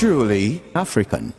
truly African.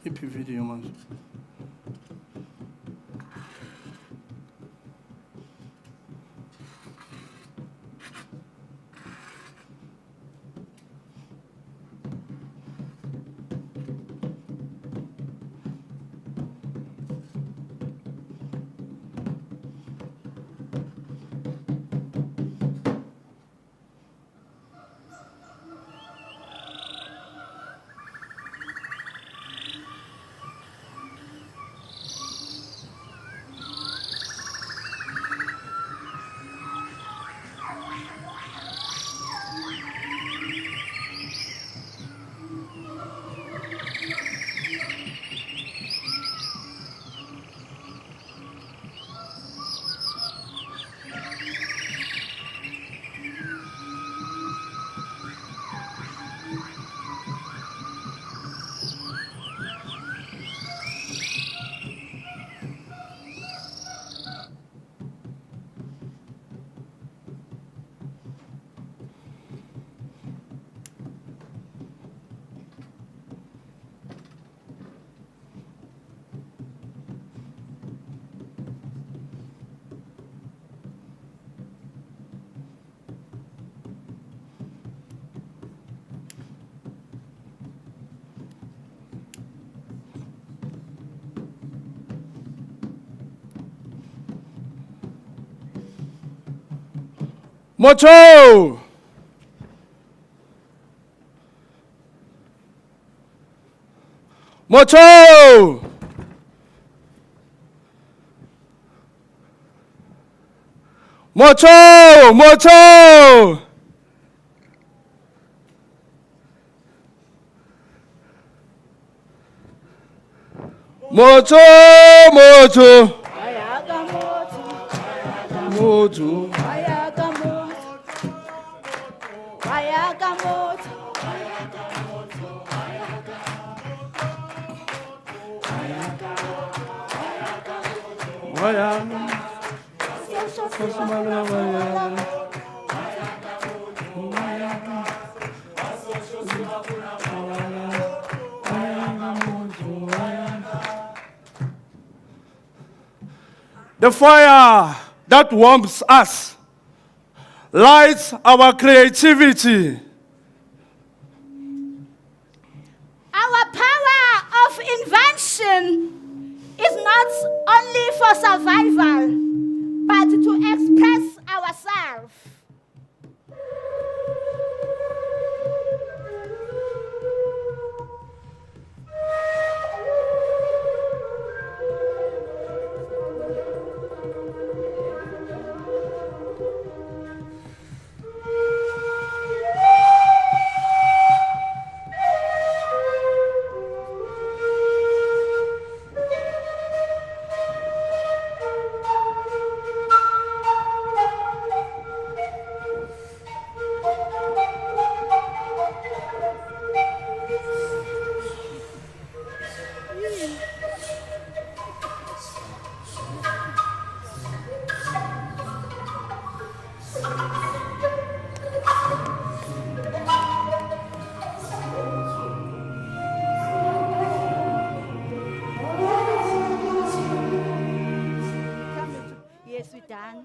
Hippie video, man. Moto! Moto! Moto! Moto! Moto! Moto! Moto! The fire that warms us, lights our creativity. Our power of invention is not only for survival, but to express ourselves. Yes, we're done.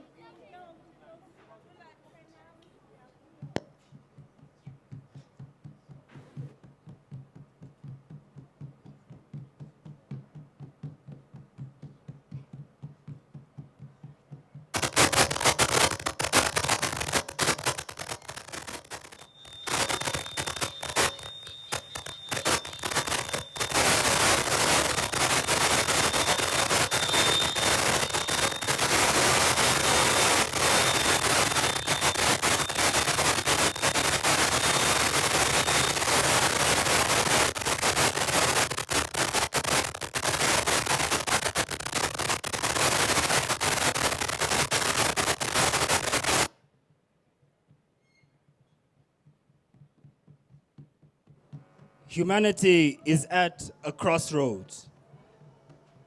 Humanity is at a crossroads.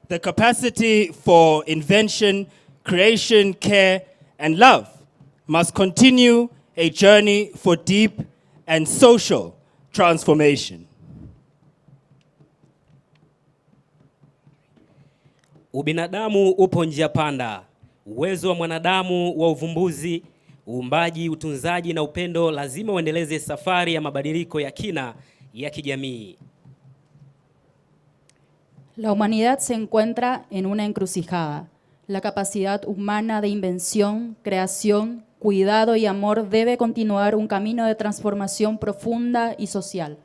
The capacity for invention, creation, care, and love must continue a journey for deep and social transformation. Ubinadamu upo njia panda. Uwezo wa mwanadamu wa uvumbuzi, uumbaji, utunzaji na upendo lazima uendeleze safari ya mabadiliko ya kina ya kijamii. La humanidad se encuentra en una encrucijada. La capacidad humana de invención, creación, cuidado y amor debe continuar un camino de transformación profunda y social.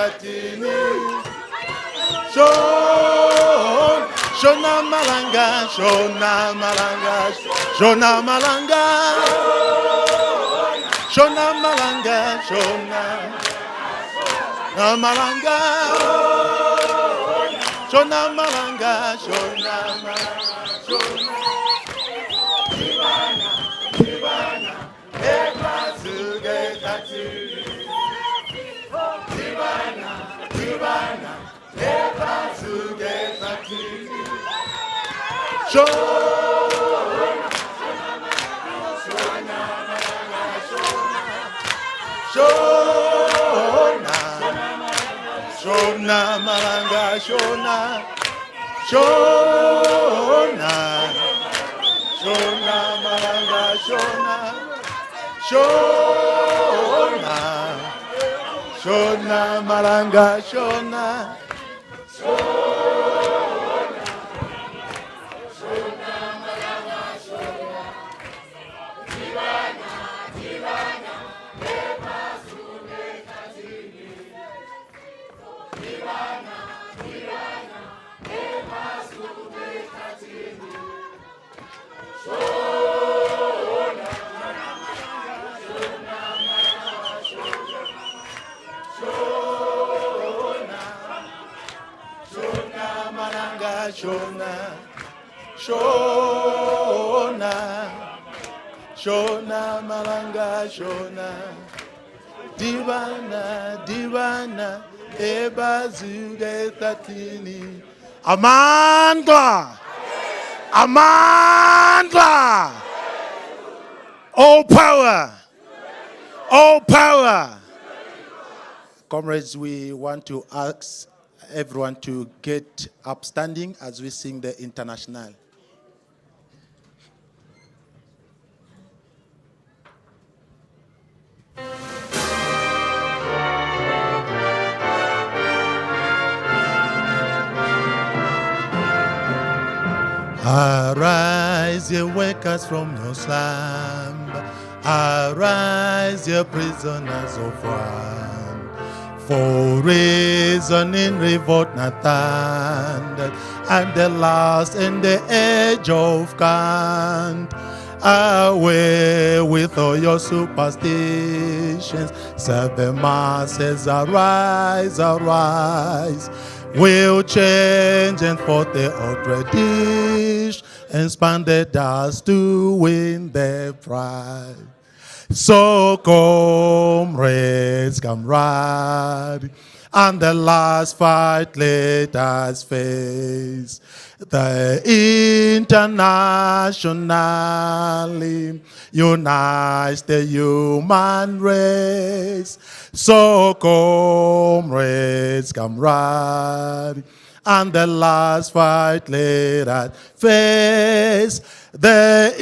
tatini. Shona malanga, shona malanga, shona malanga. Shona malanga, shona malanga. Shona malanga, shona malanga. Divana, ekwazuge tatini. Divana, ekwazuge tatini. Shona malanga, shona malanga, shona malanga, shona. Shona malanga, shona. Divana, ebazuge tatini. Amandla. All power. Comrades, we want to ask everyone to get upstanding as we sing the International. Arise, ye wakers from your slumber. Arise, ye prisoners of one. For reason in revolt not thundered, and the last in the age of Kant. Away with all your superstitions, serve the masses. Arise, arise. We'll change and forth the old tradition and span the dust to win their pride. So comrades, camaraderie, and the last fight let us face the internationally unites the human race. So comrades, camaraderie, and the last fight let us face the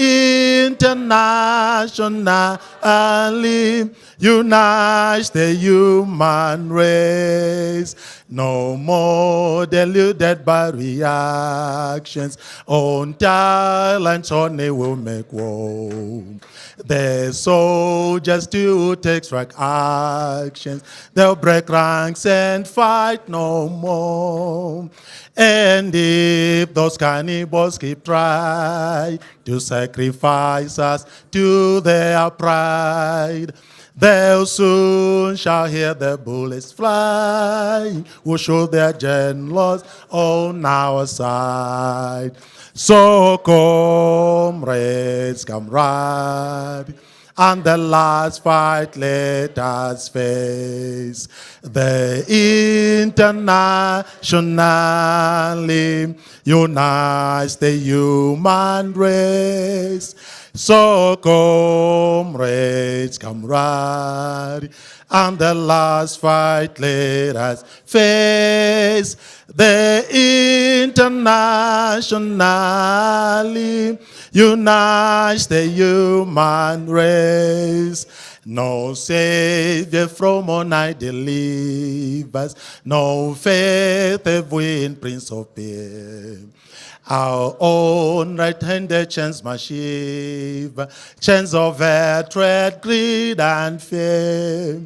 internationally unites the human race. No more deluded by reactions. On talents only will make war. The soldiers to take strike actions. They'll break ranks and fight no more. And if those cannibals keep trying to sacrifice us to their pride, they'll soon shall hear the bullets fly, who show their generals on our side. So comrades, camaraderie, and the last fight let us face the internationally unites the human race. So comrades, camaraderie, and the last fight let us face the internationally unites the human race. No Savior from on high delivers, no faith have we in Prince of Peace. Our own right-handed chance must shiver, chance of hatred, greed, and fear.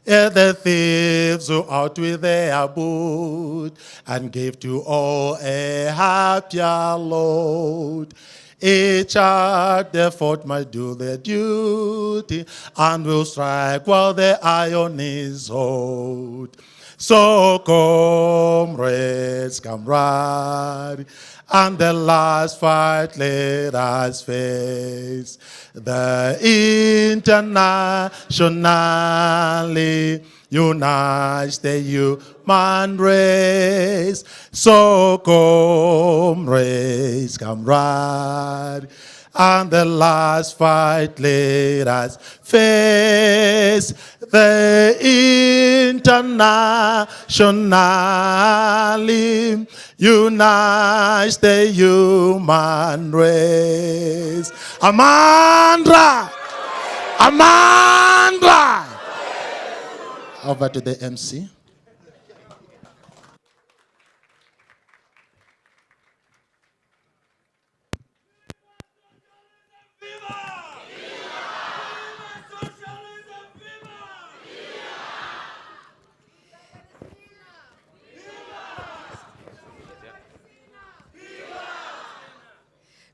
The thieves who out with their boot and gave to all a happier load. Each at the fort might do their duty and will strike while the iron is hot. So comrades, camaraderie, and the last fight let us face the internationally unites the human race. So comrades, camaraderie, and the last fight let us face the internationally unites the human race. Amandla! Amandla! Over to the MC.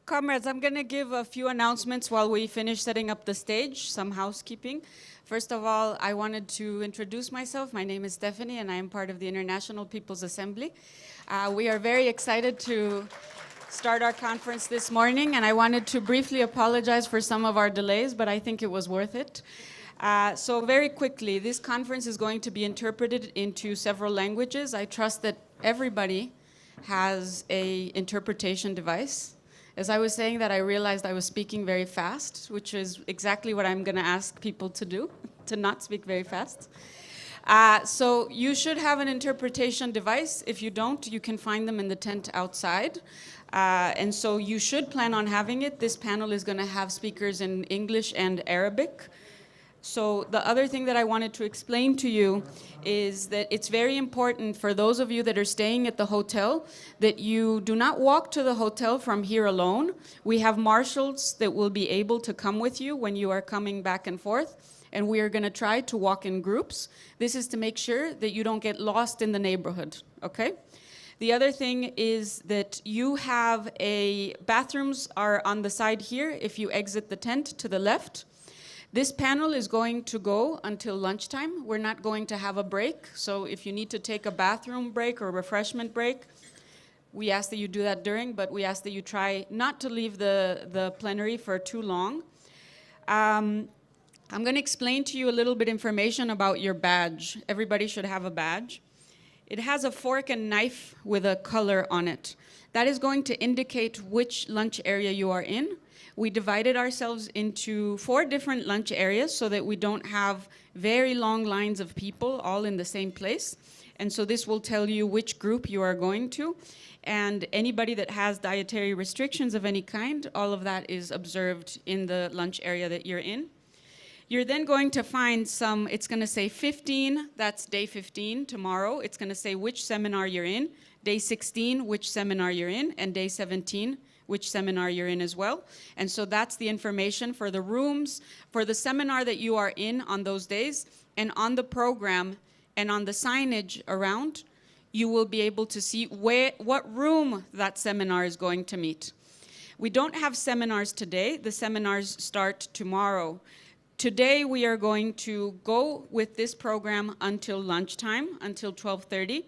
Comrades, I'm going to give a few announcements while we finish setting up the stage, some housekeeping. First of all, I wanted to introduce myself. My name is Stephanie, and I am part of the International People's Assembly. We are very excited to start our conference this morning, and I wanted to briefly apologize for some of our delays, but I think it was worth it. So very quickly, this conference is going to be interpreted into several languages. I trust that everybody has an interpretation device. As I was saying that, I realized I was speaking very fast, which is exactly what I'm going to ask people to do, to not speak very fast. So you should have an interpretation device. If you don't, you can find them in the tent outside. And so you should plan on having it. This panel is going to have speakers in English and Arabic. So the other thing that I wanted to explain to you is that it's very important for those of you that are staying at the hotel that you do not walk to the hotel from here alone. We have marshals that will be able to come with you when you are coming back and forth, and we are going to try to walk in groups. This is to make sure that you don't get lost in the neighborhood, okay? The other thing is that you have bathrooms are on the side here if you exit the tent to the left. This panel is going to go until lunchtime. We're not going to have a break, so if you need to take a bathroom break or a refreshment break, we ask that you do that during, but we ask that you try not to leave the plenary for too long. I'm going to explain to you a little bit information about your badge. Everybody should have a badge. It has a fork and knife with a color on it. That is going to indicate which lunch area you are in. We divided ourselves into 4 different lunch areas so that we don't have very long lines of people all in the same place. And so this will tell you which group you are going to. And anybody that has dietary restrictions of any kind, all of that is observed in the lunch area that you're in. You're then going to find it's going to say 15, that's day 15 tomorrow. It's going to say which seminar you're in. Day 16, which seminar you're in. And day 17, which seminar you're in as well. And so that's the information for the rooms, for the seminar that you are in on those days, and on the program and on the signage around, you will be able to see what room that seminar is going to meet. We don't have seminars today. The seminars start tomorrow. Today we are going to go with this program until lunchtime, until 12:30.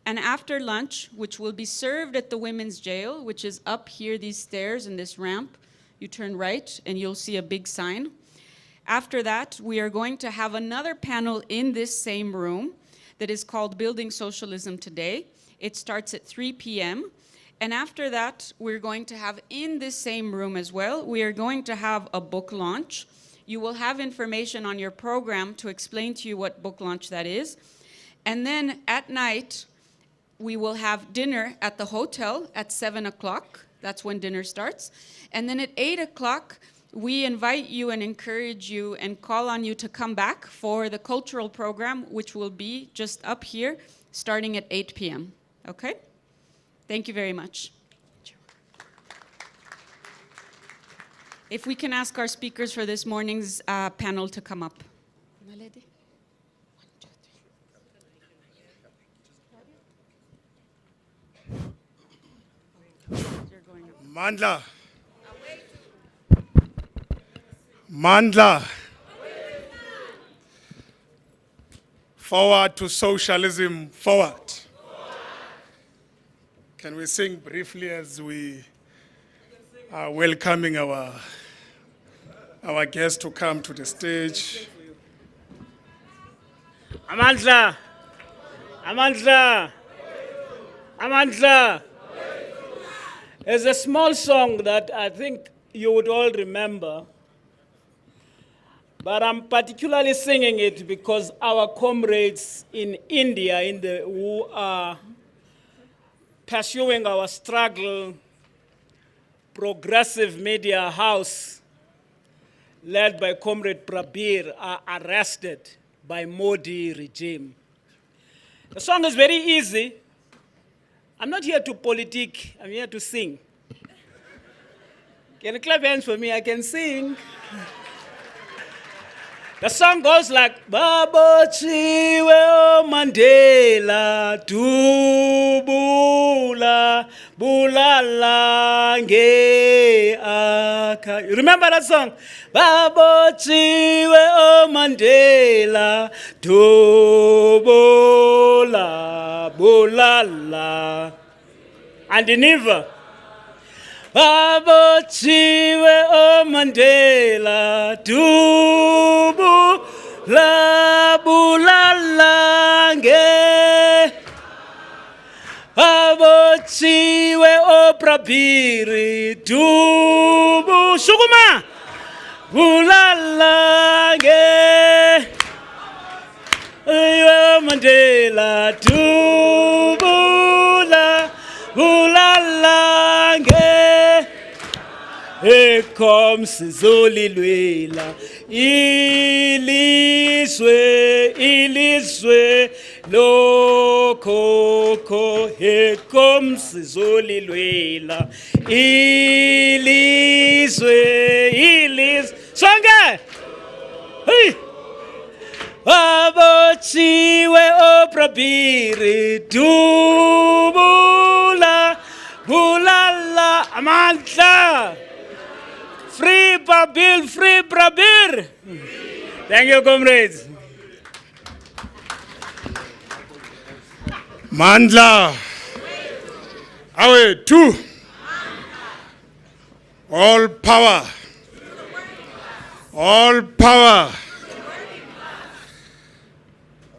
And after lunch, which will be served at the women's jail, which is up here, these stairs and this ramp, you turn right and you'll see a big sign. After that, we are going to have another panel in this same room that is called Building Socialism Today. It starts at 3 p.m. And after that, we're going to have in this same room as well, we are going to have a book launch. You will have information on your program to explain to you what book launch that is. And then at night, we will have dinner at the hotel at 7 o'clock. That's when dinner starts. And then at 8 o'clock, we invite you and encourage you and call on you to come back for the cultural program, which will be just up here, starting at 8 p.m. Okay? Thank you very much. If we can ask our speakers for this morning's panel to come up. Mandla. Mandla. Forward to socialism, forward. Can we sing briefly as we are welcoming our guests to come to the stage? Amandla, Amandla, Amandla. There's a small song that I think you would all remember, but I'm particularly singing it because our comrades in India who are pursuing our struggle, progressive media house led by Comrade Prabir are arrested by Modi regime. The song is very easy. I'm not here to politic, I'm here to sing. Can you clap hands for me? I can sing. The song goes like, Babochiwe o Mandela, tubula, bulala nge aka. You remember that song? Babochiwe o Mandela, tubula, bulala. And in Eva, Babochiwe o Mandela, tubu la bulala nge. Babochiwe o Prabiri, tubu shukuma bulala nge. Iwe Mandela, tubu la bulala nge. Here comes Zolilwela, Iliswe, Lokoko. Here comes Zolilwela, Iliswe. Songa! Hey! Babochiwe o Prabiri, tubula, bulala, Amandla. Free Prabir, free Prabir. Thank you, comrades. Mandla. Awe, two. All power. All power.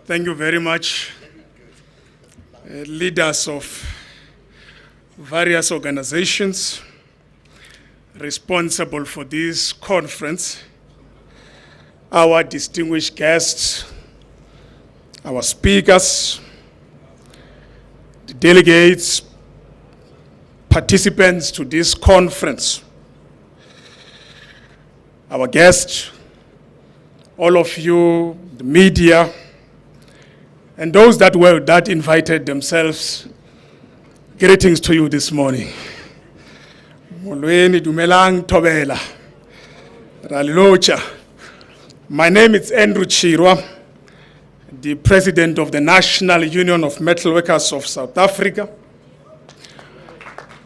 Thank you very much, leaders of various organizations responsible for this conference, our distinguished guests, our speakers, the delegates, participants to this conference, our guests, all of you, the media, and those that invited themselves. Greetings to you this morning. Molweni dumelang tobela. Ralilocha. My name is Andrew Chirwa, the President of the National Union of Metal Workers of South Africa.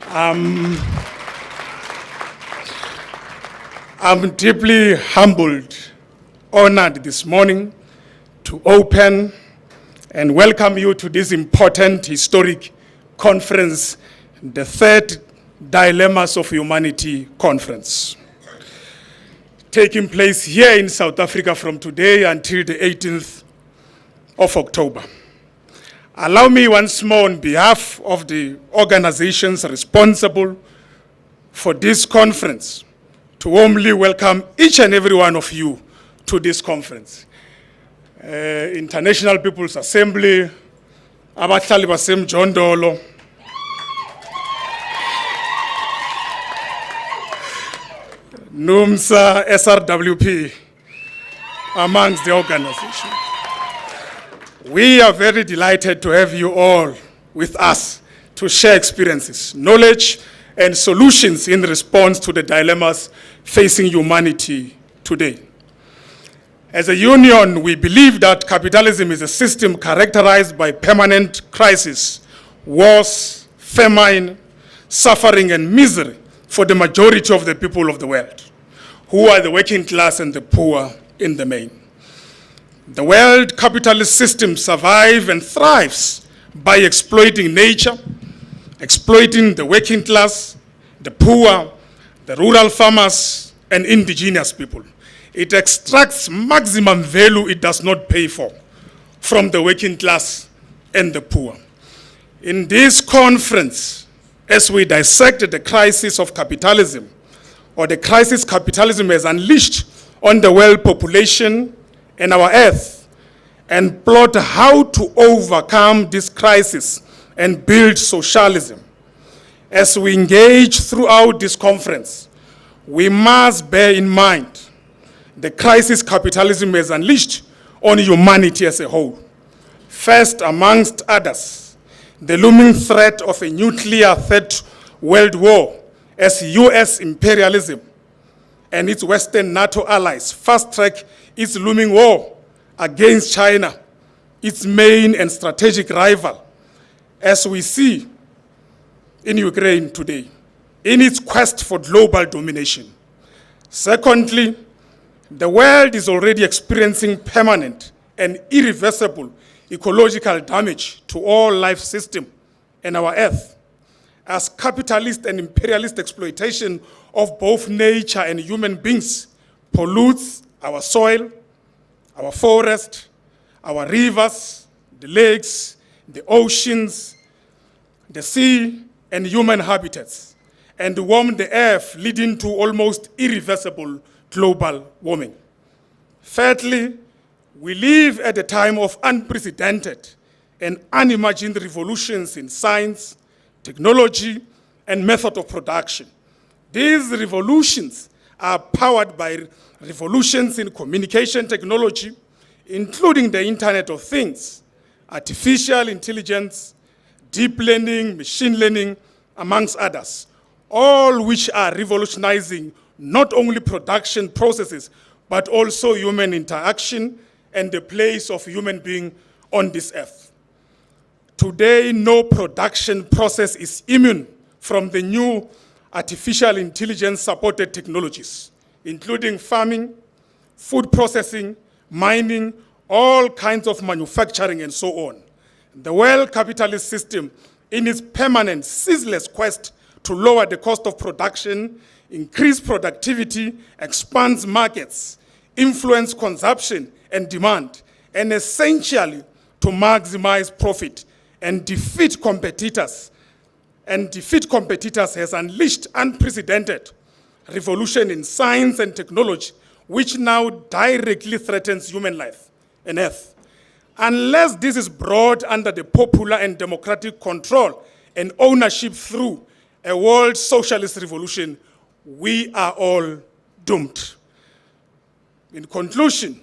I'm deeply humbled, honored this morning to open and welcome you to this important historic conference, the third Dilemmas of Humanity conference, taking place here in South Africa from today until the 18th of October. Allow me once more on behalf of the organizations responsible for this conference to warmly welcome each and every one of you to this conference. International People's Assembly, abahlali basemjondolo, NUMSA, SRWP, amongst the organization. We are very delighted to have you all with us to share experiences, knowledge, and solutions in response to the dilemmas facing humanity today. As a union, we believe that capitalism is a system characterized by permanent crisis, wars, famine, suffering, and misery for the majority of the people of the world, who are the working class and the poor in the main. The world capitalist system survives and thrives by exploiting nature, exploiting the working class, the poor, the rural farmers, and indigenous people. It extracts maximum value it does not pay for from the working class and the poor. In this conference, as we dissect the crisis of capitalism, or the crisis capitalism has unleashed on the world population and our earth, and plot how to overcome this crisis and build socialism. As we engage throughout this conference, we must bear in mind the crisis capitalism has unleashed on humanity as a whole. First, amongst others, the looming threat of a nuclear third world war as US imperialism and its Western NATO allies fast-track its looming war against China, its main and strategic rival, as we see in Ukraine today, in its quest for global domination. Secondly, the world is already experiencing permanent and irreversible ecological damage to all life system and our earth, as capitalist and imperialist exploitation of both nature and human beings pollutes our soil, our forest, our rivers, the lakes, the oceans, the sea, and human habitats, and warm the earth, leading to almost irreversible global warming. Thirdly, we live at a time of unprecedented and unimagined revolutions in science, technology, and method of production. These revolutions are powered by revolutions in communication technology, including the Internet of Things, artificial intelligence, deep learning, machine learning, amongst others, all which are revolutionizing not only production processes, but also human interaction and the place of human being on this earth. Today, no production process is immune from the new artificial intelligence-supported technologies, including farming, food processing, mining, all kinds of manufacturing, and so on. The world capitalist system, in its permanent, ceaseless quest to lower the cost of production, increase productivity, expands markets, influence consumption and demand, and essentially to maximize profit and defeat competitors. And defeat competitors has unleashed unprecedented revolution in science and technology, which now directly threatens human life and earth. Unless this is brought under the popular and democratic control and ownership through a world socialist revolution, we are all doomed. In conclusion,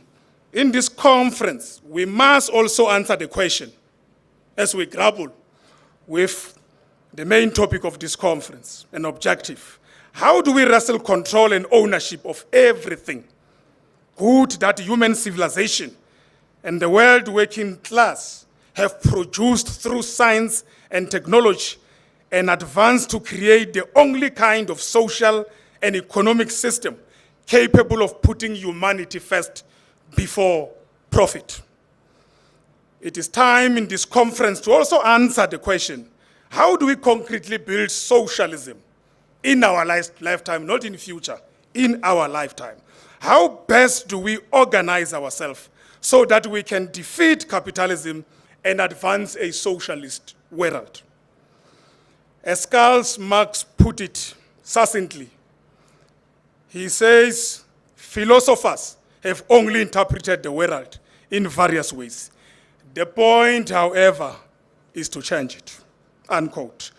in this conference, we must also answer the question, as we grapple with the main topic of this conference, an objective. How do we wrestle control and ownership of everything good that human civilization and the world working class have produced through science and technology and advanced to create the only kind of social and economic system capable of putting humanity first before profit? It is time in this conference to also answer the question, how do we concretely build socialism in our lifetime, not in future, in our lifetime? How best do we organize ourselves so that we can defeat capitalism and advance a socialist world? As Karl Marx put it succinctly, he says, philosophers have only interpreted the world in various ways. The point, however, is to change it, unquote.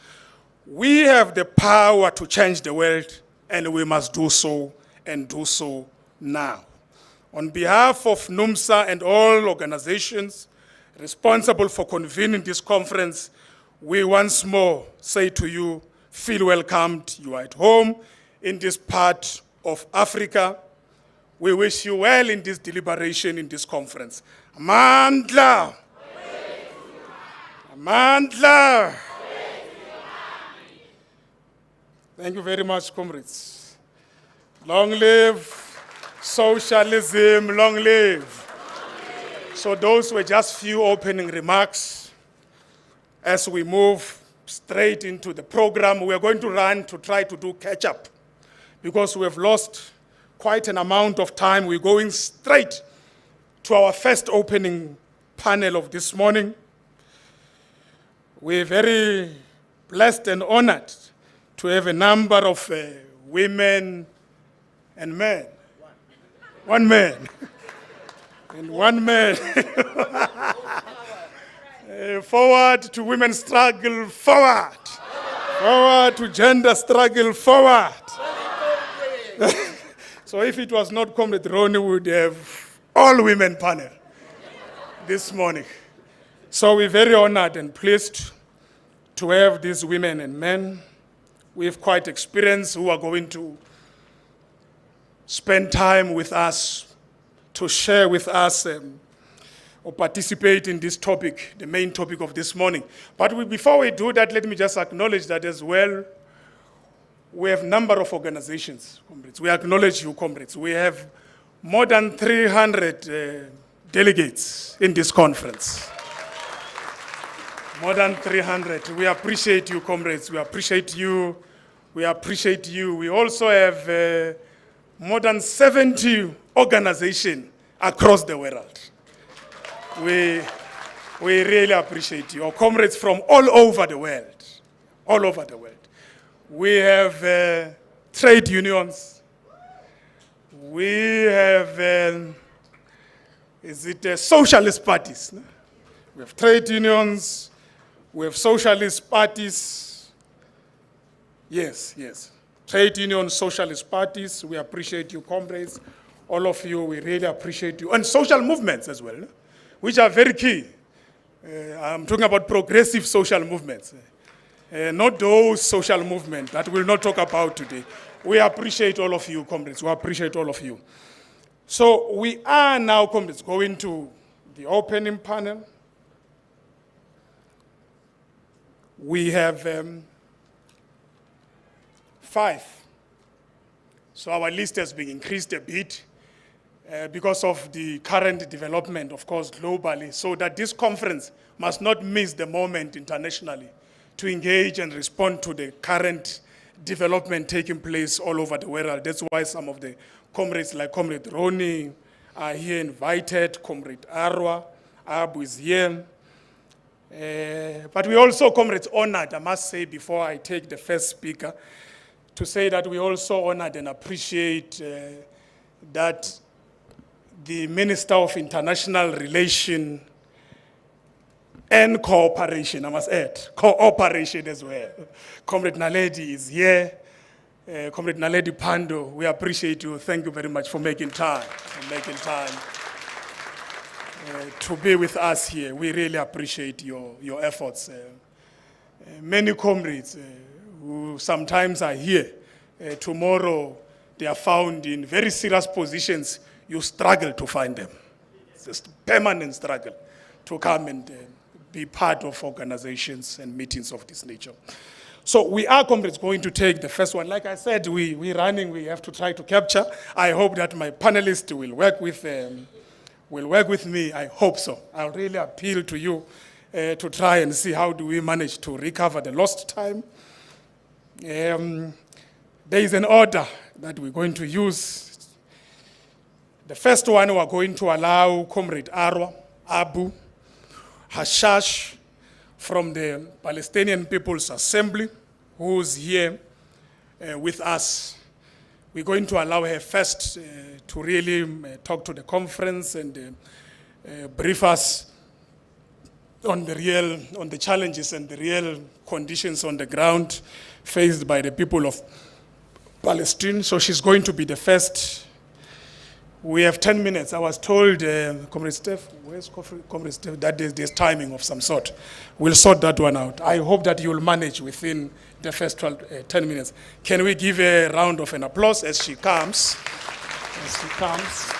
We have the power to change the world, and we must do so, and do so now. On behalf of NUMSA and all organizations responsible for convening this conference, we once more say to you, feel welcomed. You are at home in this part of Africa. We wish you well in this deliberation, in this conference. Amandla! Amandla! Thank you very much, comrades. Long live socialism, long live. So those were just few opening remarks. As we move straight into the program, we are going to run to try to do catch up because we have lost quite an amount of time. We're going straight to our first opening panel of this morning. We're very blessed and honored to have a number of women and men. One man. And one man. Forward to women's struggle, forward. Forward to gender struggle, forward. So if it was not Comrade Rony, we would have all women panel this morning. So we're very honored and pleased to have these women and men with quite experience who are going to spend time with us, to share with us or participate in this topic, the main topic of this morning. But before we do that, let me just acknowledge that as well, we have a number of organizations, comrades. We acknowledge you, comrades. We have more than 300 delegates in this conference. More than 300. We appreciate you, comrades. We appreciate you. We appreciate you. We also have more than 70 organizations across the world. We really appreciate you. Our comrades from all over the world. All over the world. We have trade unions. We have, socialist parties? No? We have trade unions. We have socialist parties. Yes, yes. Trade unions, socialist parties. We appreciate you, comrades. All of you, we really appreciate you. And social movements as well, no? Which are very key. I'm talking about progressive social movements. Not those social movements that we'll not talk about today. We appreciate all of you, comrades. We appreciate all of you. So we are now, comrades, going to the opening panel. We have 5. So our list has been increased a bit because of the current development, of course, globally, so that this conference must not miss the moment internationally to engage and respond to the current development taking place all over the world. That's why some of the comrades like Comrade Rony are here invited, Comrade Arwa, Abu is here. But we also, comrades, honored, I must say before I take the first speaker, to say that we also honored and appreciate that the Minister of International Relations and Cooperation, I must add, cooperation as well. Comrade Naledi is here. Comrade Naledi Pando, we appreciate you. Thank you very much for making time, to be with us here. We really appreciate your efforts. Many comrades who sometimes are here, tomorrow they are found in very serious positions. You struggle to find them. It's just a permanent struggle to come and be part of organizations and meetings of this nature. So we are, comrades, going to take the first one. Like I said, we're running, we have to try to capture. I hope that my panelists will work with me. I hope so. I'll really appeal to you to try and see how do we manage to recover the lost time. There is an order that we're going to use. The first one, we're going to allow Comrade Arwa, Abu, Hashash from the Palestinian People's Assembly, who's here with us. We're going to allow her first to really talk to the conference and brief us on the challenges and the real conditions on the ground faced by the people of Palestine. So she's going to be the first. We have 10 minutes. I was told, Comrade Steph, where's Comrade Steph, that there's timing of some sort. We'll sort that one out. I hope that you'll manage within the first 10 minutes. Can we give a round of an applause as she comes? As she comes.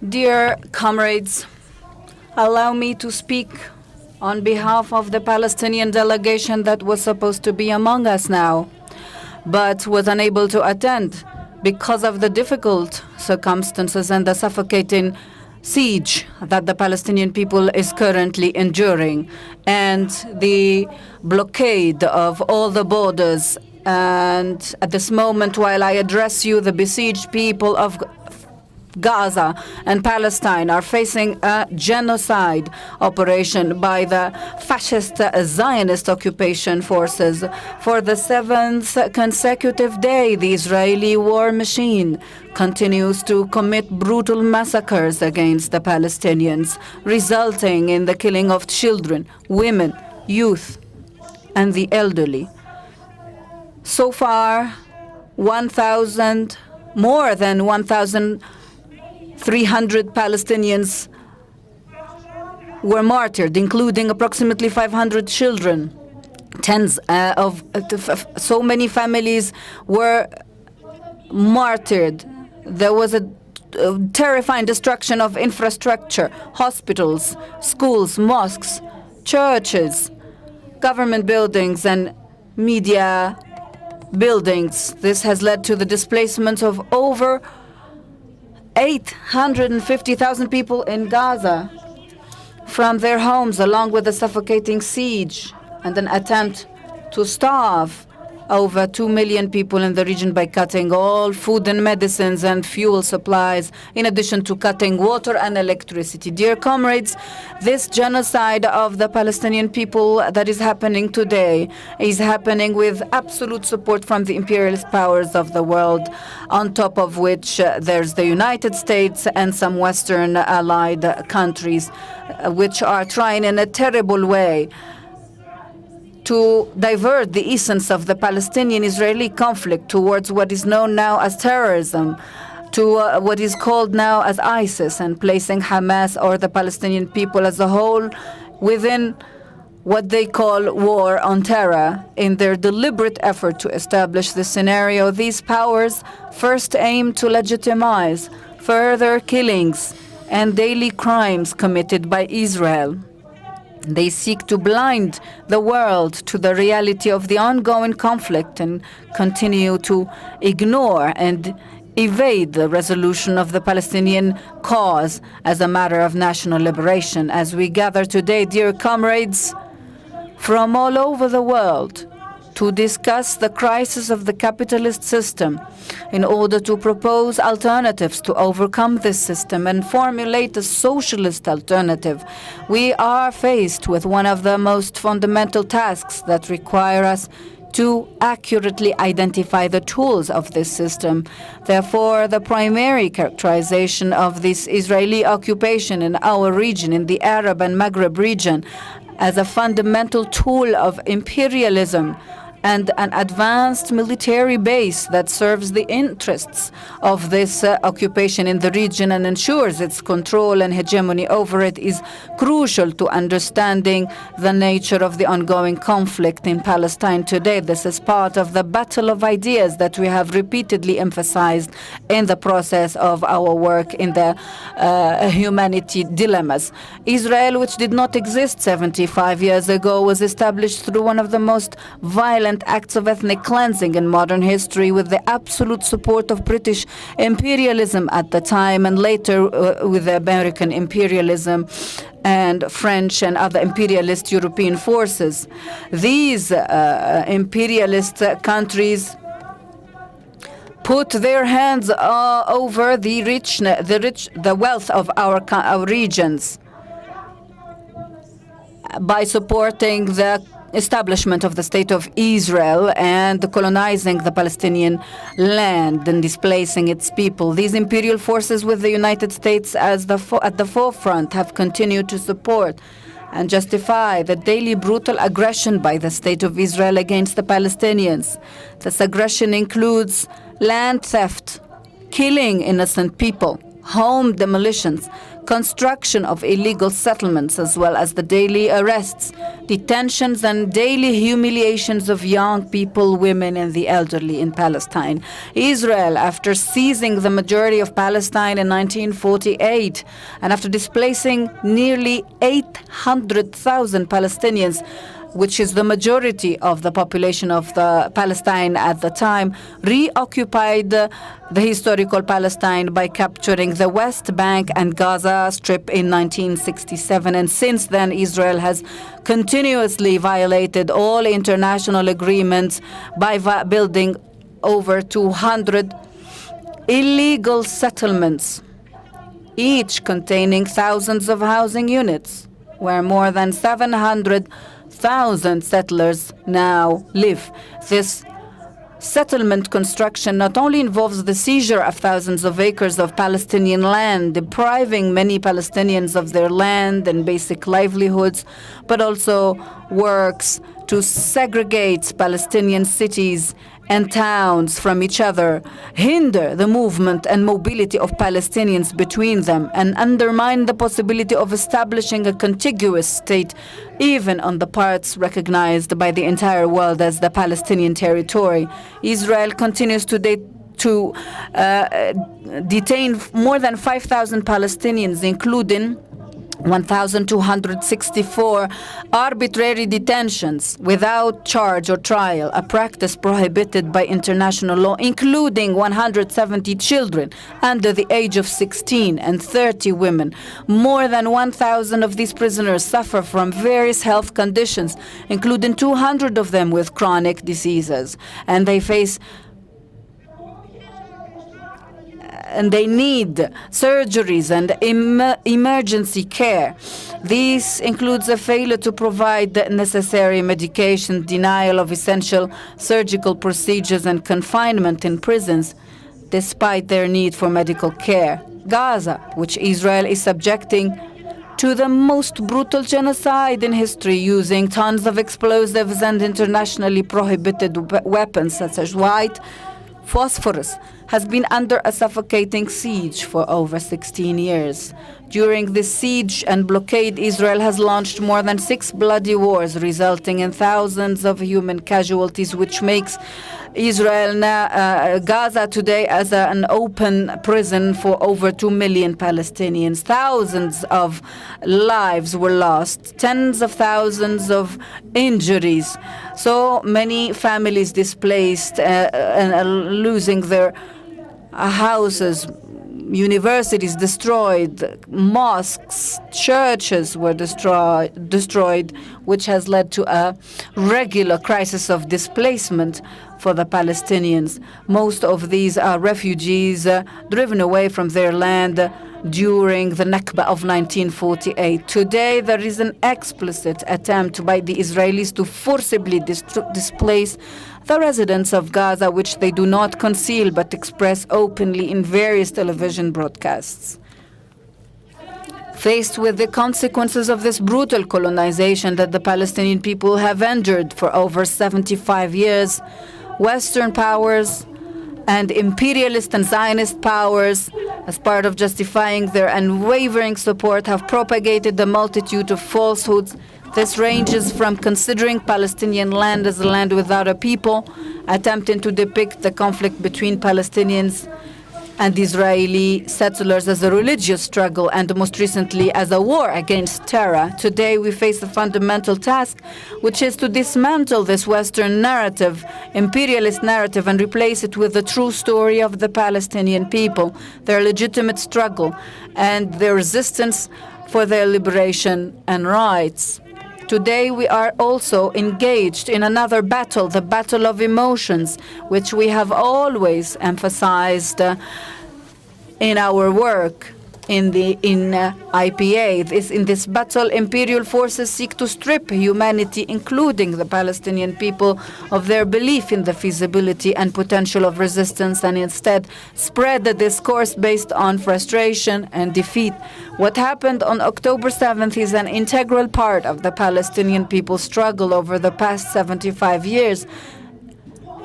Dear comrades, allow me to speak on behalf of the Palestinian delegation that was supposed to be among us now, but was unable to attend because of the difficult circumstances and the suffocating siege that the Palestinian people is currently enduring, and the blockade of all the borders. And at this moment, while I address you, the besieged people of Gaza and Palestine are facing a genocide operation by the fascist Zionist occupation forces. For the 7th consecutive day, the Israeli war machine continues to commit brutal massacres against the Palestinians, resulting in the killing of children, women, youth, and the elderly. So far, more than 1,300 Palestinians were martyred, including approximately 500 children. So many families were martyred. There was a terrifying destruction of infrastructure, hospitals, schools, mosques, churches, government buildings, and media buildings. This has led to the displacement of over 850,000 people in Gaza from their homes, along with the suffocating siege and an attempt to starve over 2 million people in the region by cutting all food and medicines and fuel supplies, in addition to cutting water and electricity. Dear comrades, this genocide of the Palestinian people that is happening today is happening with absolute support from the imperialist powers of the world, on top of which there's the United States and some Western allied countries, which are trying in a terrible way to divert the essence of the Palestinian-Israeli conflict towards what is known now as terrorism, to what is called now as ISIS, and placing Hamas or the Palestinian people as a whole within what they call war on terror. In their deliberate effort to establish this scenario, these powers first aim to legitimize further killings and daily crimes committed by Israel. They seek to blind the world to the reality of the ongoing conflict and continue to ignore and evade the resolution of the Palestinian cause as a matter of national liberation. As we gather today, dear comrades, from all over the world, to discuss the crisis of the capitalist system in order to propose alternatives to overcome this system and formulate a socialist alternative, we are faced with one of the most fundamental tasks that require us to accurately identify the tools of this system. Therefore, the primary characterization of this Israeli occupation in our region, in the Arab and Maghreb region, as a fundamental tool of imperialism and an advanced military base that serves the interests of this occupation in the region and ensures its control and hegemony over it, is crucial to understanding the nature of the ongoing conflict in Palestine today. This is part of the battle of ideas that we have repeatedly emphasized in the process of our work in the humanity dilemmas. Israel, which did not exist 75 years ago, was established through one of the most violent acts of ethnic cleansing in modern history, with the absolute support of British imperialism at the time, and later with the American imperialism and French and other imperialist European forces. These imperialist countries put their hands over the wealth of our regions by supporting the establishment of the State of Israel and colonizing the Palestinian land and displacing its people. These imperial forces, with the United States at the forefront, have continued to support and justify the daily brutal aggression by the State of Israel against the Palestinians. This aggression includes land theft, killing innocent people, home demolitions, construction of illegal settlements, as well as the daily arrests, detentions, and daily humiliations of young people, women, and the elderly in Palestine. Israel, after seizing the majority of Palestine in 1948, and after displacing nearly 800,000 Palestinians, which is the majority of the population of the Palestine at the time, reoccupied the historical Palestine by capturing the West Bank and Gaza Strip in 1967. And since then, Israel has continuously violated all international agreements by building over 200 illegal settlements, each containing thousands of housing units, where more than 700,000 settlers now live. This settlement construction not only involves the seizure of thousands of acres of Palestinian land, depriving many Palestinians of their land and basic livelihoods, but also works to segregate Palestinian cities and towns from each other, hinder the movement and mobility of Palestinians between them, and undermine the possibility of establishing a contiguous state, even on the parts recognized by the entire world as the Palestinian territory. Israel continues to detain more than 5,000 Palestinians, including 1,264 arbitrary detentions without charge or trial, a practice prohibited by international law, including 170 children under the age of 16 and 30 women. More than 1,000 of these prisoners suffer from various health conditions, including 200 of them with chronic diseases, and they need surgeries and emergency care. This includes a failure to provide the necessary medication, denial of essential surgical procedures, and confinement in prisons, despite their need for medical care. Gaza, which Israel is subjecting to the most brutal genocide in history, using tons of explosives and internationally prohibited weapons such as white phosphorus, has been under a suffocating siege for over 16 years. During this siege and blockade, Israel has launched more than 6 bloody wars, resulting in thousands of human casualties, which makes Gaza today as an open prison for over 2 million Palestinians. Thousands of lives were lost, tens of thousands of injuries, so many families displaced and losing their houses, universities destroyed, mosques, churches were destroyed, which has led to a regular crisis of displacement for the Palestinians. Most of these are refugees driven away from their land during the Nakba of 1948. Today, there is an explicit attempt by the Israelis to forcibly displace the residents of Gaza, which they do not conceal but express openly in various television broadcasts. Faced with the consequences of this brutal colonization that the Palestinian people have endured for over 75 years, Western powers and imperialist and Zionist powers, as part of justifying their unwavering support, have propagated a multitude of falsehoods. This ranges from considering Palestinian land as a land without a people, attempting to depict the conflict between Palestinians and Israeli settlers as a religious struggle, and most recently as a war against terror. Today we face a fundamental task, which is to dismantle this Western narrative, imperialist narrative, and replace it with the true story of the Palestinian people, their legitimate struggle, and their resistance for their liberation and rights. Today we are also engaged in another battle, the battle of emotions, which we have always emphasized in our work in IPA. In this battle, imperial forces seek to strip humanity, including the Palestinian people, of their belief in the feasibility and potential of resistance, and instead spread the discourse based on frustration and defeat. What happened on October 7th is an integral part of the Palestinian people's struggle over the past 75 years.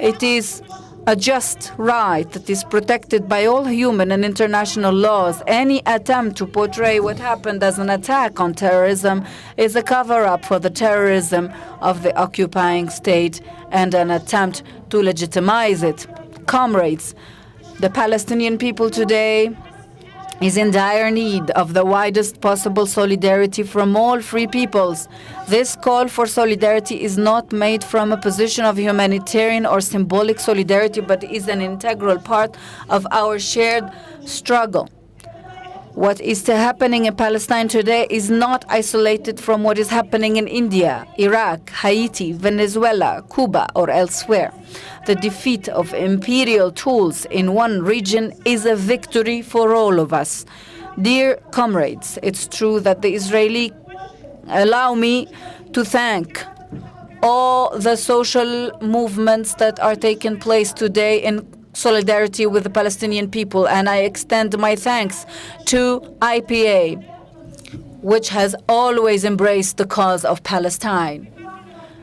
It is a just right that is protected by all human and international laws. Any attempt to portray what happened as an attack on terrorism is a cover-up for the terrorism of the occupying state and an attempt to legitimize it. Comrades, the Palestinian people today is in dire need of the widest possible solidarity from all free peoples. This call for solidarity is not made from a position of humanitarian or symbolic solidarity, but is an integral part of our shared struggle. What is happening in Palestine today is not isolated from what is happening in India, Iraq, Haiti, Venezuela, Cuba, or elsewhere. The defeat of imperial tools in one region is a victory for all of us. Dear comrades, it's true that the Israeli allow me to thank all the social movements that are taking place today in solidarity with the Palestinian people, and I extend my thanks to IPA, which has always embraced the cause of Palestine.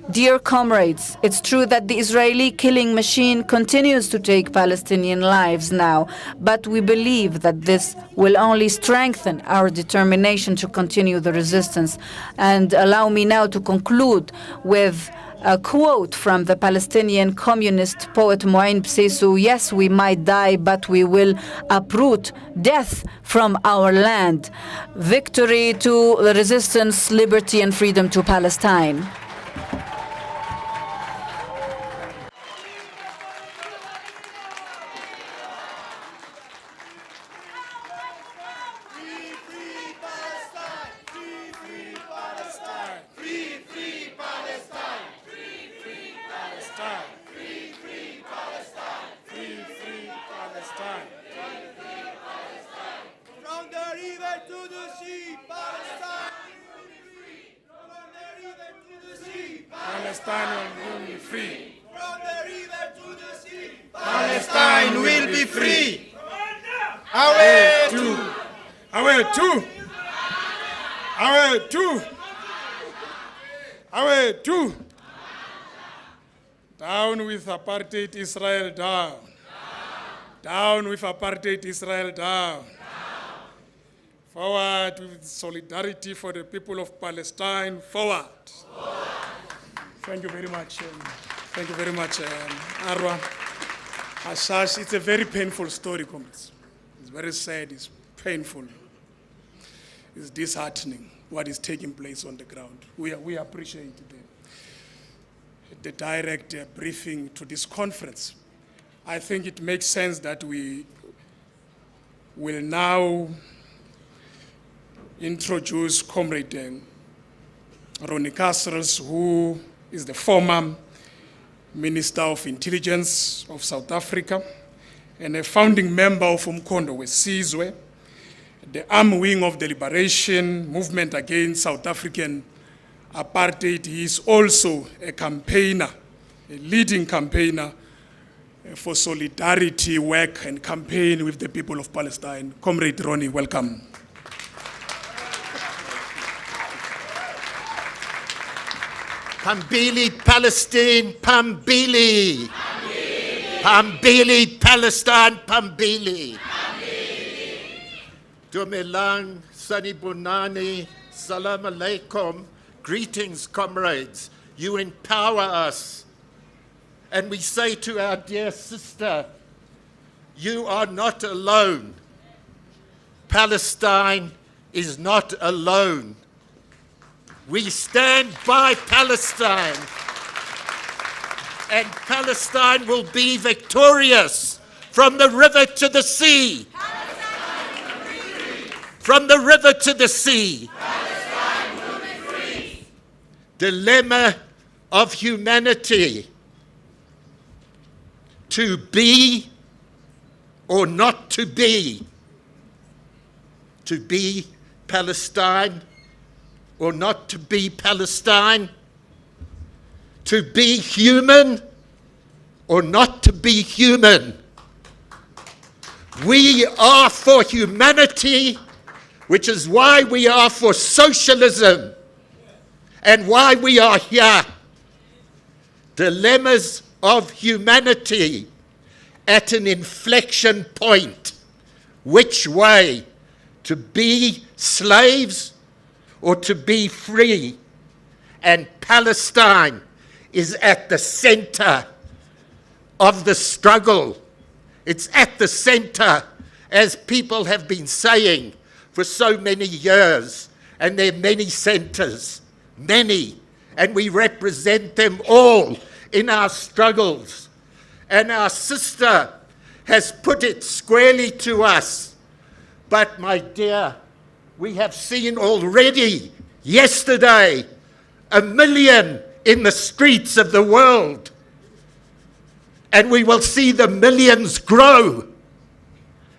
Dear comrades, it's true that the Israeli killing machine continues to take Palestinian lives now, but we believe that this will only strengthen our determination to continue the resistance. And allow me now to conclude with a quote from the Palestinian communist poet Mu'in Bseisu: "Yes, we might die, but we will uproot death from our land." Victory to the resistance, liberty and freedom to Palestine. Palestine will be free. From the river to the sea, Palestine will be free. Away to, away to, away to, away to. Down with apartheid Israel, down. Down with apartheid Israel, down. Forward with solidarity for the people of Palestine, forward. Thank you very much. Thank you very much, Arwa. Ashash, it's a very painful story, comrades. It's very sad, it's painful. It's disheartening what is taking place on the ground. We appreciate the direct briefing to this conference. I think it makes sense that we will now introduce Comrade Rony Kasrils, who is the former Minister of Intelligence of South Africa and a founding member of Umkhonto weSizwe, the arm wing of the liberation movement against South African apartheid. He is also a campaigner, a leading campaigner for solidarity work and campaign with the people of Palestine. Comrade Rony, welcome. Pambili, Palestine, Pambili. Pambili, Palestine, Pambili. Dumelang, Sanibunani, Salam Alaikum. Greetings, comrades. You empower us. And we say to our dear sister, you are not alone. Palestine is not alone. We stand by Palestine, and Palestine will be victorious from the river to the sea. From the river to the sea. Palestine will be free. Dilemma of humanity: to be or not to be. To be Palestine or not to be Palestine, to be human or not to be human. We are for humanity, which is why we are for socialism and why we are here. Dilemmas of humanity. at an inflection point. Which way? To be slaves or to be free? And Palestine is at the center of the struggle. It's at the center, as people have been saying for so many years, and there are many centers, many, and we represent them all in our struggles. And our sister has put it squarely to us. But my dear, we have seen already yesterday 1 million in the streets of the world. And we will see the millions grow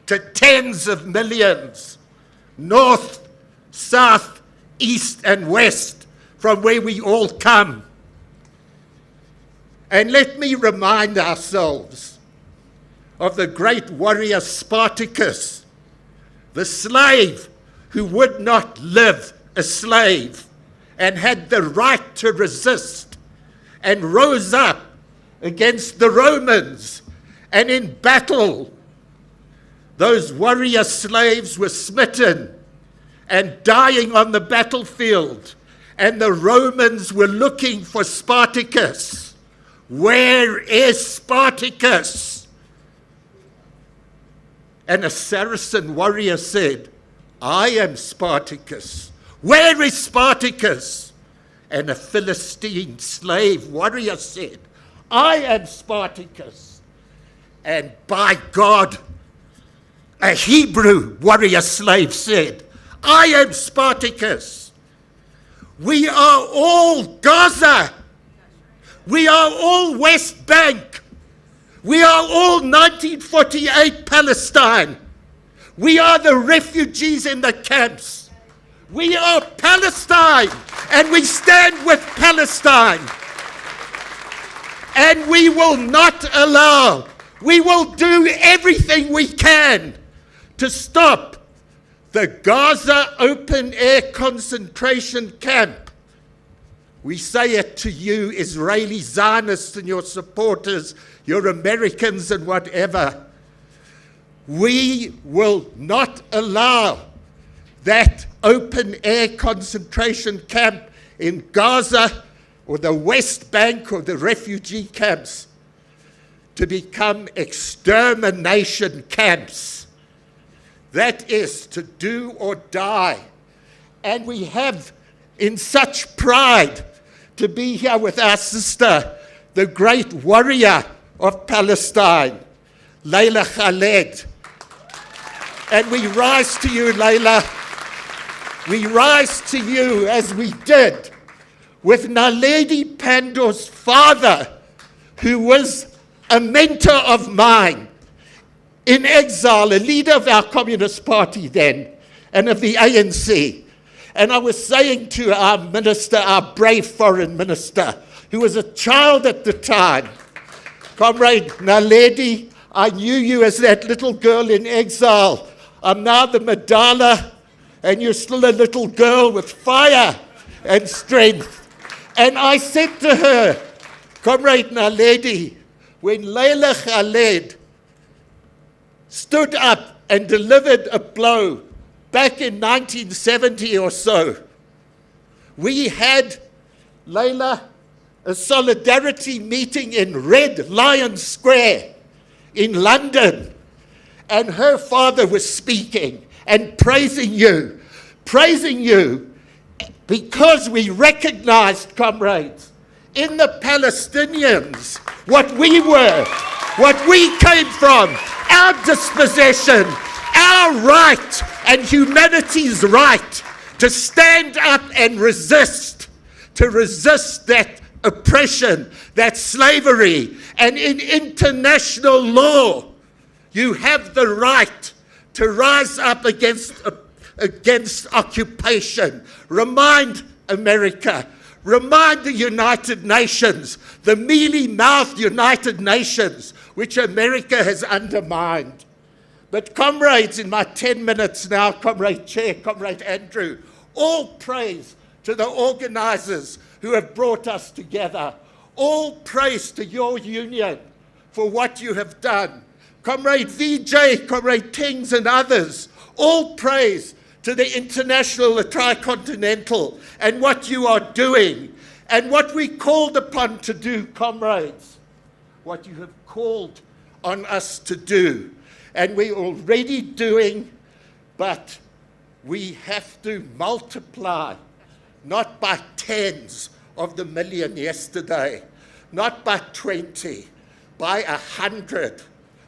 to tens of millions, north, south, east, and west, from where we all come. And let me remind ourselves of the great warrior Spartacus, the slave who would not live a slave and had the right to resist and rose up against the Romans. And in battle, those warrior slaves were smitten and dying on the battlefield. And the Romans were looking for Spartacus. Where is Spartacus? And a Saracen warrior said, I am Spartacus. Where is Spartacus? And a Philistine slave warrior said, I am Spartacus. And by God, a Hebrew warrior slave said, I am Spartacus. We are all Gaza. We are all West Bank. We are all 1948 Palestine. We are the refugees in the camps. We are Palestine, and we stand with Palestine. And we will not allow, we will do everything we can to stop the Gaza open-air concentration camp. We say it to you, Israeli Zionists and your supporters, your Americans and whatever. We will not allow that open-air concentration camp in Gaza or the West Bank or the refugee camps to become extermination camps. That is to do or die. And we have in such pride to be here with our sister, the great warrior of Palestine, Leila Khaled. And we rise to you, Leila. We rise to you as we did with Naledi Pandor's father, who was a mentor of mine, in exile, a leader of our Communist Party then, and of the ANC. And I was saying to our minister, our brave foreign minister, who was a child at the time, Comrade Naledi, I knew you as that little girl in exile. I'm now the Madala, and you're still a little girl with fire and strength. And I said to her, Comrade Naledi, when Leila Khaled stood up and delivered a blow back in 1970 or so, we had, Leila, a solidarity meeting in Red Lion Square in London. And her father was speaking and praising you because we recognized, comrades, in the Palestinians what we were, what we came from, our dispossession, our right and humanity's right to stand up and resist, to resist that oppression, that slavery. And in international law, you have the right to rise up against occupation. Remind America, remind the United Nations, the mealy-mouthed United Nations, which America has undermined. But comrades, in my 10 minutes now, Comrade Chair, Comrade Andrew, all praise to the organizers who have brought us together. All praise to your union for what you have done. Comrade VJ, Comrade Tings and others, all praise to the International, the Tricontinental, and what you are doing, and what we called upon to do, comrades, what you have called on us to do. And we're already doing, but we have to multiply, not by tens of the million yesterday, not by 20, by 100,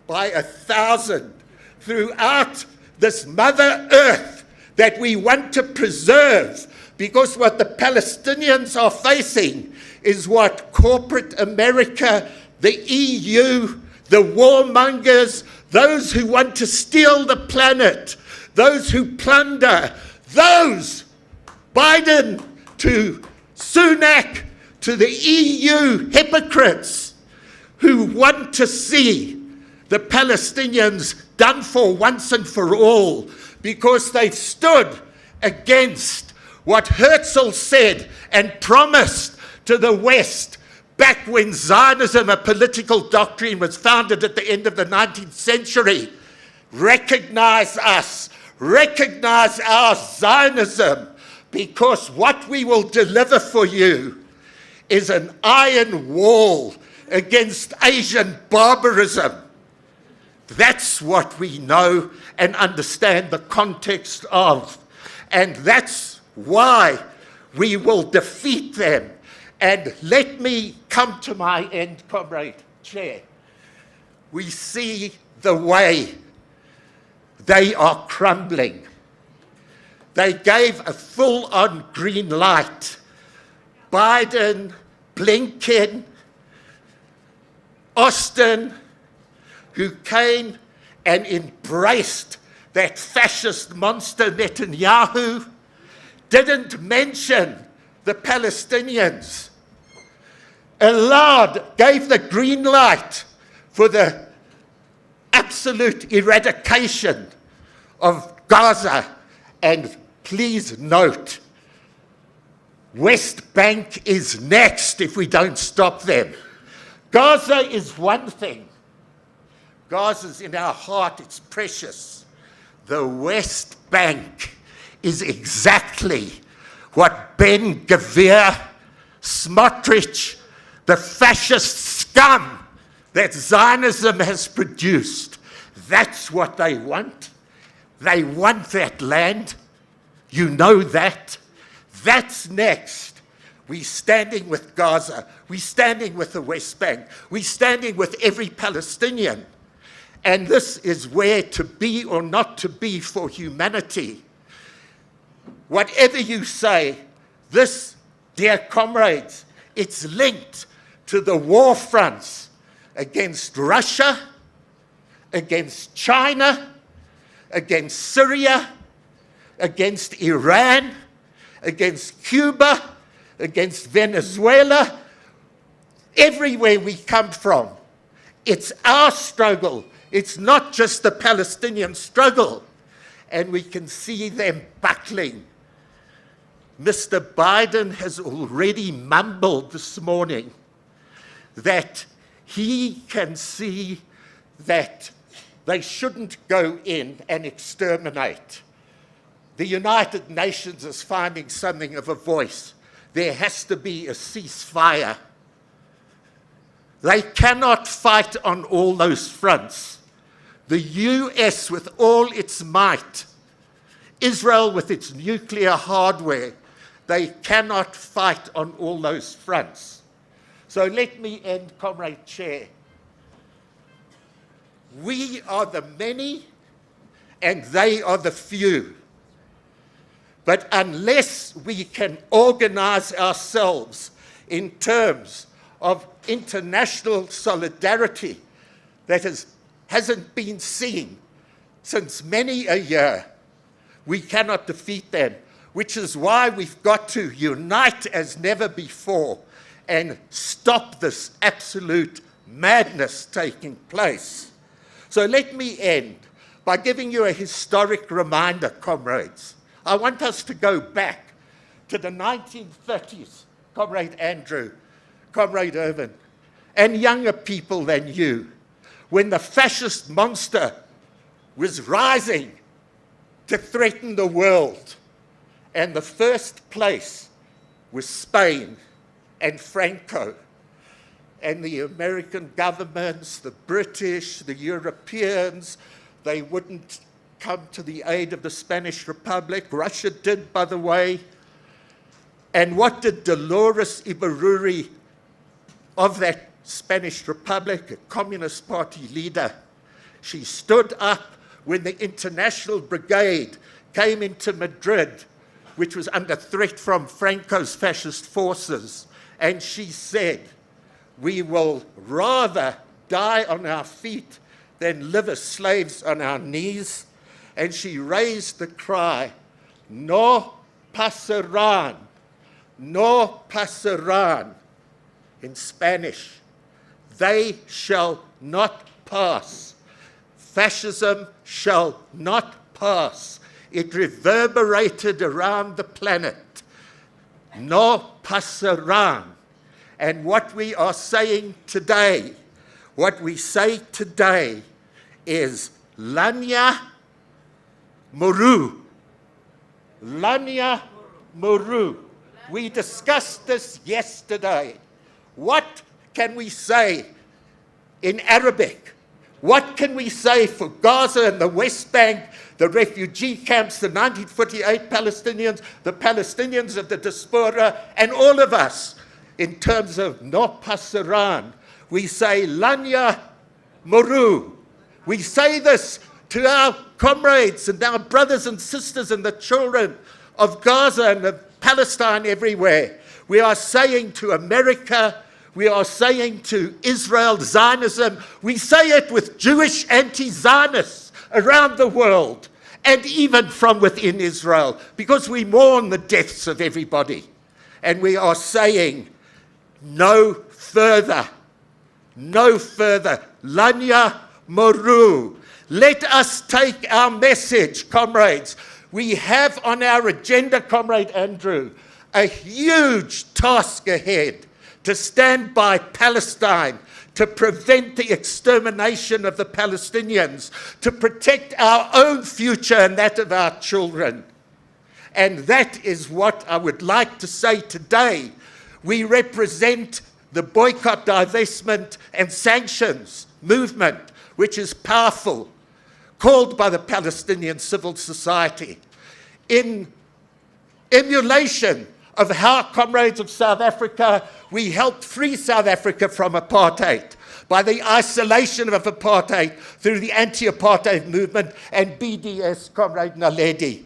by 1,000, throughout this Mother Earth that we want to preserve, because what the Palestinians are facing is what corporate America, the EU, the warmongers, those who want to steal the planet, those who plunder, those, Biden to Sunak to the EU hypocrites who want to see the Palestinians done for once and for all, because they've stood against what Herzl said and promised to the West back when Zionism, a political doctrine, was founded at the end of the 19th century. Recognize us, recognize our Zionism, because what we will deliver for you is an iron wall against Asian barbarism. That's what we know and understand the context of. And that's why we will defeat them. And let me come to my end, Comrade Chair. We see the way they are crumbling. They gave a full-on green light. Biden, Blinken, Austin, who came and embraced that fascist monster Netanyahu, didn't mention the Palestinians, gave the green light for the absolute eradication of Gaza. And please note, West Bank is next if we don't stop them. Gaza is one thing. Gaza's in our heart, it's precious. The West Bank is exactly what Ben Gvir, Smotrich, the fascist scum that Zionism has produced. That's what they want. They want that land. You know that. That's next. We're standing with Gaza. We're standing with the West Bank. We're standing with every Palestinian. And this is where to be or not to be for humanity. Whatever you say, this, dear comrades, it's linked to the war fronts against Russia, against China, against Syria, against Iran, against Cuba, against Venezuela, everywhere we come from. It's our struggle. It's not just the Palestinian struggle. And we can see them buckling. Mr. Biden has already mumbled this morning that he can see that they shouldn't go in and exterminate. The United Nations is finding something of a voice. There has to be a ceasefire. They cannot fight on all those fronts. The US with all its might, Israel with its nuclear hardware, they cannot fight on all those fronts. So let me end, Comrade Chair. We are the many and they are the few. But unless we can organize ourselves in terms of international solidarity that hasn't been seen since many a year, we cannot defeat them, which is why we've got to unite as never before and stop this absolute madness taking place. So let me end by giving you a historic reminder, comrades. I want us to go back to the 1930s, Comrade Andrew, Comrade Irvin, and younger people than you, when the fascist monster was rising to threaten the world. And the first place was Spain and Franco. And the American governments, the British, the Europeans, they wouldn't come to the aid of the Spanish Republic. Russia did, by the way. And what did Dolores Ibarruri of that Spanish Republic, a Communist Party leader, she stood up when the International Brigade came into Madrid, which was under threat from Franco's fascist forces, and she said, "We will rather die on our feet than live as slaves on our knees." And she raised the cry, "No pasarán, no pasarán," in Spanish. They shall not pass. Fascism shall not pass. It reverberated around the planet. No pasarán. And what we are saying today, what we say today is Lanya Muru. Lanya Muru. We discussed this yesterday. What can we say in Arabic? What can we say for Gaza and the West Bank, the refugee camps, the 1948 Palestinians, the Palestinians of the diaspora, and all of us in terms of no pasarán? We say Lanya Muru. We say this to our comrades and our brothers and sisters and the children of Gaza and of Palestine everywhere. We are saying to America, we are saying to Israel, Zionism, we say it with Jewish anti-Zionists around the world, and even from within Israel, because we mourn the deaths of everybody. And we are saying, no further, no further. Lanya Muru. Let us take our message, comrades. We have on our agenda, Comrade Andrew, a huge task ahead to stand by Palestine, to prevent the extermination of the Palestinians, to protect our own future and that of our children. And that is what I would like to say today. We represent the boycott, divestment, and sanctions movement, which is powerful, called by the Palestinian civil society, in emulation of how, comrades of South Africa, we helped free South Africa from apartheid, by the isolation of apartheid through the anti-apartheid movement and BDS, Comrade Naledi.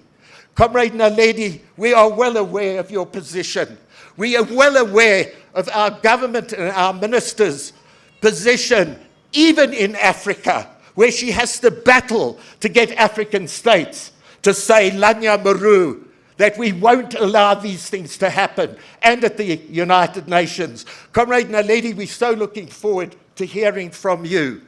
Comrade Naledi, we are well aware of your position. We are well aware of our government and our ministers' position, even in Africa, where she has to battle to get African states to say, Lanya Muru, that we won't allow these things to happen, and at the United Nations. Comrade Naledi, we're so looking forward to hearing from you,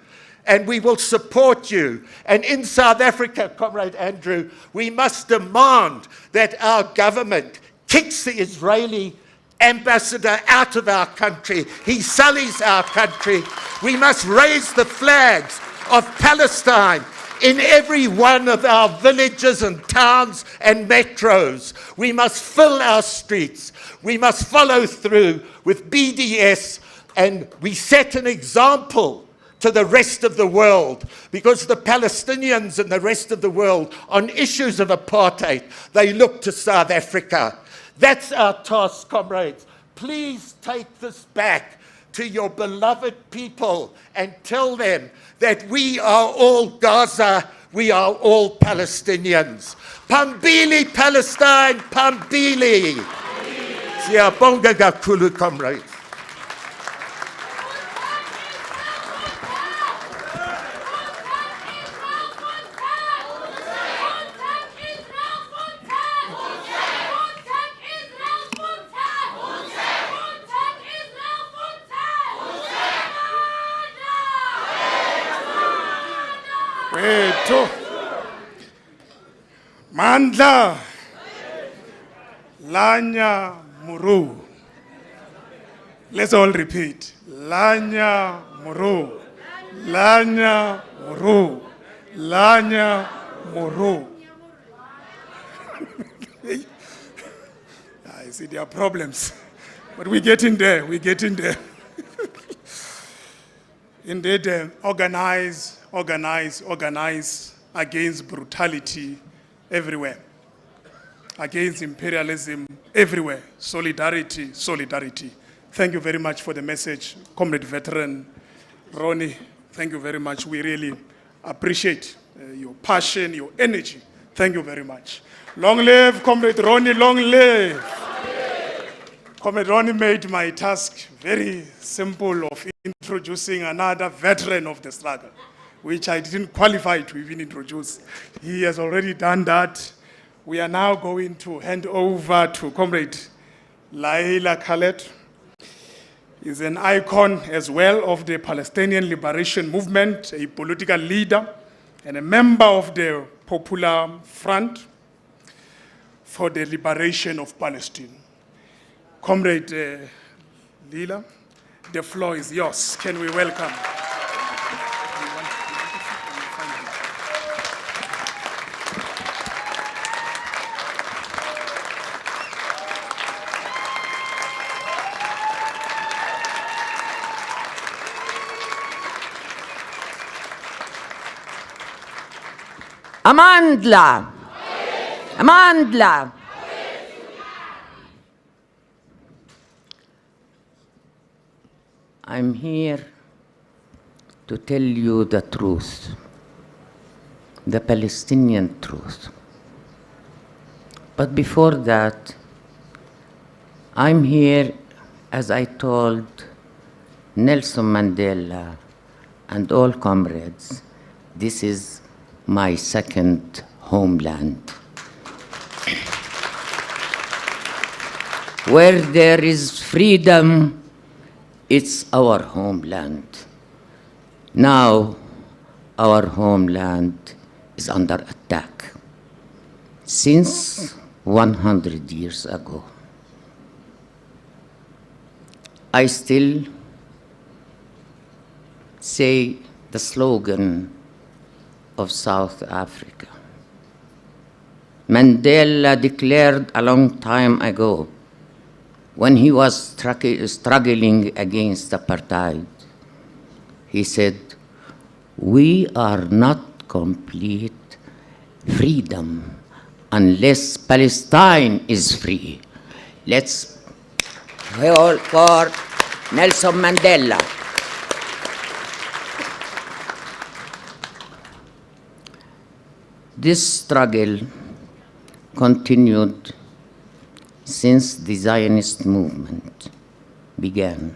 and we will support you. And in South Africa, Comrade Andrew, we must demand that our government kicks the Israeli ambassador out of our country. He sullies our country. We must raise the flags of Palestine in every one of our villages and towns and metros. We must fill our streets. We must follow through with BDS, and we set an example to the rest of the world, because the Palestinians and the rest of the world on issues of apartheid, they look to South Africa. That's our task, comrades. Please take this back to your beloved people and tell them that we are all Gaza, we are all Palestinians. Pambili, Palestine, Pambili. Siyabonga kakhulu, comrades. Mandla Lanya Muru. Let's all repeat. Lanya Muru. Lanya Moro. Lanya Moro. I see there are problems. But we're getting there. We're getting there. Indeed, organize against brutality everywhere. Against imperialism everywhere. Solidarity. Thank you very much for the message, Comrade Veteran Rony. Thank you very much. We really appreciate your passion, your energy. Thank you very much. Long live Comrade Rony, long live. Comrade Rony made my task very simple of introducing another veteran of the struggle, which I didn't qualify to even introduce. He has already done that. We are now going to hand over to Comrade Leila Khaled. He's an icon as well of the Palestinian Liberation Movement, a political leader and a member of the Popular Front for the Liberation of Palestine. Comrade Leila, the floor is yours. Can we welcome? Amandla! Amandla! I'm here to tell you the truth, the Palestinian truth. But before that, I'm here, as I told Nelson Mandela and all comrades, this is my second homeland. Where there is freedom, it's our homeland. Now, our homeland is under attack. Since 100 years ago, I still say the slogan of South Africa. Mandela declared a long time ago, when he was struggling against apartheid, he said, "We are not complete freedom unless Palestine is free." Let's call for Nelson Mandela. This struggle continued since the Zionist movement began,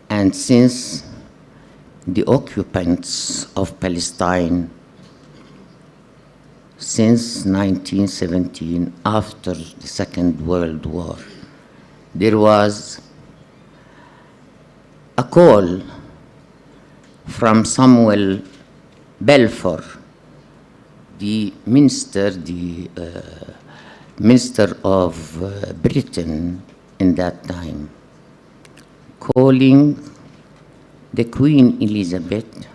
and since the occupants of Palestine, since 1917, after the Second World War, there was a call from Samuel Balfour, the minister of Britain in that time, calling the Queen Elizabeth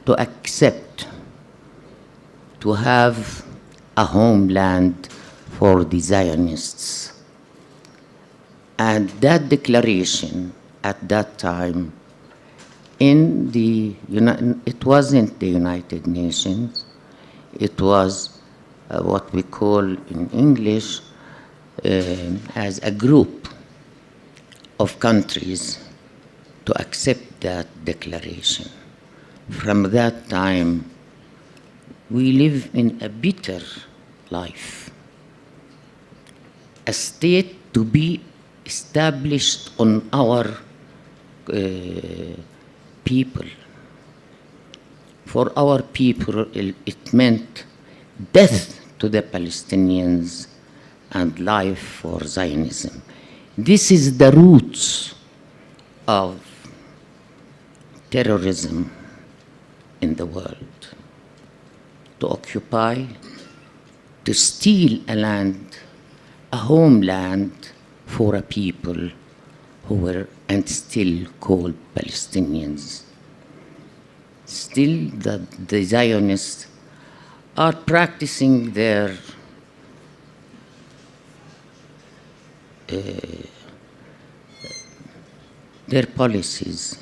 to accept to have a homeland for the Zionists. And that declaration at that time it wasn't the United Nations, it was what we call in English as a group of countries to accept that declaration. From that time, we live in a bitter life, a state to be established on our people. For our people, it meant death to the Palestinians and life for Zionism. This is the roots of terrorism in the world. To occupy, to steal a land, a homeland for a people who were and still called Palestinians. Still, the Zionists are practicing their policies.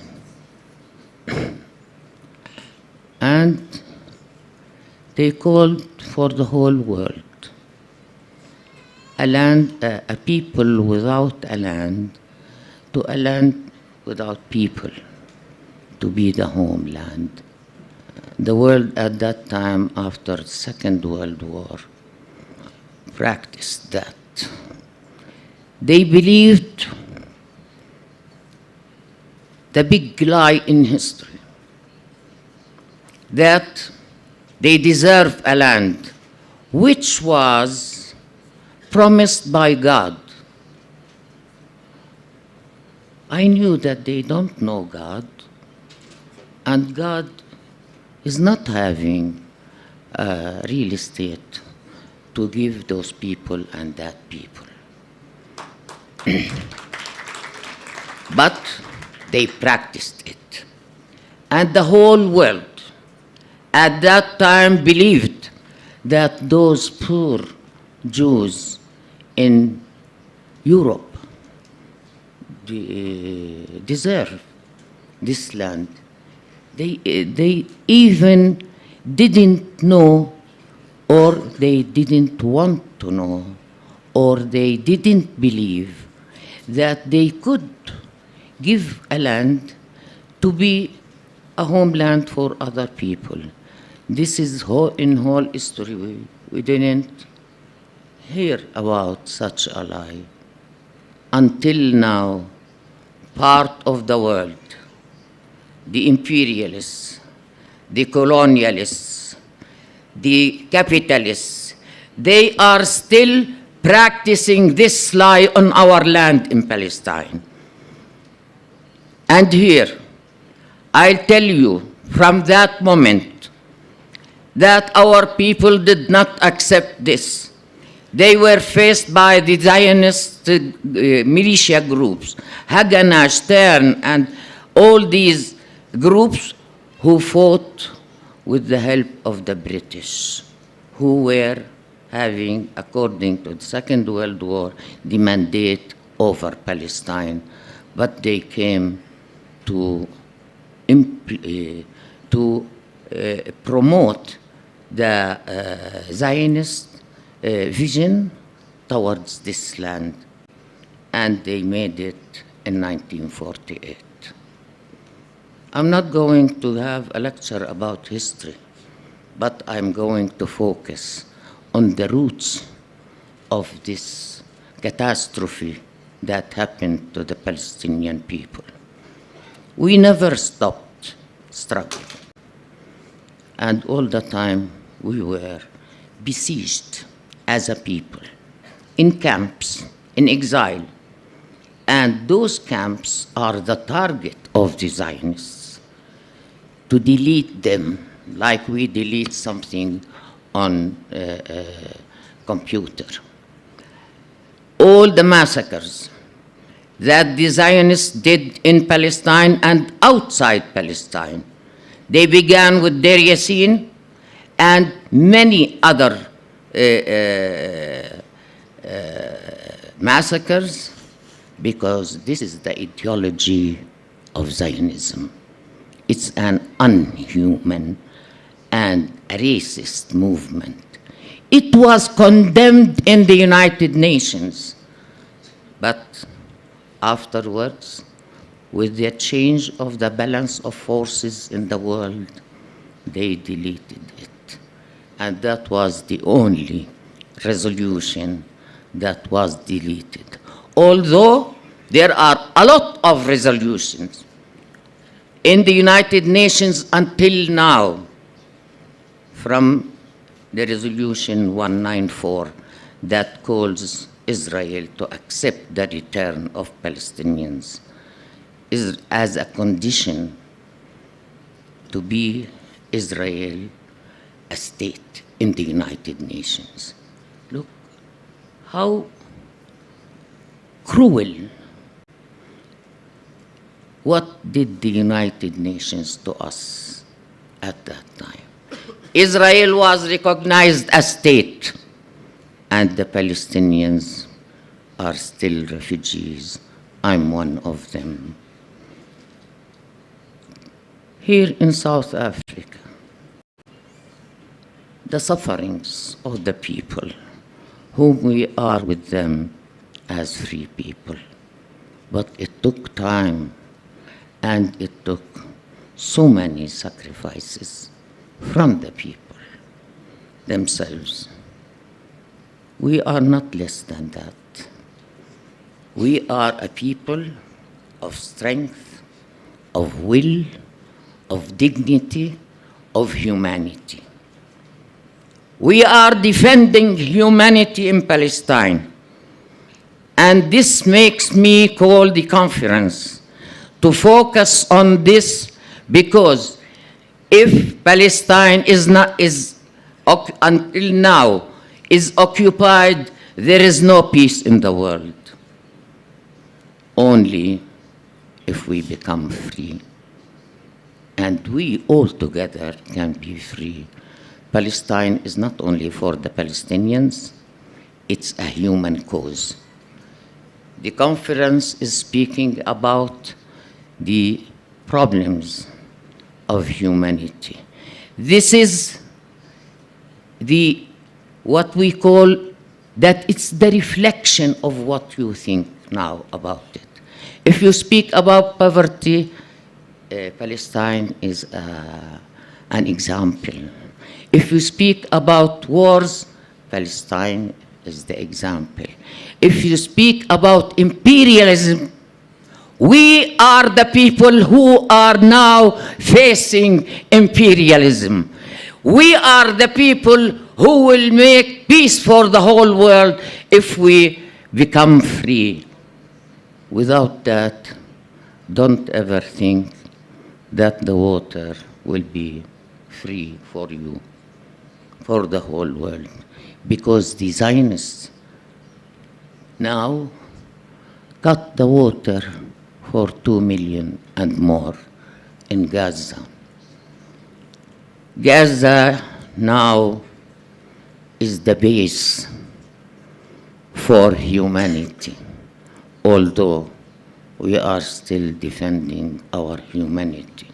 And they called for the whole world a people without a land to a land without people to be the homeland. The world at that time, after the Second World War, practiced that. They believed the big lie in history, that they deserve a land which was promised by God. I knew that they don't know God, and God is not having real estate to give those people and that people. But they practiced it. And the whole world at that time believed that those poor Jews in Europe deserve this land. They even didn't know, or they didn't want to know, or they didn't believe that they could give a land to be a homeland for other people. This is in whole history. We didn't hear about such a lie. Until now, part of the world, the imperialists, the colonialists, the capitalists, they are still practicing this lie on our land in Palestine. And here, I'll tell you from that moment that our people did not accept this. They were faced by the Zionist militia groups, Haganah, Stern, and all these groups who fought with the help of the British, who were having, according to the Second World War, the mandate over Palestine. But they came to promote the Zionist vision towards this land, and they made it in 1948. I'm not going to have a lecture about history, but I'm going to focus on the roots of this catastrophe that happened to the Palestinian people. We never stopped struggling, and all the time we were besieged as a people, in camps, in exile. And those camps are the target of the Zionists, to delete them like we delete something on a computer. All the massacres that the Zionists did in Palestine and outside Palestine, they began with Deir Yassin and many other massacres, because this is the ideology of Zionism. It's an unhuman and a racist movement. It was condemned in the United Nations, but afterwards, with the change of the balance of forces in the world, they deleted it. And that was the only resolution that was deleted. Although there are a lot of resolutions in the United Nations until now, from the resolution 194 that calls Israel to accept the return of Palestinians is as a condition to be Israel a state in the United Nations. Look how cruel What did the United Nations to us at that time? Israel was recognized as state, and the Palestinians are still refugees. I'm one of them. Here in South Africa, the sufferings of the people, whom we are with them as free people. But it took time, and it took so many sacrifices from the people themselves. We are not less than that. We are a people of strength, of will, of dignity, of humanity. We are defending humanity in Palestine. And this makes me call the conference to focus on this, because if Palestine until now is occupied, there is no peace in the world. Only if we become free. And we all together can be free. Palestine is not only for the Palestinians, it's a human cause. The conference is speaking about the problems of humanity. This is what we call that it's the reflection of what you think now about it. If you speak about poverty, Palestine is an example. If you speak about wars, Palestine is the example. If you speak about imperialism, we are the people who are now facing imperialism. We are the people who will make peace for the whole world if we become free. Without that, don't ever think that the water will be free for you, for the whole world. Because the Zionists now cut the water for 2 million and more in Gaza. Gaza now is the base for humanity, although we are still defending our humanity.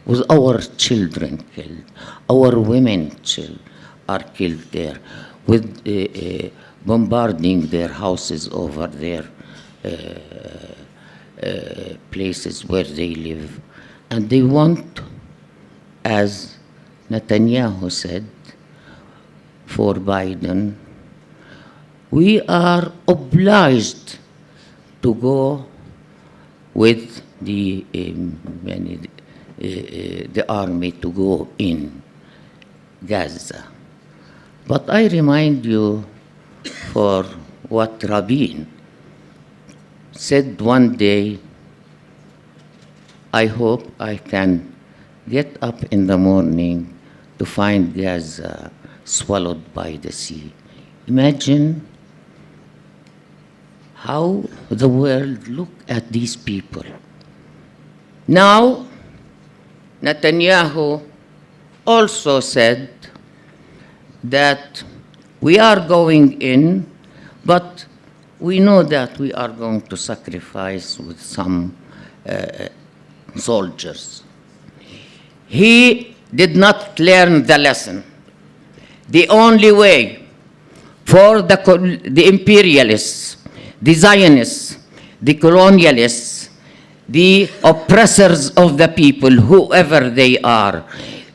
With our children killed, our women are killed there, with bombarding their houses over their places where they live. And they want, as Netanyahu said, for Biden, we are obliged to go with the army to go in Gaza. But I remind you for what Rabin said one day, I hope I can get up in the morning to find Gaza swallowed by the sea. Imagine how the world look at these people. Now, Netanyahu also said that we are going in, but we know that we are going to sacrifice with some soldiers. He did not learn the lesson. The only way for the imperialists, the Zionists, the colonialists, the oppressors of the people, whoever they are,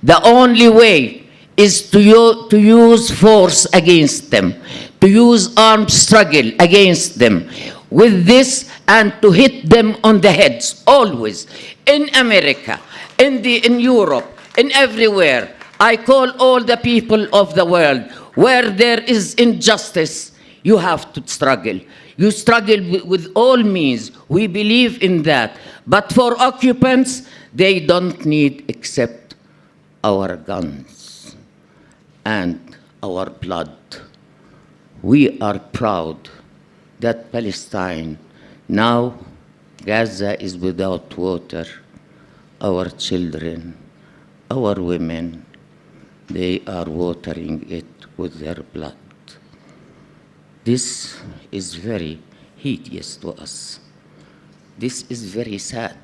the only way is to use force against them, to use armed struggle against them. With this, and to hit them on the heads, always. In America, in Europe, in everywhere. I call all the people of the world, where there is injustice, you have to struggle. You struggle with all means. We believe in that. But for occupants, they don't need except our guns and our blood. We are proud that Palestine, now Gaza is without water. Our children, our women, they are watering it with their blood. This is very hideous to us. This is very sad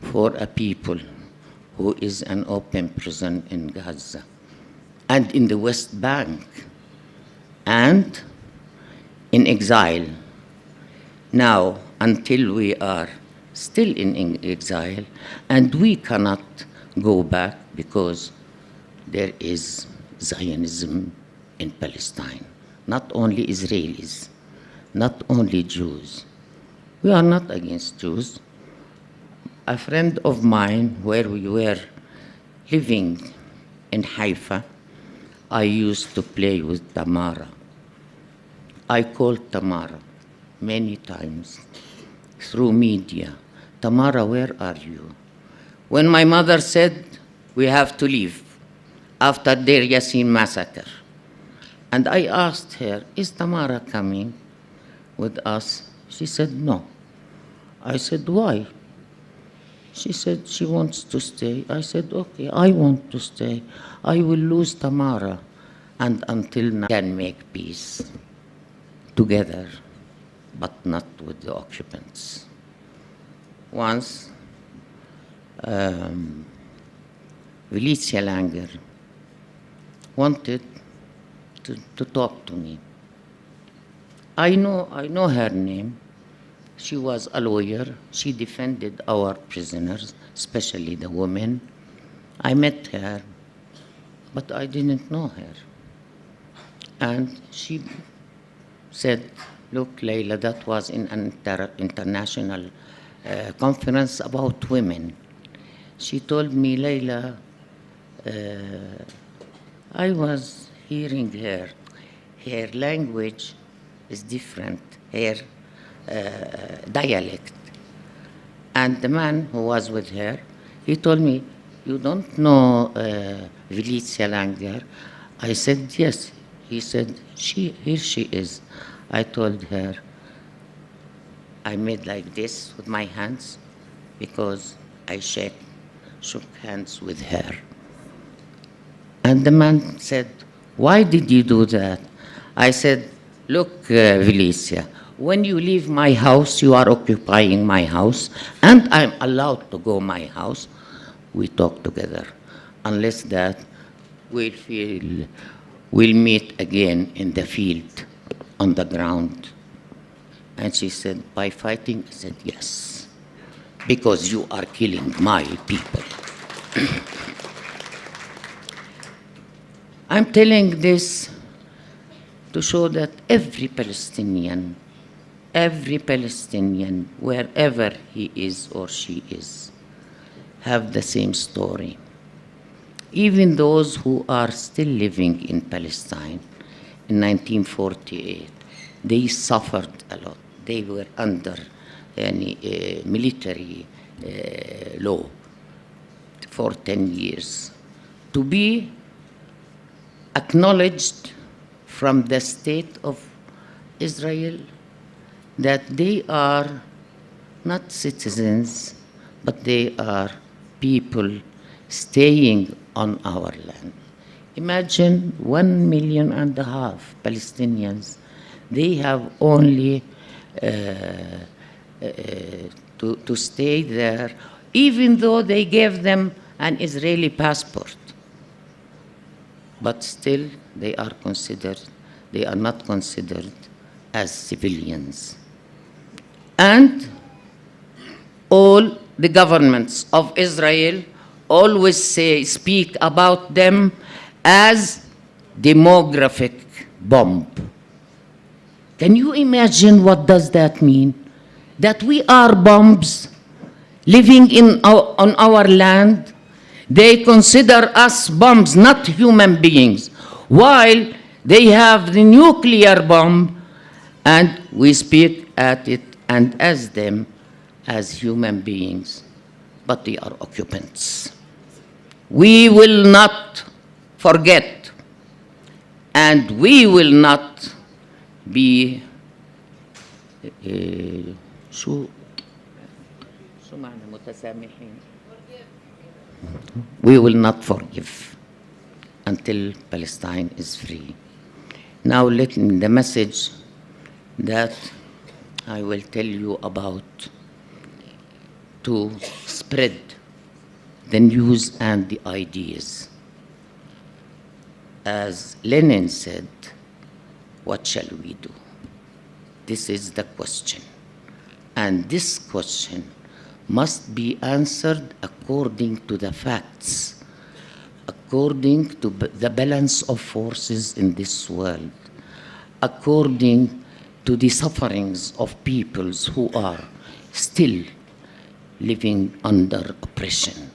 for a people who is an open prison in Gaza and in the West Bank and in exile. Now, until we are still in exile and we cannot go back because there is Zionism in Palestine. Not only Israelis, not only Jews. We are not against Jews. A friend of mine, where we were living in Haifa, I used to play with Tamara. I called Tamara many times through media. Tamara, where are you? When my mother said, we have to leave after Deir Yassin massacre, and I asked her, is Tamara coming with us? She said, no. I said, why? She said, she wants to stay. I said, okay, I want to stay. I will lose Tamara, and until now can make peace together, but not with the occupants. Once, Felicia Langer wanted to talk to me. I know her name. She was a lawyer. She defended our prisoners, especially the women. I met her, but I didn't know her. And she said, look, Leila, that was in an international conference about women. She told me, Leila, I was hearing her. Her language is different, her dialect. And the man who was with her, he told me, you don't know Felicia Langer? I said, yes. He said, here she is. I told her, I made like this with my hands because I shook hands with her. And the man said, why did you do that? I said, look, Felicia, when you leave my house, you are occupying my house, and I'm allowed to go my house. We talk together. Unless that, we'll meet again in the field, on the ground. And she said, by fighting? I said, yes, because you are killing my people. I'm telling this to show that every Palestinian, wherever he is or she is, have the same story. Even those who are still living in Palestine in 1948, they suffered a lot. They were under any military law for 10 years. To be acknowledged from the state of Israel that they are not citizens, but they are people staying on our land. Imagine 1.5 million Palestinians. They have only to stay there, even though they gave them an Israeli passport. But still, they are not considered as civilians. And all the governments of Israel always speak about them as demographic bomb. Can you imagine what does that mean? That we are bombs living on our land. They consider us bombs, not human beings, while they have the nuclear bomb, and we speak at it and as them as human beings, but they are occupants. We will not forget, and we will not be We will not forgive until Palestine is free. Now let me, the message that I will tell you about to spread the news and the ideas. As Lenin said, what shall we do? This is the question. And this question must be answered according to the facts, according to the balance of forces in this world, according to the sufferings of peoples who are still living under oppression.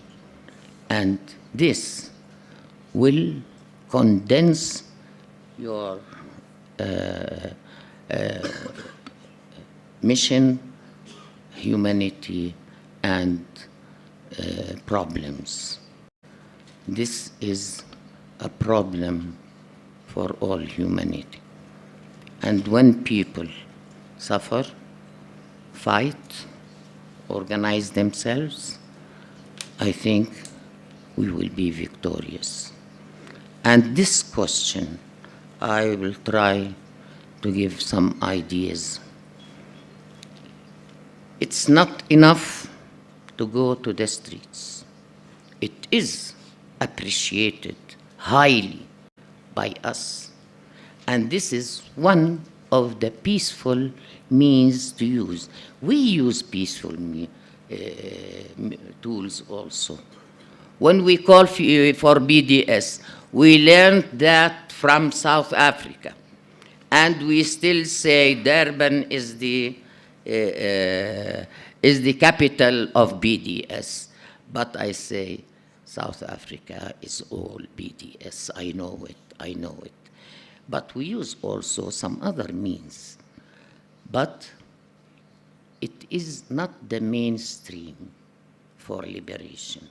And this will condense your mission, humanity, and problems. This is a problem for all humanity. And when people suffer, fight, organize themselves, I think we will be victorious. And this question, I will try to give some ideas. It's not enough to go to the streets. It is appreciated highly by us. And this is one of the peaceful means to use. We use peaceful tools also. When we call for BDS, we learned that from South Africa. And we still say Durban is the capital of BDS. But I say South Africa is all BDS. I know it, I know it. But we use also some other means. But it is not the mainstream for liberation.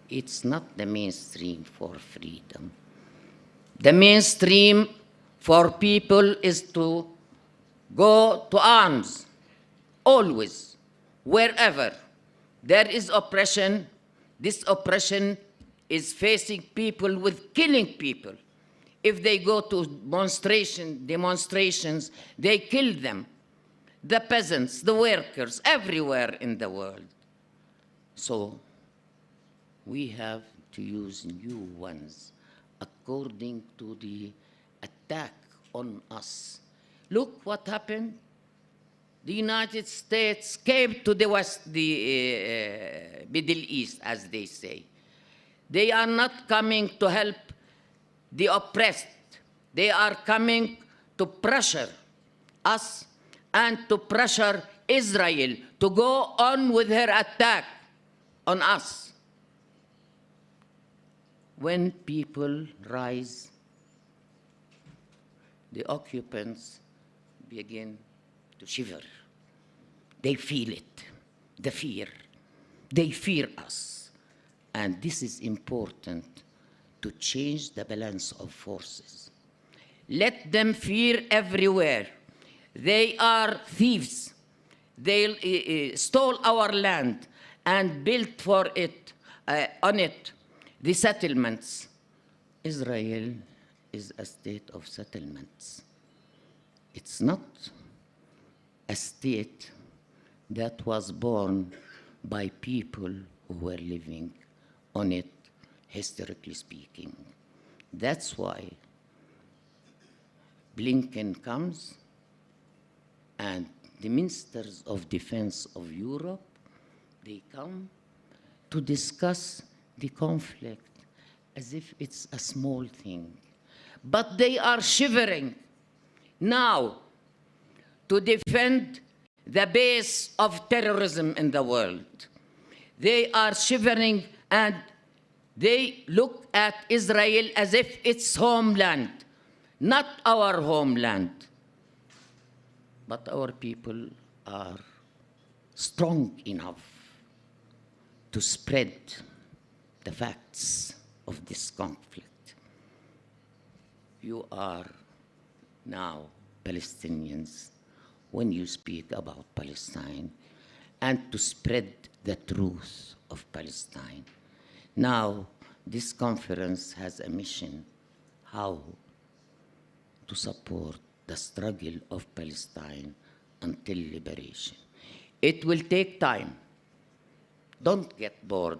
It's not the mainstream for freedom. The mainstream for people is to go to arms, always, wherever there is oppression. This oppression is facing people with killing people. If they go to demonstrations, they kill them. The peasants, the workers, everywhere in the world. So we have to use new ones according to the attack on us. Look what happened. The United States came to the Middle East, as they say. They are not coming to help the oppressed. They are coming to pressure us and to pressure Israel to go on with her attack on us. When people rise, the occupants begin to shiver. They feel it, the fear. They fear us. And this is important to change the balance of forces. Let them fear everywhere. They are thieves. They stole our land and built for it, on it, the settlements. Israel is a state of settlements. It's not a state that was born by people who were living on it, historically speaking. That's why Blinken comes and the ministers of defense of Europe, they come to discuss the conflict as if it's a small thing. But they are shivering now to defend the base of terrorism in the world. They are shivering and they look at Israel as if it's homeland, not our homeland. But our people are strong enough to spread the facts of this conflict. You are now Palestinians when you speak about Palestine, and to spread the truth of Palestine. Now, this conference has a mission, how to support the struggle of Palestine until liberation. It will take time. Don't get bored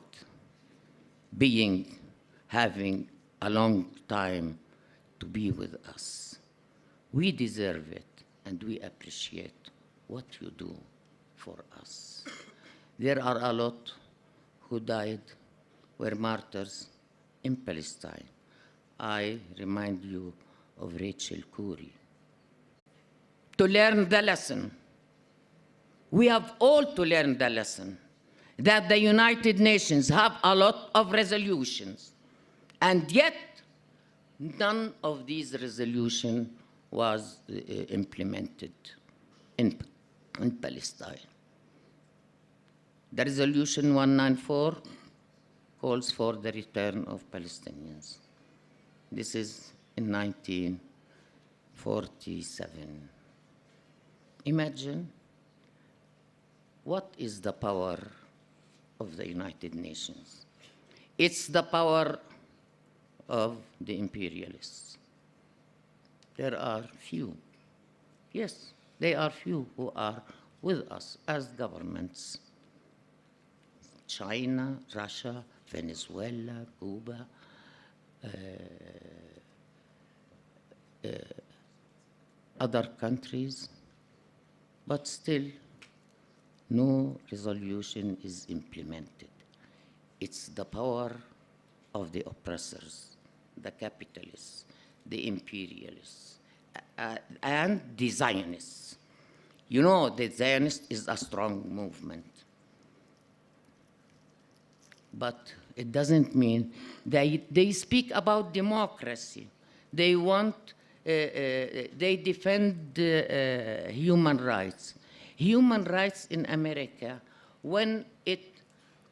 having a long time to be with us. We deserve it, and we appreciate what you do for us. There are a lot who died, were martyrs in Palestine. I remind you of Rachel Corrie. To learn the lesson, we have all to learn the lesson that the United Nations have a lot of resolutions, and yet none of these resolutions was implemented in Palestine. The resolution 194 calls for the return of Palestinians. This is in 1947. Imagine what is the power of the United Nations. It's the power of the imperialists. There are few. Yes, there are few who are with us as governments. China, Russia, Venezuela, Cuba, other countries, but still no resolution is implemented. It's the power of the oppressors, the capitalists, the imperialists, and the Zionists. You know, the Zionist is a strong movement. But it doesn't mean they speak about democracy. They want, they defend human rights. Human rights in America, when it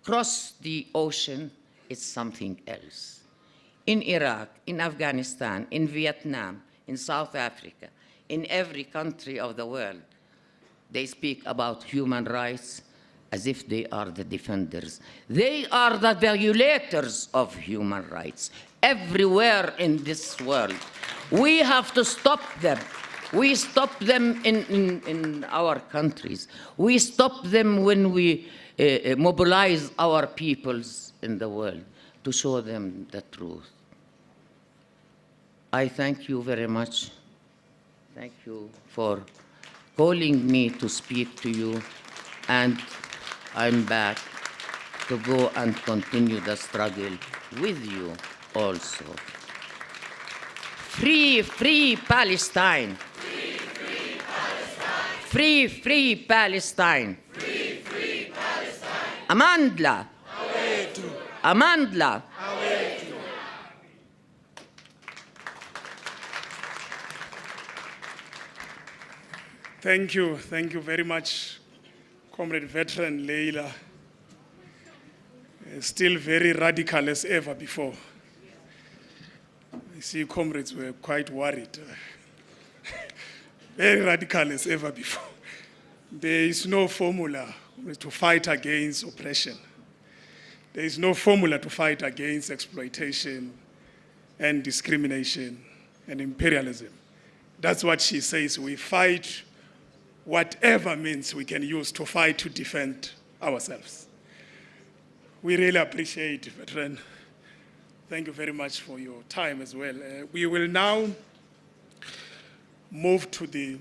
crosses the ocean, it's something else. In Iraq, in Afghanistan, in Vietnam, in South Africa, in every country of the world, they speak about human rights as if they are the defenders. They are the violators of human rights everywhere in this world. We have to stop them. We stop them in our countries. We stop them when we mobilize our peoples in the world to show them the truth. I thank you very much. Thank you for calling me to speak to you, and I'm back to go and continue the struggle with you also. Free, free Palestine. Free, free Palestine. Free, free Palestine. Free, free Palestine. Amandla. Awetu. Amandla. Awetu. Thank you very much, Comrade Veteran Leila. Still very radical as ever before. I see comrades were quite worried. Very radical as ever before. There is no formula to fight against oppression. There is no formula to fight against exploitation and discrimination and imperialism. That's what she says. We fight whatever means we can use to fight to defend ourselves. We really appreciate it, veteran. Thank you very much for your time as well. We will now move to the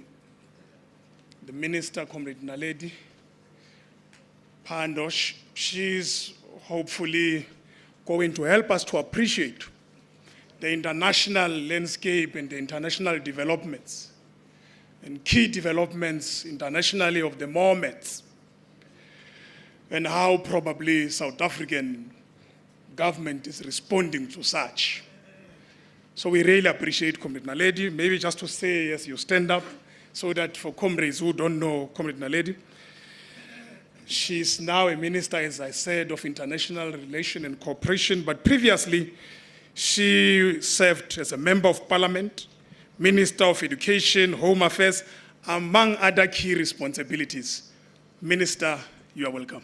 Minister, Comrade Naledi Pandosh. She's hopefully going to help us to appreciate the international landscape and the international developments and key developments internationally of the moment, and how probably South African government is responding to such. So we really appreciate Comrade Naledi. Maybe just to say as you stand up, so that for comrades who don't know Comrade Naledi, she's now a minister, as I said, of international relations and cooperation, but previously she served as a member of parliament, Minister of Education, Home Affairs, among other key responsibilities, Minister You are welcome.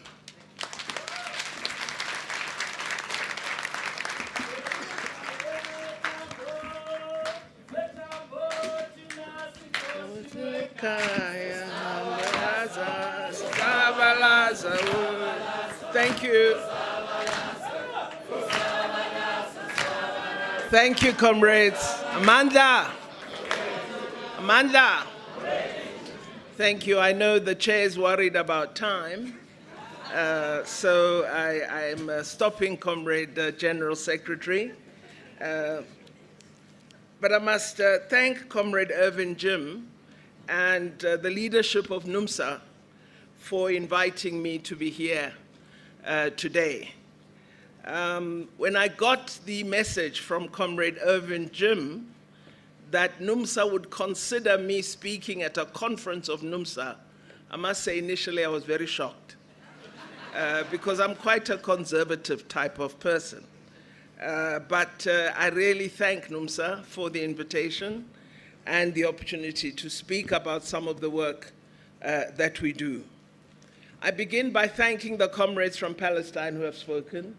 Thank you. Thank you, comrades. Amanda. Thank you. I know the chair is worried about time, so I'm stopping, Comrade General Secretary. But I must thank Comrade Irvin Jim and the leadership of NUMSA for inviting me to be here today. When I got the message from Comrade Irvin Jim that NUMSA would consider me speaking at a conference of NUMSA, I must say initially I was very shocked because I'm quite a conservative type of person. But I really thank NUMSA for the invitation and the opportunity to speak about some of the work that we do. I begin by thanking the comrades from Palestine who have spoken,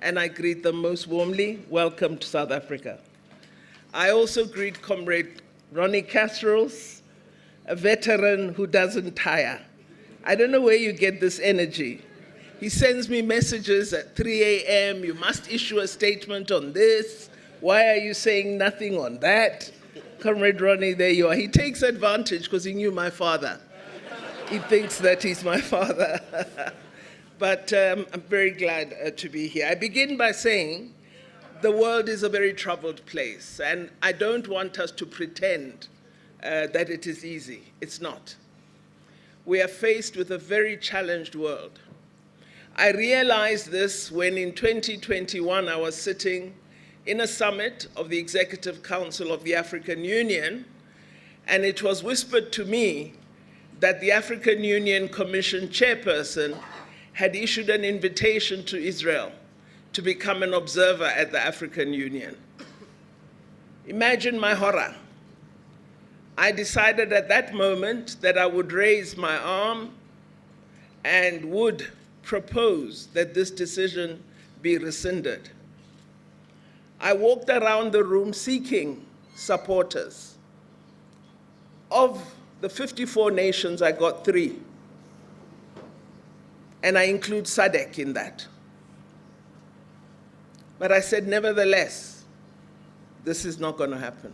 and I greet them most warmly. Welcome to South Africa. I also greet Comrade Rony Kasrils, a veteran who doesn't tire. I don't know where you get this energy. He sends me messages at 3 a.m., you must issue a statement on this. Why are you saying nothing on that? Comrade Rony, there you are. He takes advantage because he knew my father. He thinks that he's my father. But I'm very glad to be here. I begin by saying the world is a very troubled place, and I don't want us to pretend that it is easy. It's not. We are faced with a very challenged world. I realized this when in 2021 I was sitting in a summit of the Executive Council of the African Union, and it was whispered to me that the African Union Commission chairperson had issued an invitation to Israel to become an observer at the African Union. Imagine my horror. I decided at that moment that I would raise my arm and would propose that this decision be rescinded. I walked around the room seeking supporters. Of the 54 nations, I got 3. And I include SADC in that. But I said, nevertheless, this is not going to happen.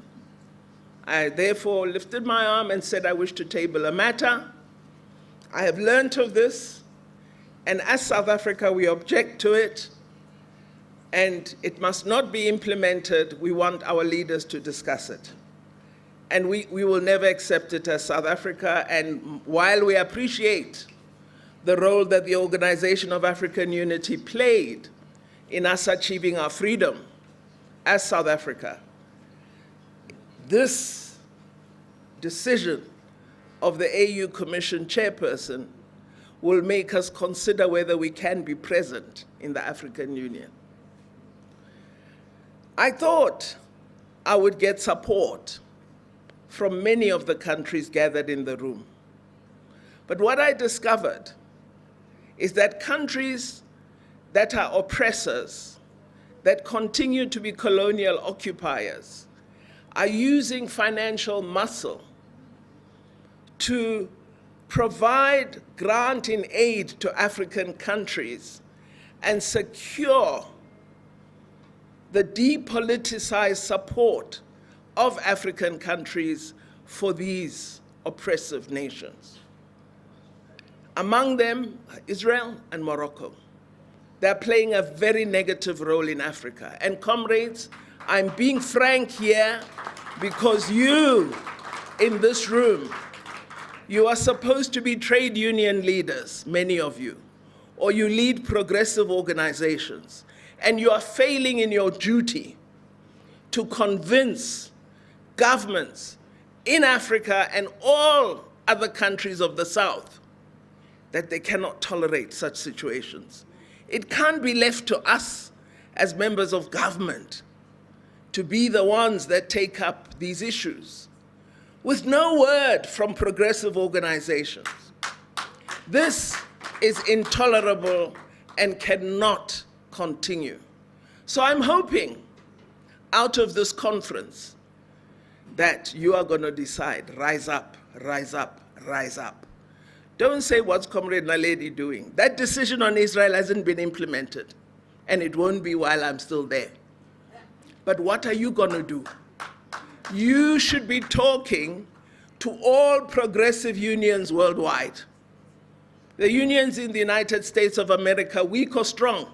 I therefore lifted my arm and said, I wish to table a matter. I have learned of this, and as South Africa, we object to it, and it must not be implemented. We want our leaders to discuss it. And we will never accept it as South Africa, and while we appreciate the role that the Organization of African Unity played in us achieving our freedom as South Africa, this decision of the AU Commission chairperson will make us consider whether we can be present in the African Union. I thought I would get support from many of the countries gathered in the room. But what I discovered is that countries that are oppressors, that continue to be colonial occupiers, are using financial muscle to provide grant and aid to African countries and secure the depoliticized support of African countries for these oppressive nations. Among them, Israel and Morocco. They're playing a very negative role in Africa. And comrades, I'm being frank here because you, in this room, you are supposed to be trade union leaders, many of you, or you lead progressive organizations, and you are failing in your duty to convince governments in Africa and all other countries of the South that they cannot tolerate such situations. It can't be left to us as members of government to be the ones that take up these issues with no word from progressive organizations. This is intolerable and cannot continue. So I'm hoping out of this conference that you are going to decide, rise up, rise up, rise up. Don't say what's Comrade Naledi doing. That decision on Israel hasn't been implemented, and it won't be while I'm still there. But what are you going to do? You should be talking to all progressive unions worldwide. The unions in the United States of America, weak or strong,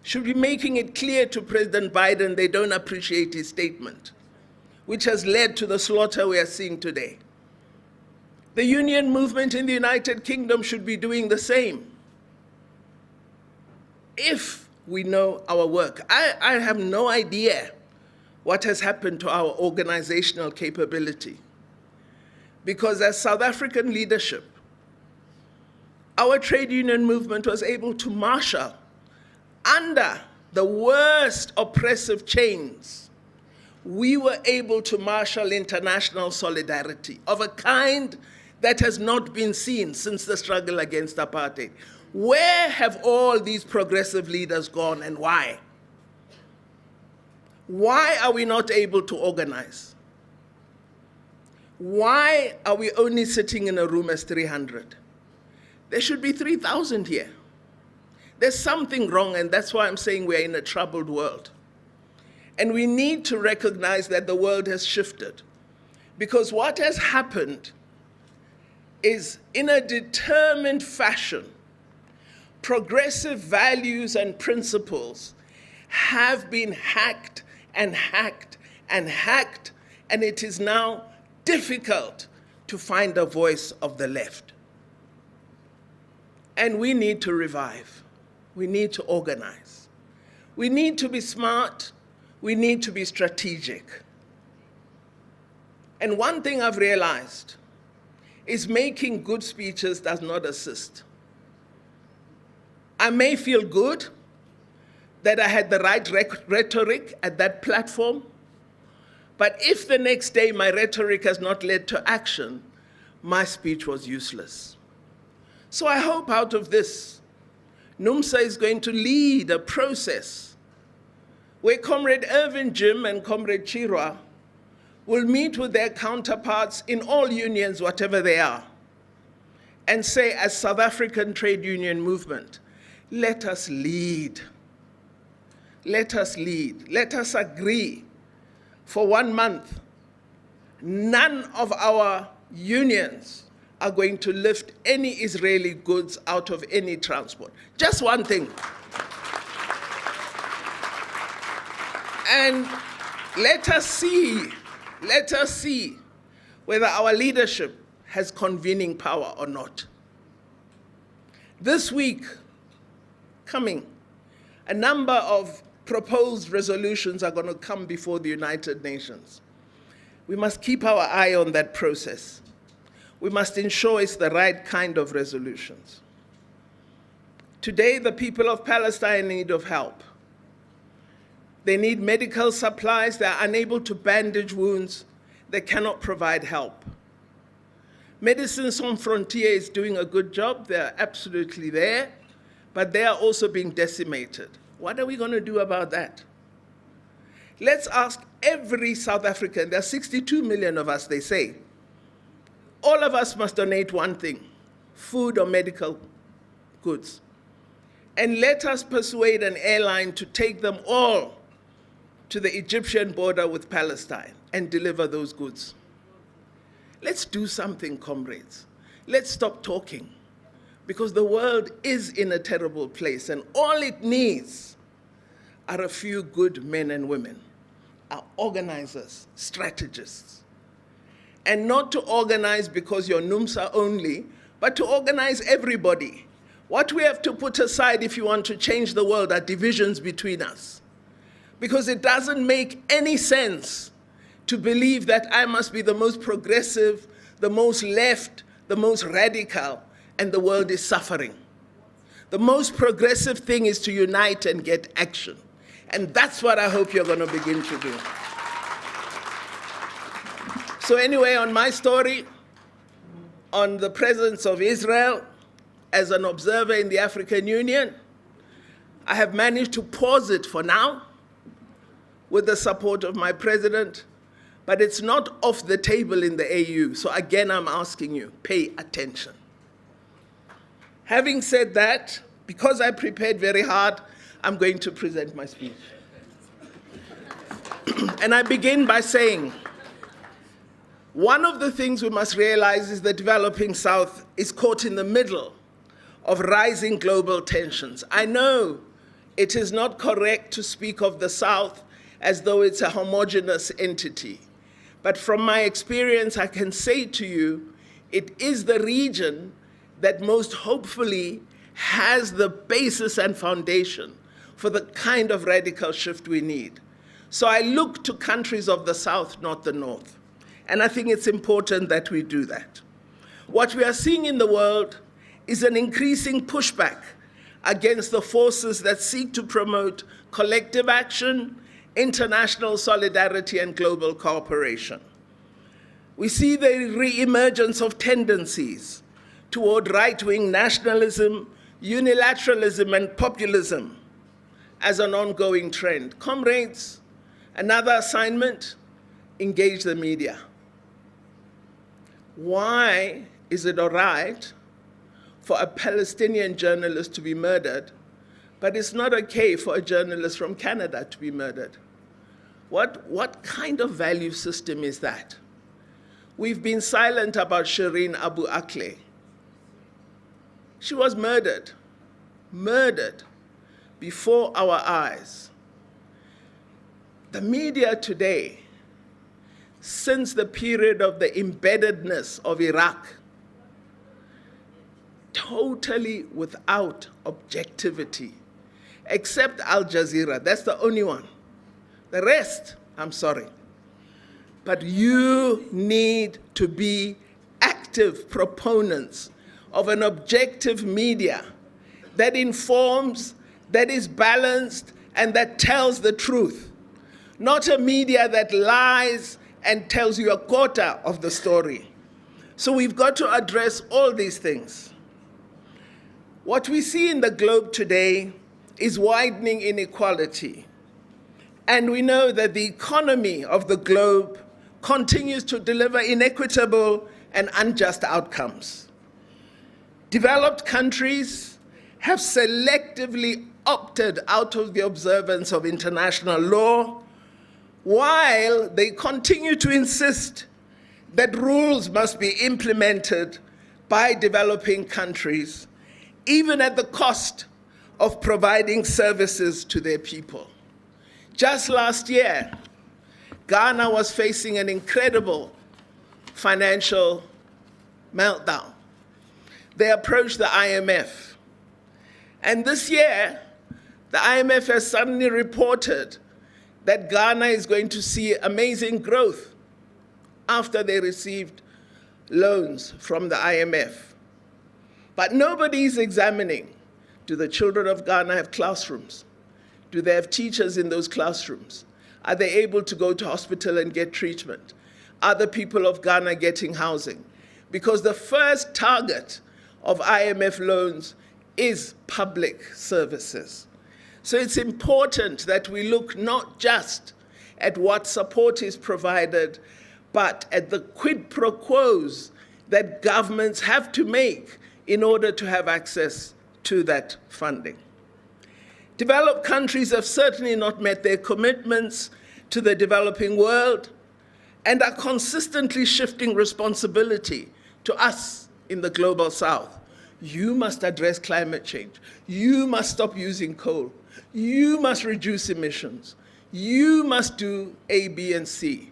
should be making it clear to President Biden they don't appreciate his statement, which has led to the slaughter we are seeing today. The union movement in the United Kingdom should be doing the same. If we know our work, I have no idea what has happened to our organizational capability. Because as South African leadership, our trade union movement was able to marshal under the worst oppressive chains. We were able to marshal international solidarity of a kind that has not been seen since the struggle against apartheid. Where have all these progressive leaders gone and why? Why are we not able to organize? Why are we only sitting in a room as 300? There should be 3,000 here. There's something wrong, and that's why I'm saying we're in a troubled world. And we need to recognize that the world has shifted. Because what has happened is, in a determined fashion, progressive values and principles have been hacked and hacked and hacked, and it is now difficult to find a voice of the left. And we need to revive. We need to organize. We need to be smart. We need to be strategic. And one thing I've realized is making good speeches does not assist. I may feel good that I had the right rhetoric at that platform, but if the next day my rhetoric has not led to action, my speech was useless. So I hope out of this, NUMSA is going to lead a process where Comrade Irvin Jim and Comrade Chirwa will meet with their counterparts in all unions, whatever they are, and say, as South African trade union movement, let us lead. Let us lead. Let us agree for 1 month. None of our unions are going to lift any Israeli goods out of any transport. Just one thing. And let us see whether our leadership has convening power or not. This week coming, a number of proposed resolutions are going to come before the United Nations. We must keep our eye on that process. We must ensure it's the right kind of resolutions. Today, the people of Palestine are in need of help. They need medical supplies. They are unable to bandage wounds. They cannot provide help. Médecins Sans Frontières is doing a good job. They're absolutely there, but they are also being decimated. What are we going to do about that? Let's ask every South African. There are 62 million of us, they say. All of us must donate one thing, food or medical goods. And let us persuade an airline to take them all to the Egyptian border with Palestine and deliver those goods. Let's do something, comrades. Let's stop talking, because the world is in a terrible place, and all it needs are a few good men and women, are organizers, strategists. And not to organize because you're NUMSA only, but to organize everybody. What we have to put aside if you want to change the world are divisions between us. Because it doesn't make any sense to believe that I must be the most progressive, the most left, the most radical, and the world is suffering. The most progressive thing is to unite and get action. And that's what I hope you're going to begin to do. So anyway, on my story, on the presence of Israel, as an observer in the African Union. I have managed to pause it for now with the support of my president, but it's not off the table in the AU. So again, I'm asking you, pay attention. Having said that, because I prepared very hard, I'm going to present my speech. And I begin by saying, one of the things we must realize is the developing South is caught in the middle of rising global tensions. I know it is not correct to speak of the South as though it's a homogeneous entity. But from my experience, I can say to you, it is the region that most hopefully has the basis and foundation for the kind of radical shift we need. So I look to countries of the South, not the North. And I think it's important that we do that. What we are seeing in the world is an increasing pushback against the forces that seek to promote collective action, international solidarity, and global cooperation. We see the re-emergence of tendencies toward right-wing nationalism, unilateralism, and populism as an ongoing trend. Comrades, another assignment, engage the media. Why is it all right for a Palestinian journalist to be murdered, but it's not okay for a journalist from Canada to be murdered? What kind of value system is that? We've been silent about Shireen Abu Akleh. She was murdered before our eyes. The media today, since the period of the embeddedness of Iraq, totally without objectivity, except Al Jazeera. That's the only one. The rest, I'm sorry. But you need to be active proponents of an objective media that informs, that is balanced, and that tells the truth. Not a media that lies and tells you a quarter of the story. So we've got to address all these things. What we see in the globe today is widening inequality. And we know that the economy of the globe continues to deliver inequitable and unjust outcomes. Developed countries have selectively opted out of the observance of international law, while they continue to insist that rules must be implemented by developing countries, even at the cost of providing services to their people. Just last year, Ghana was facing an incredible financial meltdown. They approached the IMF. And this year, the IMF has suddenly reported that Ghana is going to see amazing growth after they received loans from the IMF. But nobody is examining, do the children of Ghana have classrooms? Do they have teachers in those classrooms? Are they able to go to hospital and get treatment? Are the people of Ghana getting housing? Because the first target of IMF loans is public services. So it's important that we look not just at what support is provided, but at the quid pro quos that governments have to make in order to have access to that funding. Developed countries have certainly not met their commitments to the developing world and are consistently shifting responsibility to us in the global south. You must address climate change. You must stop using coal. You must reduce emissions. You must do A, B, and C.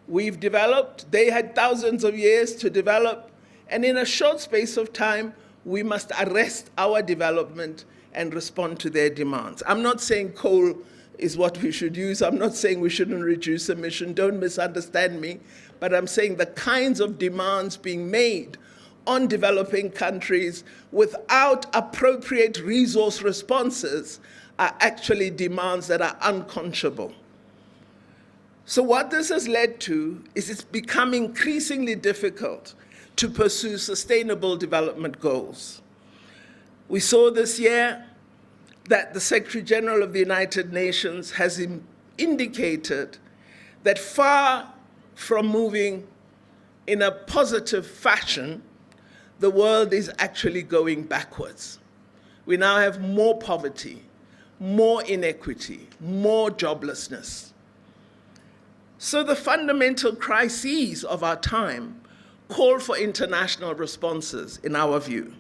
We've developed, they had thousands of years to develop, and in a short space of time, we must arrest our development and respond to their demands. I'm not saying coal is what we should use. I'm not saying we shouldn't reduce emission. Don't misunderstand me. But I'm saying the kinds of demands being made on developing countries without appropriate resource responses are actually demands that are unconscionable. So what this has led to is it's become increasingly difficult to pursue sustainable development goals. We saw this year that the Secretary General of the United Nations has indicated that far from moving in a positive fashion, the world is actually going backwards. We now have more poverty, more inequity, more joblessness. So the fundamental crises of our time call for international responses, in our view.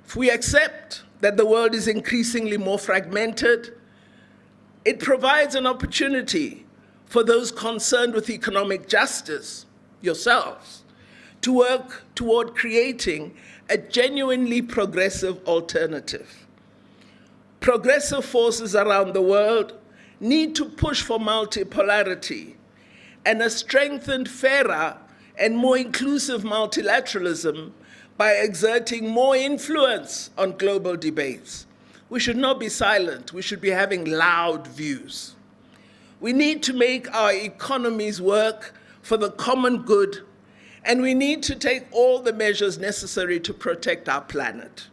If we accept that the world is increasingly more fragmented, it provides an opportunity for those concerned with economic justice, yourselves, to work toward creating a genuinely progressive alternative. Progressive forces around the world need to push for multipolarity and a strengthened, fairer, and more inclusive multilateralism by exerting more influence on global debates. We should not be silent. We should be having loud views. We need to make our economies work for the common good, and we need to take all the measures necessary to protect our planet.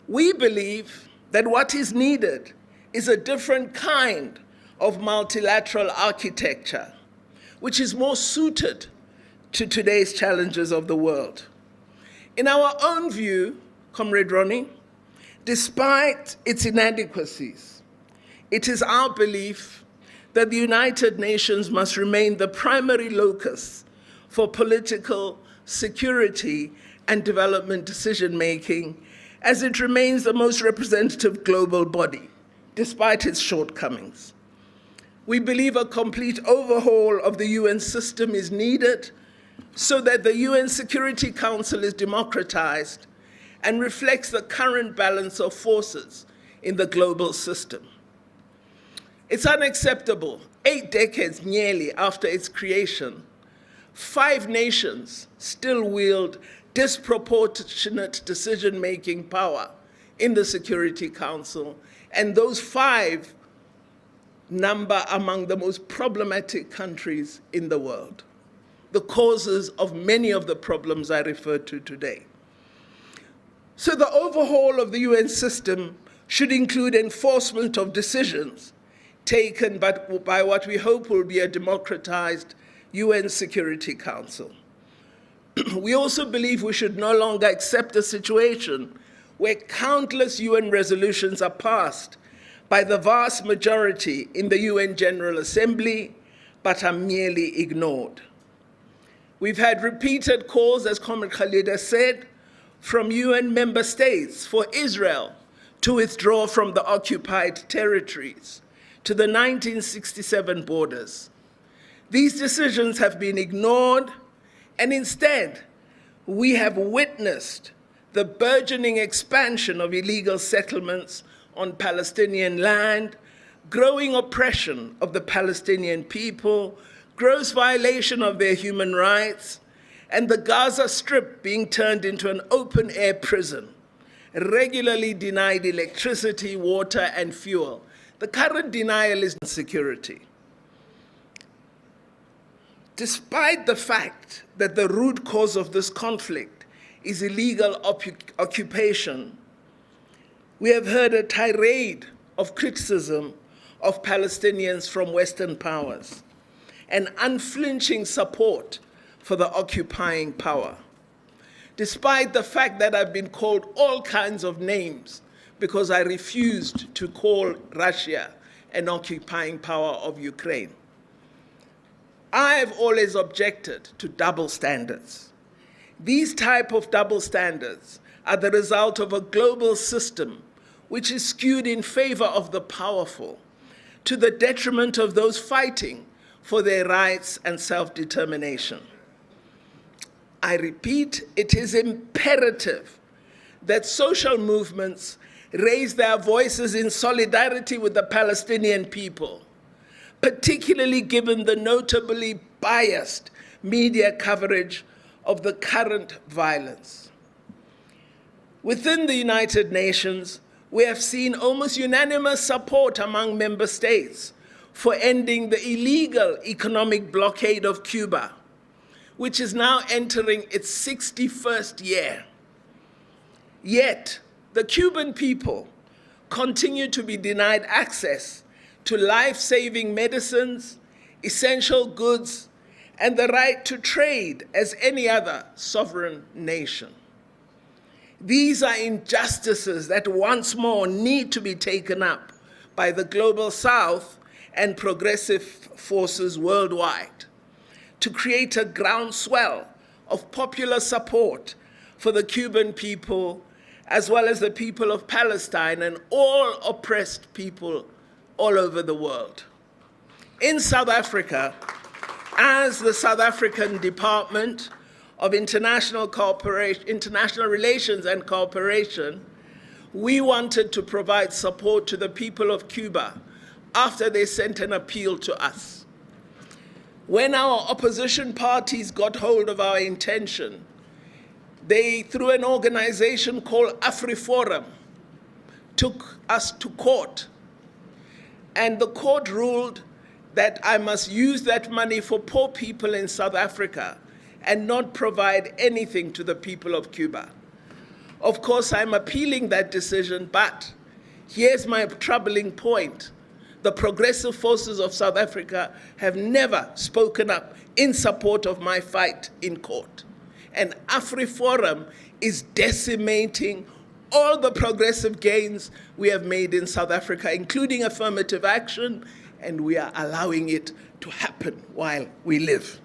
We believe that what is needed is a different kind of multilateral architecture, which is more suited to today's challenges of the world. In our own view, Comrade Rony, despite its inadequacies, it is our belief that the United Nations must remain the primary locus for political, security, and development decision-making, as it remains the most representative global body, despite its shortcomings. We believe a complete overhaul of the UN system is needed so that the UN Security Council is democratized and reflects the current balance of forces in the global system. It's unacceptable, 8 decades nearly after its creation, 5 nations still wield disproportionate decision-making power in the Security Council, and those 5 number among the most problematic countries in the world, the causes of many of the problems I referred to today. So the overhaul of the UN system should include enforcement of decisions taken by what we hope will be a democratized UN Security Council. We also believe we should no longer accept a situation where countless UN resolutions are passed by the vast majority in the UN General Assembly, but are merely ignored. We've had repeated calls, as Comrade Khaled has said, from UN member states for Israel to withdraw from the occupied territories to the 1967 borders. These decisions have been ignored, and instead, we have witnessed the burgeoning expansion of illegal settlements on Palestinian land, growing oppression of the Palestinian people, gross violation of their human rights, and the Gaza Strip being turned into an open-air prison, regularly denied electricity, water, and fuel. The current denial is security. Despite the fact that the root cause of this conflict is illegal occupation, we have heard a tirade of criticism of Palestinians from Western powers and unflinching support for the occupying power, despite the fact that I've been called all kinds of names because I refused to call Russia an occupying power of Ukraine. I have always objected to double standards. These type of double standards are the result of a global system which is skewed in favor of the powerful, to the detriment of those fighting for their rights and self-determination. I repeat, it is imperative that social movements raise their voices in solidarity with the Palestinian people, particularly given the notably biased media coverage of the current violence. Within the United Nations, we have seen almost unanimous support among member states for ending the illegal economic blockade of Cuba, which is now entering its 61st year. Yet, the Cuban people continue to be denied access to life-saving medicines, essential goods, and the right to trade as any other sovereign nation. These are injustices that once more need to be taken up by the Global South and progressive forces worldwide to create a groundswell of popular support for the Cuban people, as well as the people of Palestine and all oppressed people all over the world. In South Africa, as the South African Department of International Relations and Cooperation, we wanted to provide support to the people of Cuba after they sent an appeal to us. When our opposition parties got hold of our intention, they, through an organization called AfriForum, took us to court. And the court ruled that I must use that money for poor people in South Africa and not provide anything to the people of Cuba. Of course, I'm appealing that decision, but here's my troubling point. The progressive forces of South Africa have never spoken up in support of my fight in court. And AfriForum is decimating all the progressive gains we have made in South Africa, including affirmative action, and we are allowing it to happen while we live.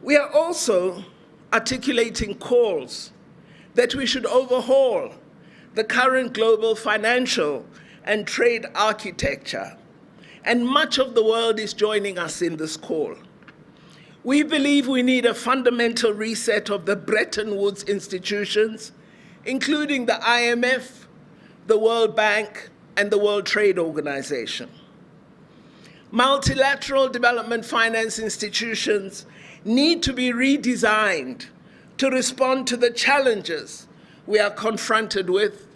We are also articulating calls that we should overhaul the current global financial and trade architecture, and much of the world is joining us in this call. We believe we need a fundamental reset of the Bretton Woods institutions, including the IMF, the World Bank, and the World Trade Organization. Multilateral development finance institutions need to be redesigned to respond to the challenges we are confronted with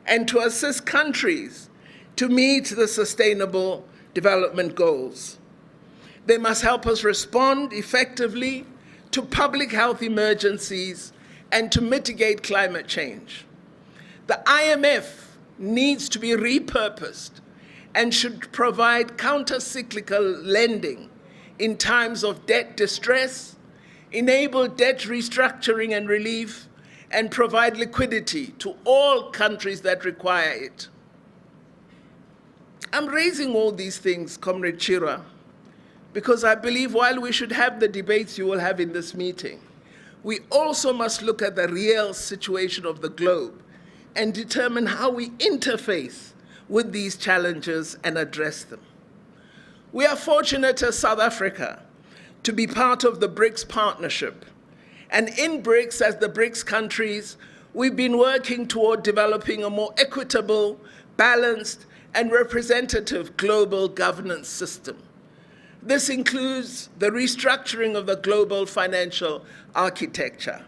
and to assist countries to meet the sustainable development goals. They must help us respond effectively to public health emergencies and to mitigate climate change. The IMF needs to be repurposed and should provide counter-cyclical lending in times of debt distress, enable debt restructuring and relief, and provide liquidity to all countries that require it. I'm raising all these things, Comrade Chira, because I believe while we should have the debates you will have in this meeting, we also must look at the real situation of the globe and determine how we interface with these challenges and address them. We are fortunate as South Africa to be part of the BRICS partnership. And in BRICS, as the BRICS countries, we've been working toward developing a more equitable, balanced, and representative global governance system. This includes the restructuring of the global financial architecture.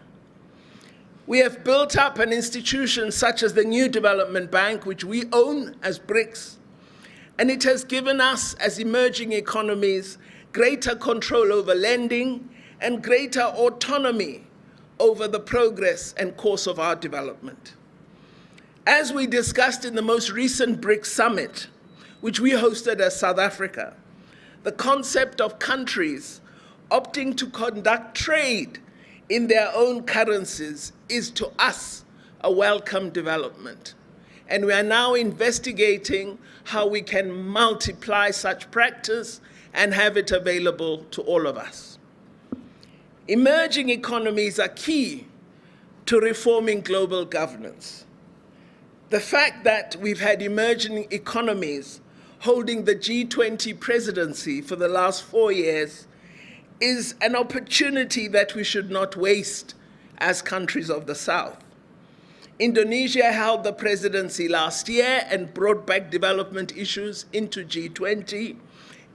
We have built up an institution such as the New Development Bank, which we own as BRICS, and it has given us, as emerging economies, greater control over lending and greater autonomy over the progress and course of our development. As we discussed in the most recent BRICS summit, which we hosted as South Africa, the concept of countries opting to conduct trade in their own currencies is to us a welcome development. And we are now investigating how we can multiply such practice and have it available to all of us. Emerging economies are key to reforming global governance. The fact that we've had emerging economies holding the G20 presidency for the last 4 years is an opportunity that we should not waste as countries of the South. Indonesia held the presidency last year and brought back development issues into G20.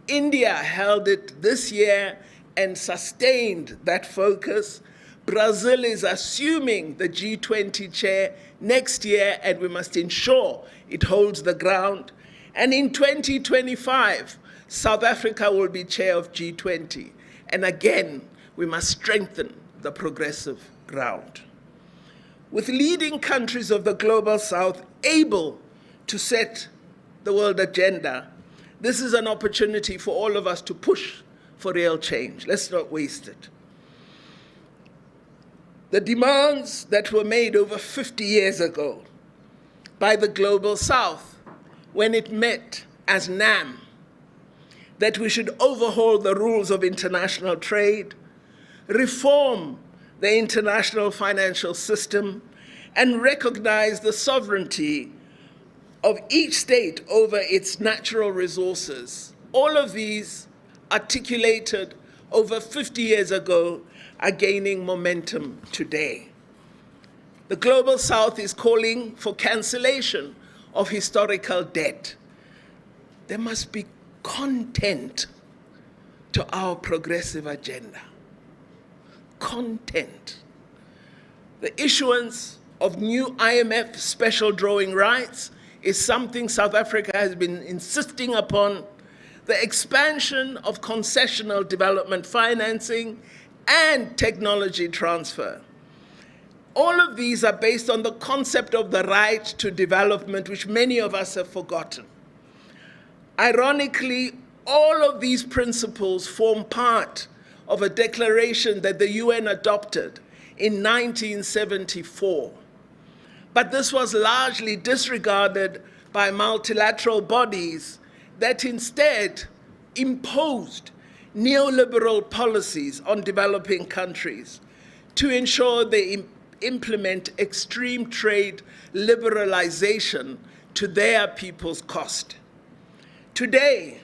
India held it this year and sustained that focus. Brazil is assuming the G20 chair next year, and we must ensure it holds the ground. And in 2025, South Africa will be chair of G20. And again, we must strengthen the progressive ground. with leading countries of the global south able to set the world agenda, this is an opportunity for all of us to push for real change. Let's not waste it. The demands that were made over 50 years ago by the global south when it met as NAM, that we should overhaul the rules of international trade, reform the international financial system, and recognize the sovereignty of each state over its natural resources. All of these, articulated over 50 years ago, are gaining momentum today. The global south is calling for cancellation of historical debt. There must be content to our progressive agenda. Content. The issuance of new IMF special drawing rights is something South Africa has been insisting upon. The expansion of concessional development financing and technology transfer. All of these are based on the concept of the right to development, which many of us have forgotten. Ironically, all of these principles form part of a declaration that the UN adopted in 1974. But this was largely disregarded by multilateral bodies that instead imposed neoliberal policies on developing countries to ensure they implement extreme trade liberalization to their people's cost. Today,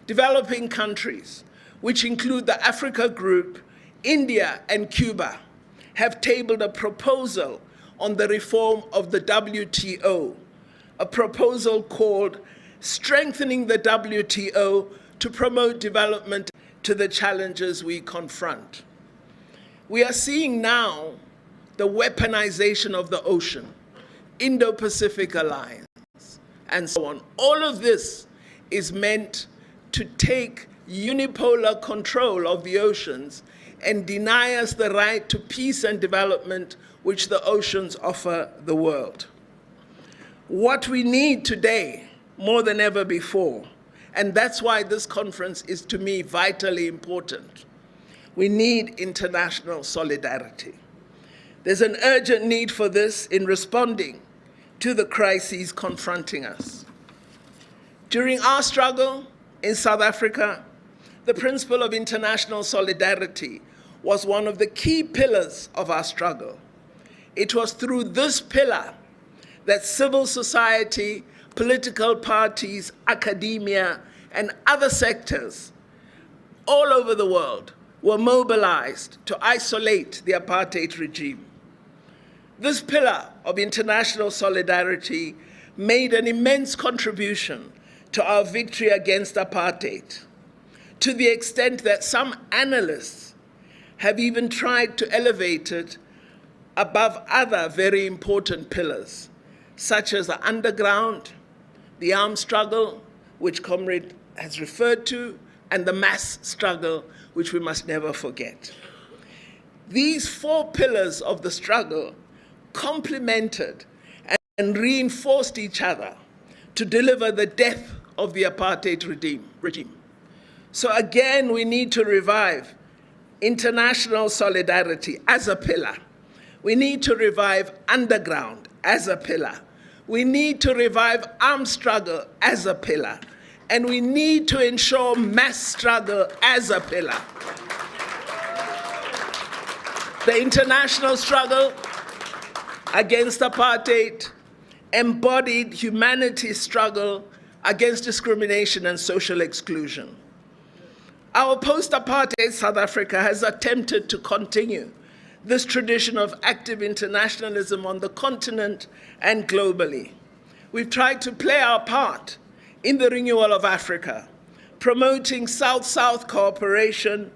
developing countries, which include the Africa Group, India, and Cuba, have tabled a proposal on the reform of the WTO, a proposal called Strengthening the WTO to Promote Development to the Challenges We Confront. We are seeing now the weaponization of the ocean, Indo-Pacific Alliance, and so on. All of this is meant to take unipolar control of the oceans and deny us the right to peace and development which the oceans offer the world. What we need today, more than ever before, and that's why this conference is, to me, vitally important, we need international solidarity. There's an urgent need for this in responding to the crises confronting us. During our struggle in South Africa, the principle of international solidarity was one of the key pillars of our struggle. It was through this pillar that civil society, political parties, academia, and other sectors all over the world were mobilized to isolate the apartheid regime. This pillar of international solidarity made an immense contribution to our victory against apartheid, to the extent that some analysts have even tried to elevate it above other very important pillars, such as the underground, the armed struggle, which Comrade has referred to, and the mass struggle, which we must never forget. These four pillars of the struggle complemented and reinforced each other to deliver the death of the apartheid regime. So again, we need to revive international solidarity as a pillar. We need to revive underground as a pillar. We need to revive armed struggle as a pillar. And we need to ensure mass struggle as a pillar. The international struggle against apartheid embodied humanity's struggle against discrimination and social exclusion. Our post-apartheid South Africa has attempted to continue this tradition of active internationalism on the continent and globally. We've tried to play our part in the renewal of Africa, promoting South-South cooperation,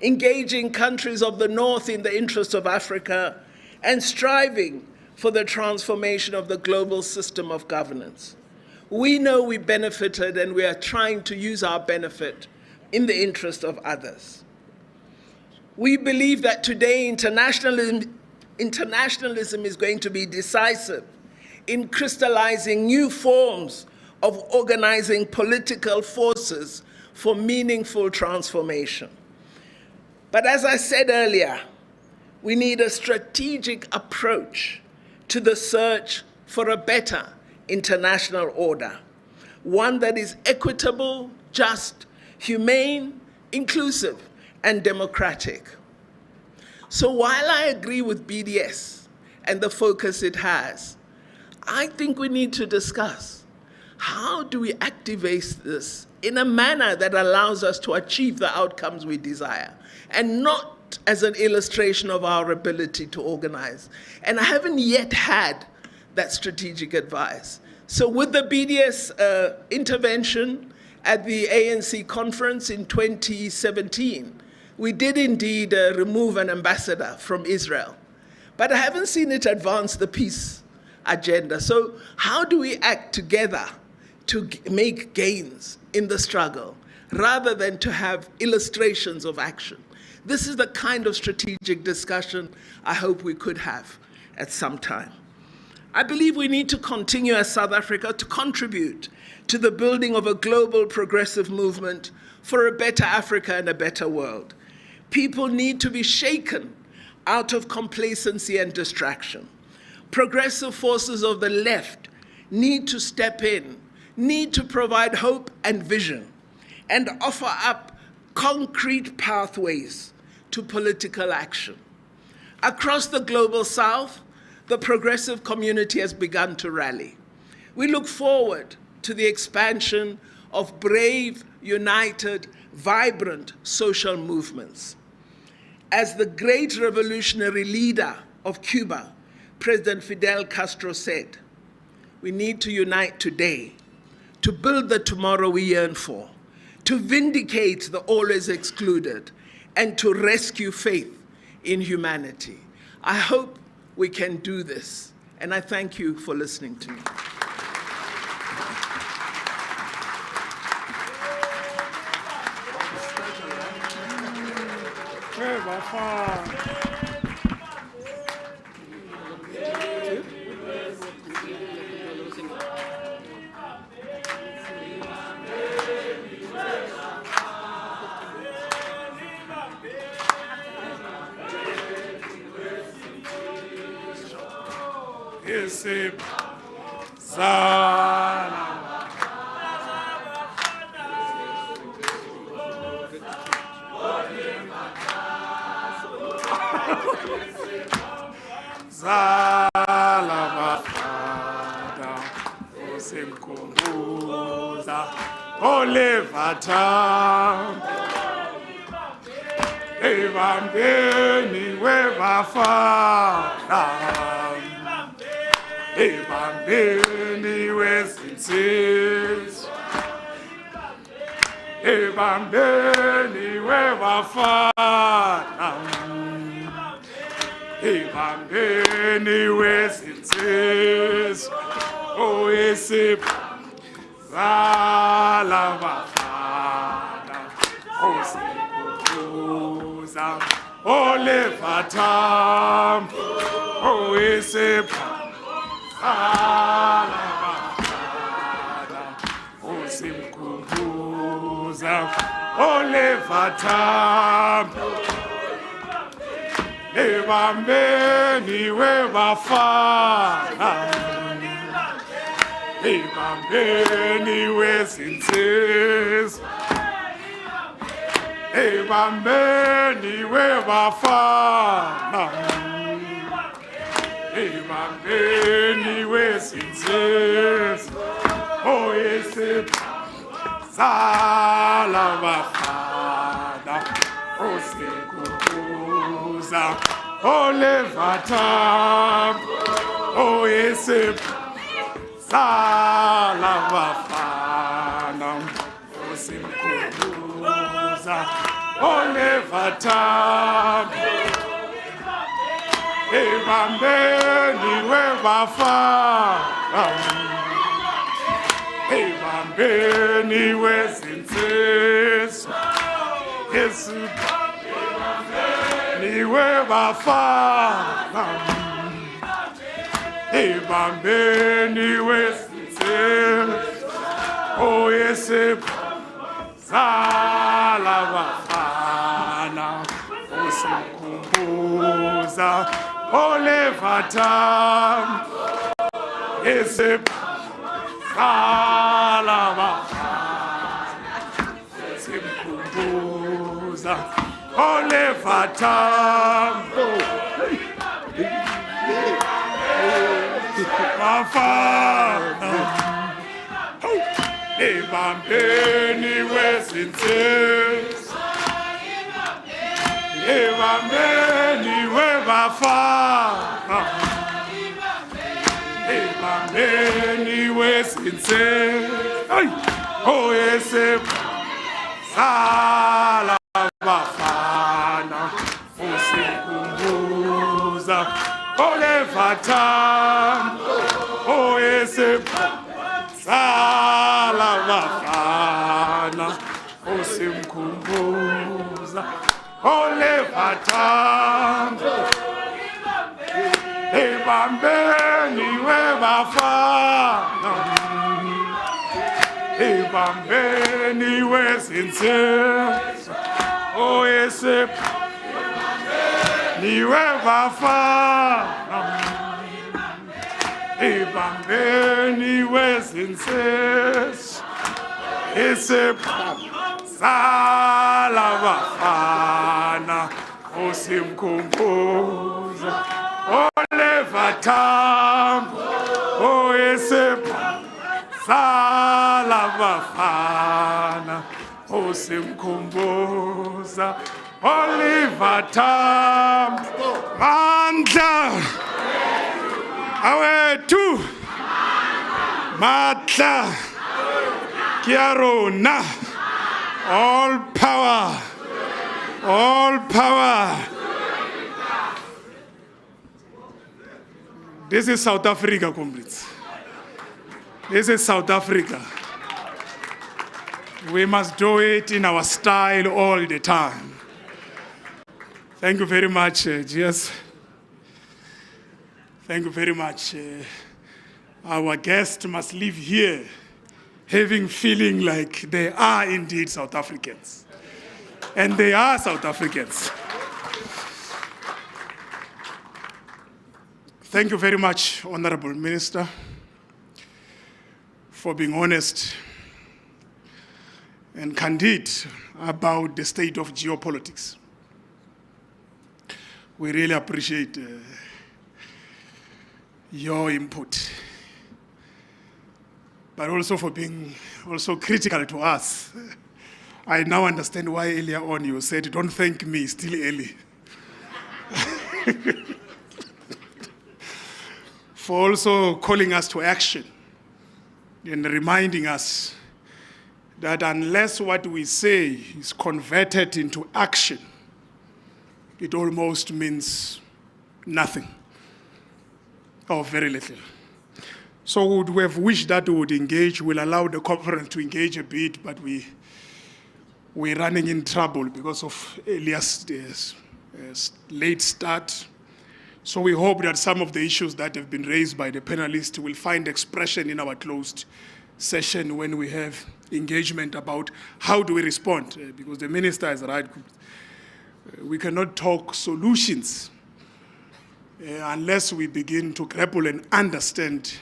engaging countries of the North in the interest of Africa, and striving for the transformation of the global system of governance. We know we benefited, and we are trying to use our benefit in the interest of others. We believe that today internationalism internationalism is going to be decisive in crystallizing new forms of organizing political forces for meaningful transformation. But as I said earlier, we need a strategic approach to the search for a better international order, one that is equitable, just, humane, inclusive, and democratic. So while I agree with BDS and the focus it has, I think we need to discuss how do we activate this in a manner that allows us to achieve the outcomes we desire, and not as an illustration of our ability to organize. And I haven't yet had that strategic advice. So with the BDS intervention at the ANC conference in 2017, we did indeed remove an ambassador from Israel. But I haven't seen it advance the peace agenda. So how do we act together to make gains in the struggle, rather than to have illustrations of action? This is the kind of strategic discussion I hope we could have at some time. I believe we need to continue as South Africa to contribute to the building of a global progressive movement for a better Africa and a better world. People need to be shaken out of complacency and distraction. Progressive forces of the left need to step in, need to provide hope and vision, and offer up concrete pathways to political action. Across the global South, the progressive community has begun to rally. We look forward to the expansion of brave, united, vibrant social movements. As the great revolutionary leader of Cuba, President Fidel Castro, said, we need to unite today to build the tomorrow we yearn for, to vindicate the always excluded, and to rescue faith in humanity. I hope we can do this, and I thank you for listening to me. niwe bafana ebambeni wesithe oyese sala bafana usikhumbuza olevata ese sala bafana usikhumbuza olevata bafana ebambeni wezinsizwa ebambeni webafana ebambeni wezinsizwa oyese sala bafana usikhumbuza olevata oyese sala bafana usimkhumbuza olevata ebambeni webafana ebambeni wezinsizwa oyese niwe bafana ebambeni wezinsizwa sala bafana usimkhumbuza olevathambo oyese sala bafana usimkhumbuza olivathambo mandla awethu matla kiarona all power this is South Africa, comrades. This is South Africa. We must do it in our style all the time. Thank you very much, GS. Thank you very much. Our guests must live here feeling like they are indeed South Africans. And they are South Africans. Thank you very much, Honorable Minister, for being honest and candid about the state of geopolitics. We really appreciate your input, but also for being also critical to us. I now understand why earlier on you said, don't thank me, still early. For also calling us to action and reminding us that unless what we say is converted into action, it almost means nothing or very little. So would we have wished that we would engage. We'll allow the conference to engage a bit, but we're running in trouble because of Elias' late start. So we hope that some of the issues that have been raised by the panelists will find expression in our closed session when we have engagement about how do we respond, because the minister is right. We cannot talk solutions unless we begin to grapple and understand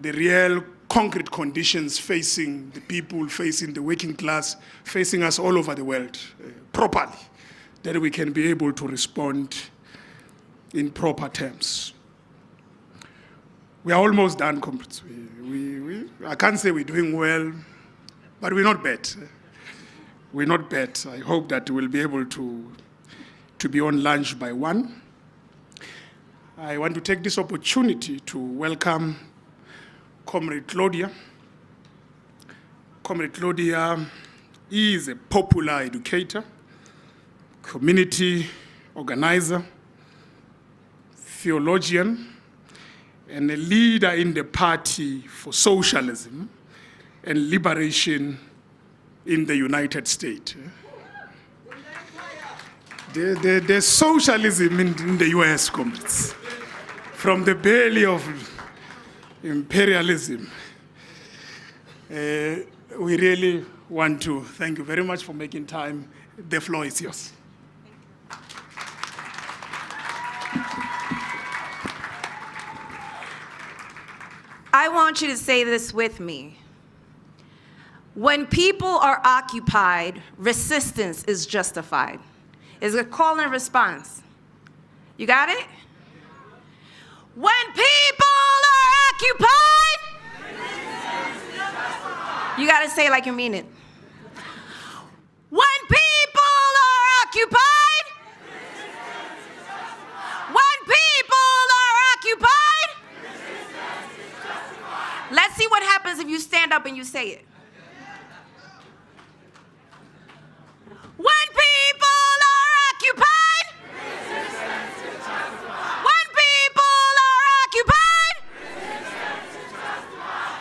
the real concrete conditions facing the people, facing the working class, facing us all over the world properly, that we can be able to respond in proper terms. We are almost done, comrades. I can't say we're doing well, but we're not bad. We're not bad. I hope that we'll be able to be on lunch by 1. I want to take this opportunity to welcome Comrade Claudia. Comrade Claudia is a popular educator, community organizer, theologian, and a leader in the Party for Socialism and Liberation in the United States. the socialism in the US, comrades, from the belly of imperialism. We really want to thank you very much for making time. The floor is yours. I want you to say this with me. When people are occupied, resistance is justified. It's a call and response. You got it? When people are occupied, you got to say it like you mean it. When people are occupied, when people are occupied, let's see what happens if you stand up and you say it. When people are occupied, when people are occupied,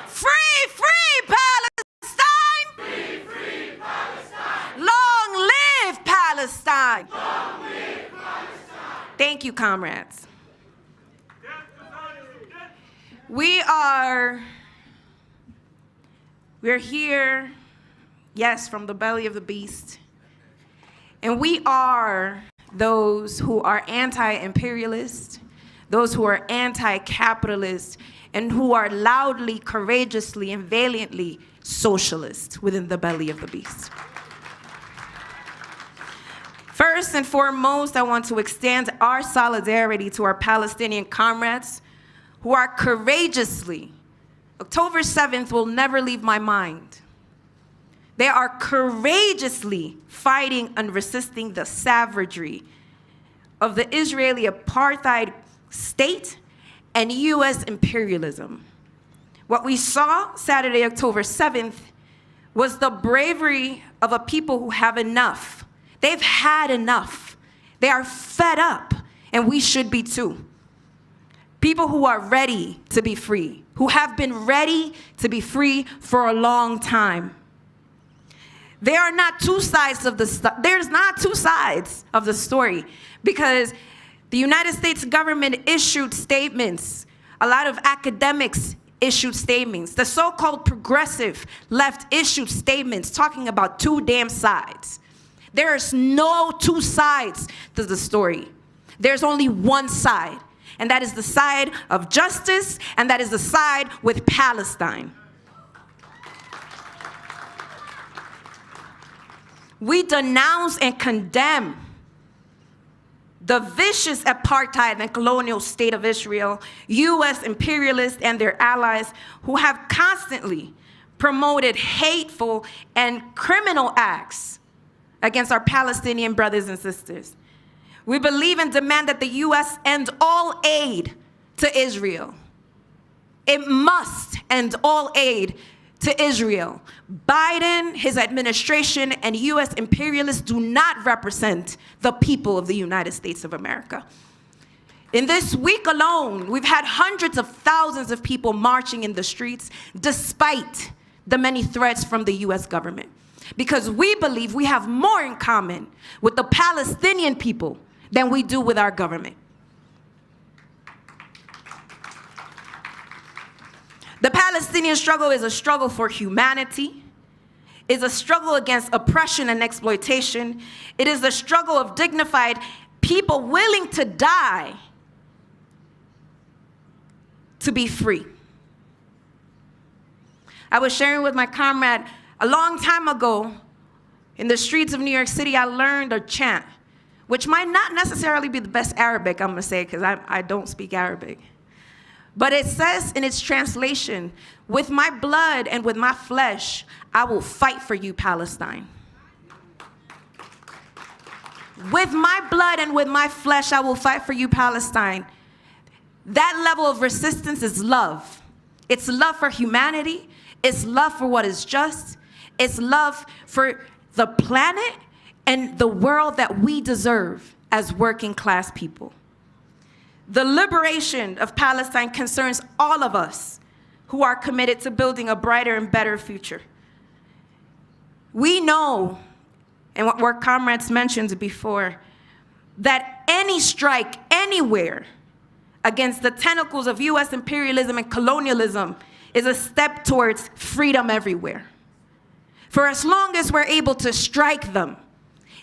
free, free Palestine, free, free Palestine, long live Palestine. Long live Palestine. Thank you, comrades. We're here, yes, from the belly of the beast. And we are those who are anti-imperialist, those who are anti-capitalist, and who are loudly, courageously, and valiantly socialist within the belly of the beast. First and foremost, I want to extend our solidarity to our Palestinian comrades who are courageously, October 7th will never leave my mind. They are courageously fighting and resisting the savagery of the Israeli apartheid state and US imperialism. What we saw Saturday, October 7th, was the bravery of a people who have enough. They've had enough. They are fed up, and we should be too. People who are ready to be free, who have been ready to be free for a long time. There are not two sides of there's not two sides of the story, because the United States government issued statements. A lot of academics issued statements. The so-called progressive left issued statements talking about two damn sides. There's no two sides to the story. There's only one side, and that is the side of justice, and that is the side with Palestine. We denounce and condemn the vicious apartheid and colonial state of Israel, US imperialists and their allies who have constantly promoted hateful and criminal acts against our Palestinian brothers and sisters. We believe and demand that the US end all aid to Israel. It must end all aid to Israel. Biden, his administration, and US imperialists do not represent the people of the United States of America. In this week alone, we've had hundreds of thousands of people marching in the streets despite the many threats from the US government. Because we believe we have more in common with the Palestinian people than we do with our government. The Palestinian struggle is a struggle for humanity. It's a struggle against oppression and exploitation. It is a struggle of dignified people willing to die to be free. I was sharing with my comrade a long time ago in the streets of New York City. I learned a chant, which might not necessarily be the best Arabic, I'm gonna say, because I don't speak Arabic. But it says in its translation, with my blood and with my flesh, I will fight for you, Palestine. With my blood and with my flesh, I will fight for you, Palestine. That level of resistance is love. It's love for humanity. It's love for what is just. It's love for the planet and the world that we deserve as working class people. The liberation of Palestine concerns all of us who are committed to building a brighter and better future. We know, and what our comrades mentioned before, that any strike anywhere against the tentacles of US imperialism and colonialism is a step towards freedom everywhere. For as long as we're able to strike them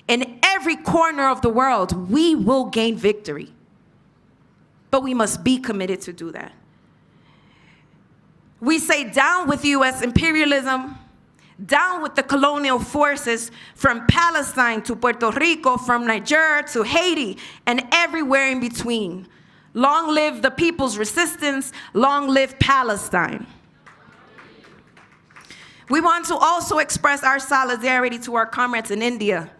in every corner of the world, we will gain victory. But we must be committed to do that. We say down with US imperialism, down with the colonial forces from Palestine to Puerto Rico, from Niger to Haiti, and everywhere in between. Long live the people's resistance, long live Palestine. We want to also express our solidarity to our comrades in India,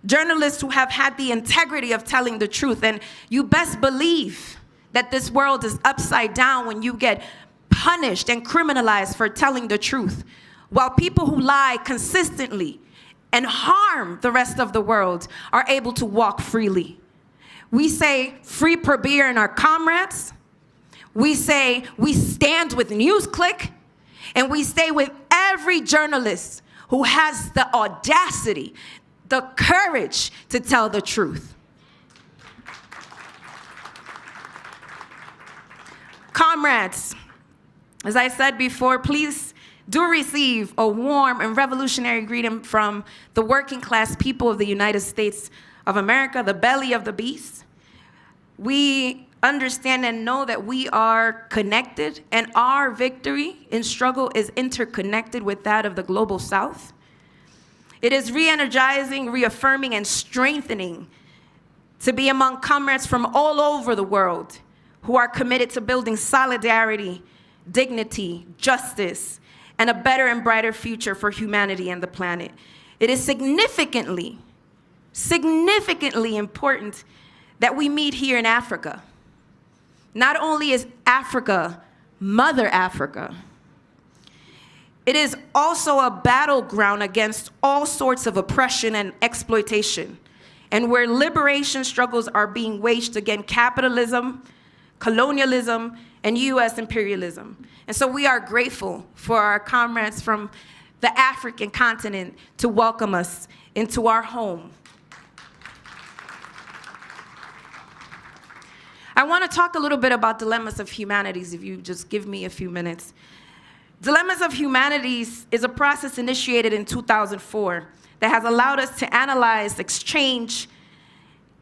journalists who have had the integrity of telling the truth. And you best believe that this world is upside down when you get punished and criminalized for telling the truth, while people who lie consistently and harm the rest of the world are able to walk freely. We say free Prabir and our comrades. We say we stand with NewsClick. And we stay with every journalist who has the audacity, the courage to tell the truth. Comrades, as I said before, please do receive a warm and revolutionary greeting from the working class people of the United States of America, the belly of the beast. We understand and know that we are connected, and our victory in struggle is interconnected with that of the global South. It is re-energizing, reaffirming, and strengthening to be among comrades from all over the world who are committed to building solidarity, dignity, justice, and a better and brighter future for humanity and the planet. It is significantly important that we meet here in Africa. Not only is Africa Mother Africa, it is also a battleground against all sorts of oppression and exploitation, and where liberation struggles are being waged against capitalism, colonialism, and US imperialism. And so we are grateful for our comrades from the African continent to welcome us into our home. I want to talk a little bit about Dilemmas of Humanities, if you just give me a few minutes. Dilemmas of Humanities is a process initiated in 2004 that has allowed us to analyze, exchange,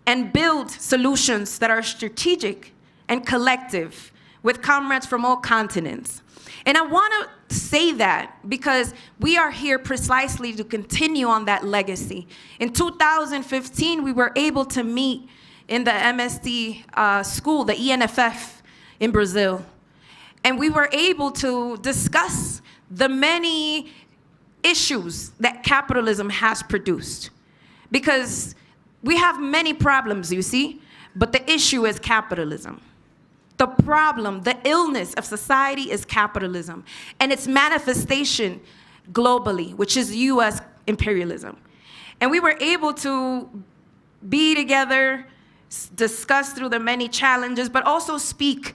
and build solutions that are strategic and collective with comrades from all continents. And I want to say that because we are here precisely to continue on that legacy. In 2015, we were able to meet in the MSD school, the ENFF in Brazil. And we were able to discuss the many issues that capitalism has produced. Because we have many problems, you see, but the issue is capitalism. The problem, the illness of society is capitalism, and its manifestation globally, which is US imperialism. And we were able to be together, discuss through the many challenges, but also speak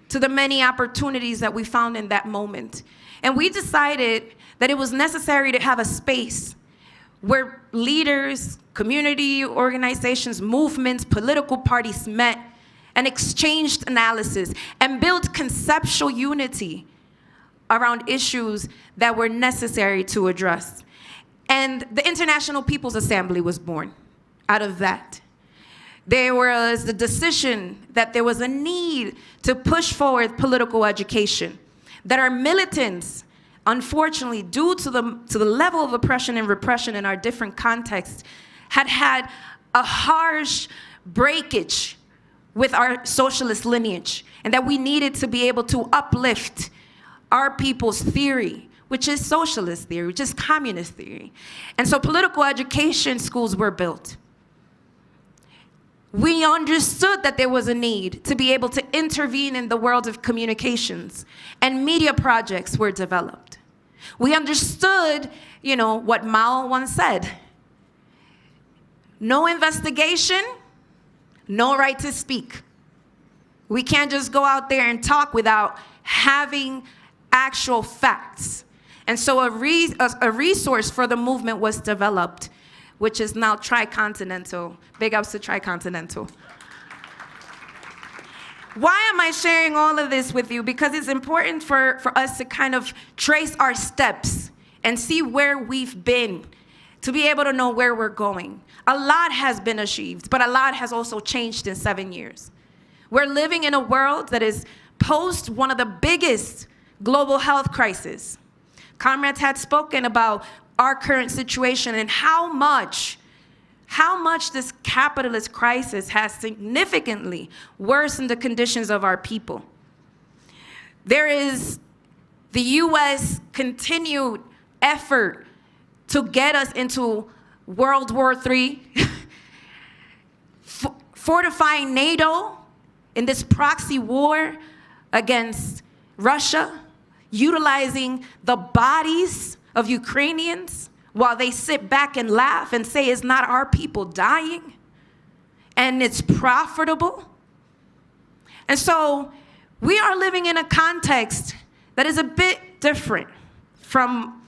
to the many opportunities that we found in that moment. And we decided that it was necessary to have a space where leaders, community organizations, movements, political parties met and exchanged analysis and built conceptual unity around issues that were necessary to address. And the International People's Assembly was born out of that. There was the decision that there was a need to push forward political education, that our militants, unfortunately, due to the level of oppression and repression in our different contexts, had a harsh breakage with our socialist lineage, and that we needed to be able to uplift our people's theory, which is socialist theory, which is communist theory. And so political education schools were built. We understood that there was a need to be able to intervene in the world of communications, and media projects were developed. We understood, what Mao once said: no investigation, no right to speak. We can't just go out there and talk without having actual facts. And so a resource for the movement was developed, which is now Tricontinental. Big ups to Tricontinental. Why am I sharing all of this with you? Because it's important for us to kind of trace our steps and see where we've been, to be able to know where we're going. A lot has been achieved, but a lot has also changed in 7 years. We're living in a world that is post one of the biggest global health crises. Comrades had spoken about our current situation and how much this capitalist crisis has significantly worsened the conditions of our people. There is the U.S. continued effort to get us into World War III, fortifying NATO in this proxy war against Russia, utilizing the bodies of Ukrainians while they sit back and laugh and say it's not our people dying and it's profitable. And so we are living in a context that is a bit different from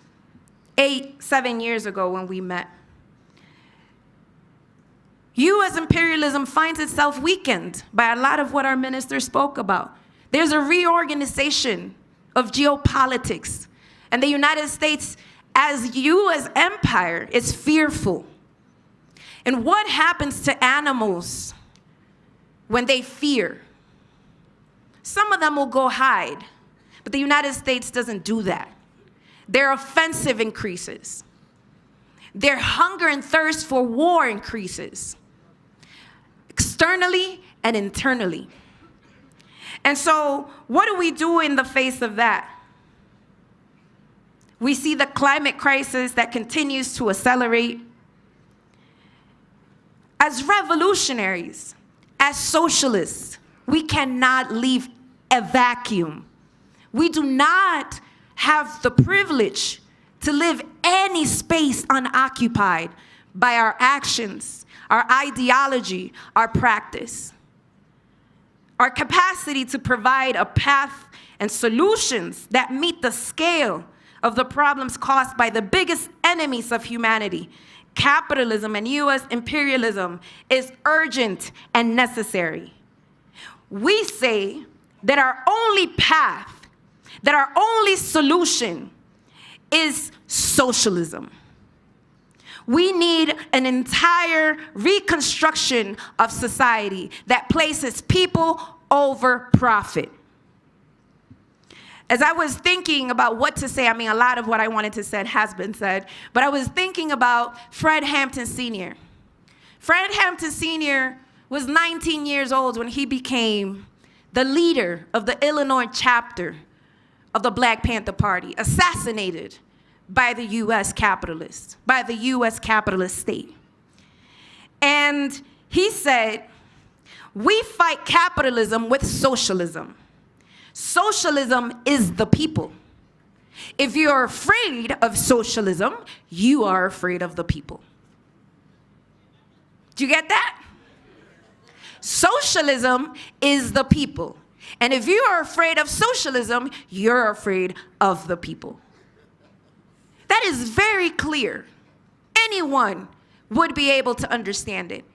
7 years ago when we met. U.S. imperialism finds itself weakened by a lot of what our minister spoke about. There's a reorganization of geopolitics, and the United States as U.S. empire is fearful. And what happens to animals when they fear? Some of them will go hide, but the United States doesn't do that. Their offensive increases. Their hunger and thirst for war increases, externally and internally. And so what do we do in the face of that? We see the climate crisis that continues to accelerate. As revolutionaries, as socialists, we cannot leave a vacuum. We do not have the privilege to live any space unoccupied by our actions, our ideology, our practice. Our capacity to provide a path and solutions that meet the scale of the problems caused by the biggest enemies of humanity, capitalism and U.S. imperialism, is urgent and necessary. We say that our only path, that our only solution is socialism. We need an entire reconstruction of society that places people over profit. As I was thinking about what to say, I mean, a lot of what I wanted to say has been said, but I was thinking about Fred Hampton Sr. Fred Hampton Sr. was 19 years old when he became the leader of the Illinois chapter of the Black Panther Party, assassinated by the U.S. capitalists, by the U.S. capitalist state. And he said, we fight capitalism with socialism. Socialism is the people. If you're afraid of socialism, you are afraid of the people. Do you get that? Socialism is the people. And if you are afraid of socialism, you're afraid of the people. That is very clear. Anyone would be able to understand it.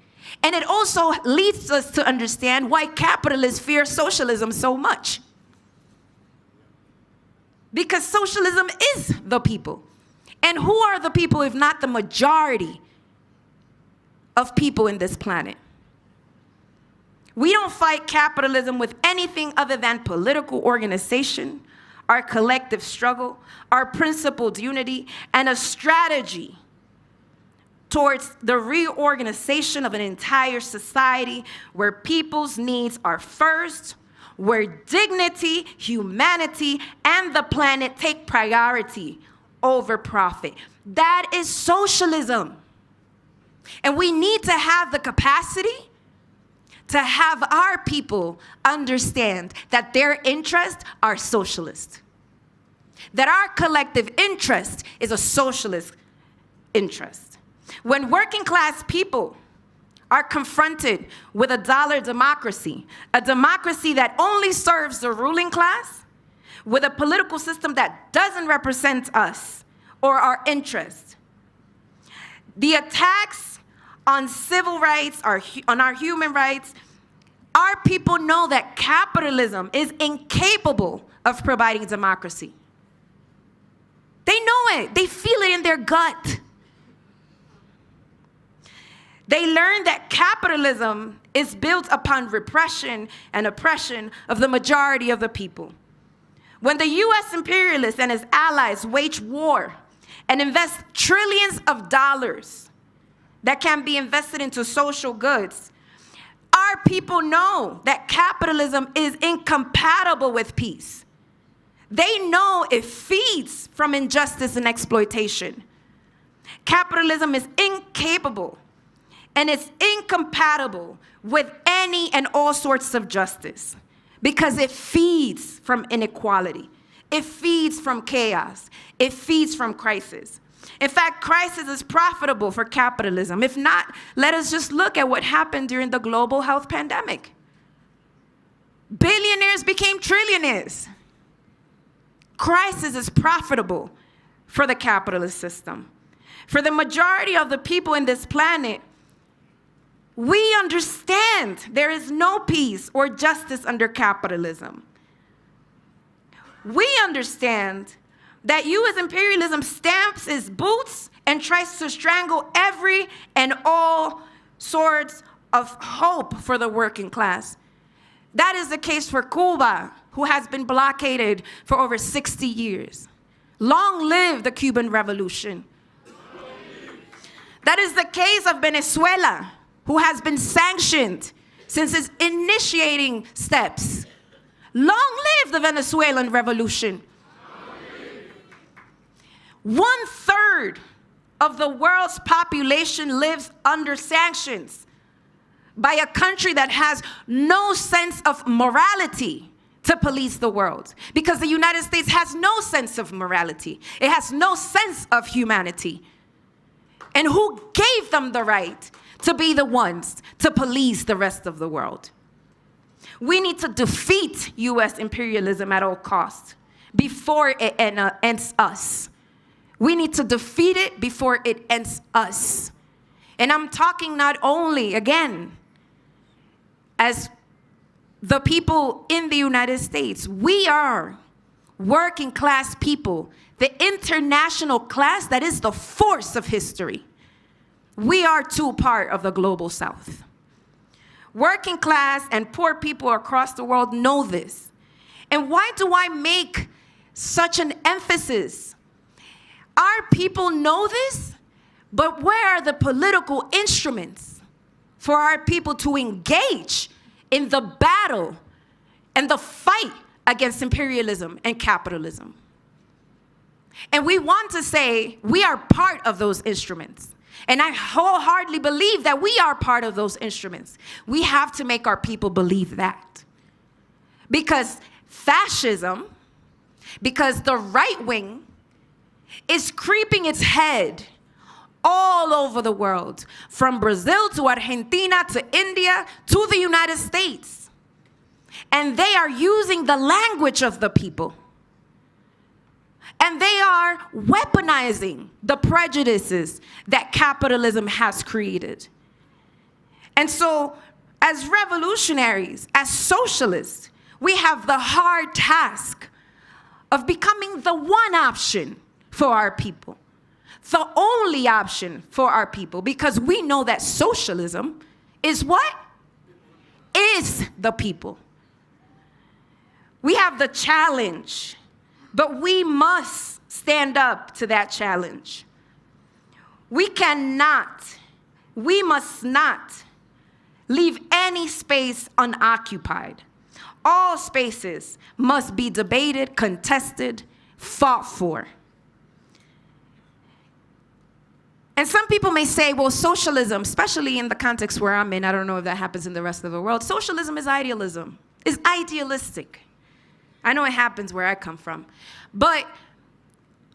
And it also leads us to understand why capitalists fear socialism so much. Because socialism is the people. And who are the people if not the majority of people in this planet? We don't fight capitalism with anything other than political organization, our collective struggle, our principled unity, and a strategy towards the reorganization of an entire society where people's needs are first, where dignity, humanity, and the planet take priority over profit. That is socialism. And we need to have the capacity to have our people understand that their interests are socialist. That our collective interest is a socialist interest. When working class people are confronted with a dollar democracy, a democracy that only serves the ruling class, with a political system that doesn't represent us or our interests, the attacks on civil rights, on our human rights, our people know that capitalism is incapable of providing democracy. They know it. They feel it in their gut. They learn that capitalism is built upon repression and oppression of the majority of the people. When the US imperialists and his allies wage war and invest trillions of dollars that can be invested into social goods, our people know that capitalism is incompatible with peace. They know it feeds from injustice and exploitation. Capitalism is incapable and it's incompatible with any and all sorts of justice because it feeds from inequality. It feeds from chaos. It feeds from crisis. In fact, crisis is profitable for capitalism. If not, let us just look at what happened during the global health pandemic. Billionaires became trillionaires. Crisis is profitable for the capitalist system. For the majority of the people in this planet, we understand there is no peace or justice under capitalism. We understand that U.S. imperialism stamps its boots and tries to strangle every and all sorts of hope for the working class. That is the case for Cuba, who has been blockaded for over 60 years. Long live the Cuban Revolution. That is the case of Venezuela, who has been sanctioned since its initiating steps. Long live the Venezuelan Revolution. 1/3 of the world's population lives under sanctions by a country that has no sense of morality to police the world. Because the United States has no sense of morality. It has no sense of humanity. And who gave them the right to be the ones to police the rest of the world? We need to defeat U.S. imperialism at all costs before it ends us. We need to defeat it before it ends us. And I'm talking not only, again, as the people in the United States. We are working class people, the international class that is the force of history. We are too part of the global South. Working class and poor people across the world know this. And why do I make such an emphasis? Our people know this, but where are the political instruments for our people to engage in the battle and the fight against imperialism and capitalism? And we want to say we are part of those instruments. And I wholeheartedly believe that we are part of those instruments. We have to make our people believe that. Because fascism, because the right wing is creeping its head all over the world, from Brazil to Argentina to India to the United States. And they are using the language of the people. And they are weaponizing the prejudices that capitalism has created. And so, as revolutionaries, as socialists, we have the hard task of becoming the one option for our people. The only option for our people, because we know that socialism is what? Is the people. We have the challenge, but we must stand up to that challenge. We must not leave any space unoccupied. All spaces must be debated, contested, fought for. And some people may say, well, socialism, especially in the context where I'm in, I don't know if that happens in the rest of the world, socialism is idealism. It's idealistic. I know it happens where I come from. But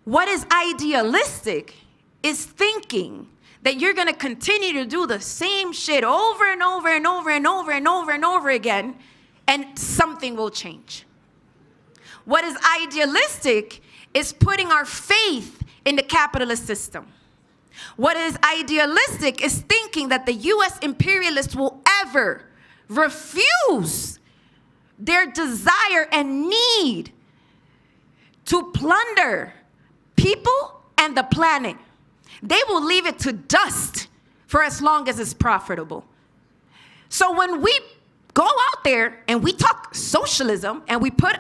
what is idealistic is thinking that you're going to continue to do the same shit over and over and over and over and over and over again, and something will change. What is idealistic is putting our faith in the capitalist system. What is idealistic is thinking that the US imperialists will ever refuse their desire and need to plunder people and the planet. They will leave it to dust for as long as it's profitable. So when we go out there and we talk socialism and we put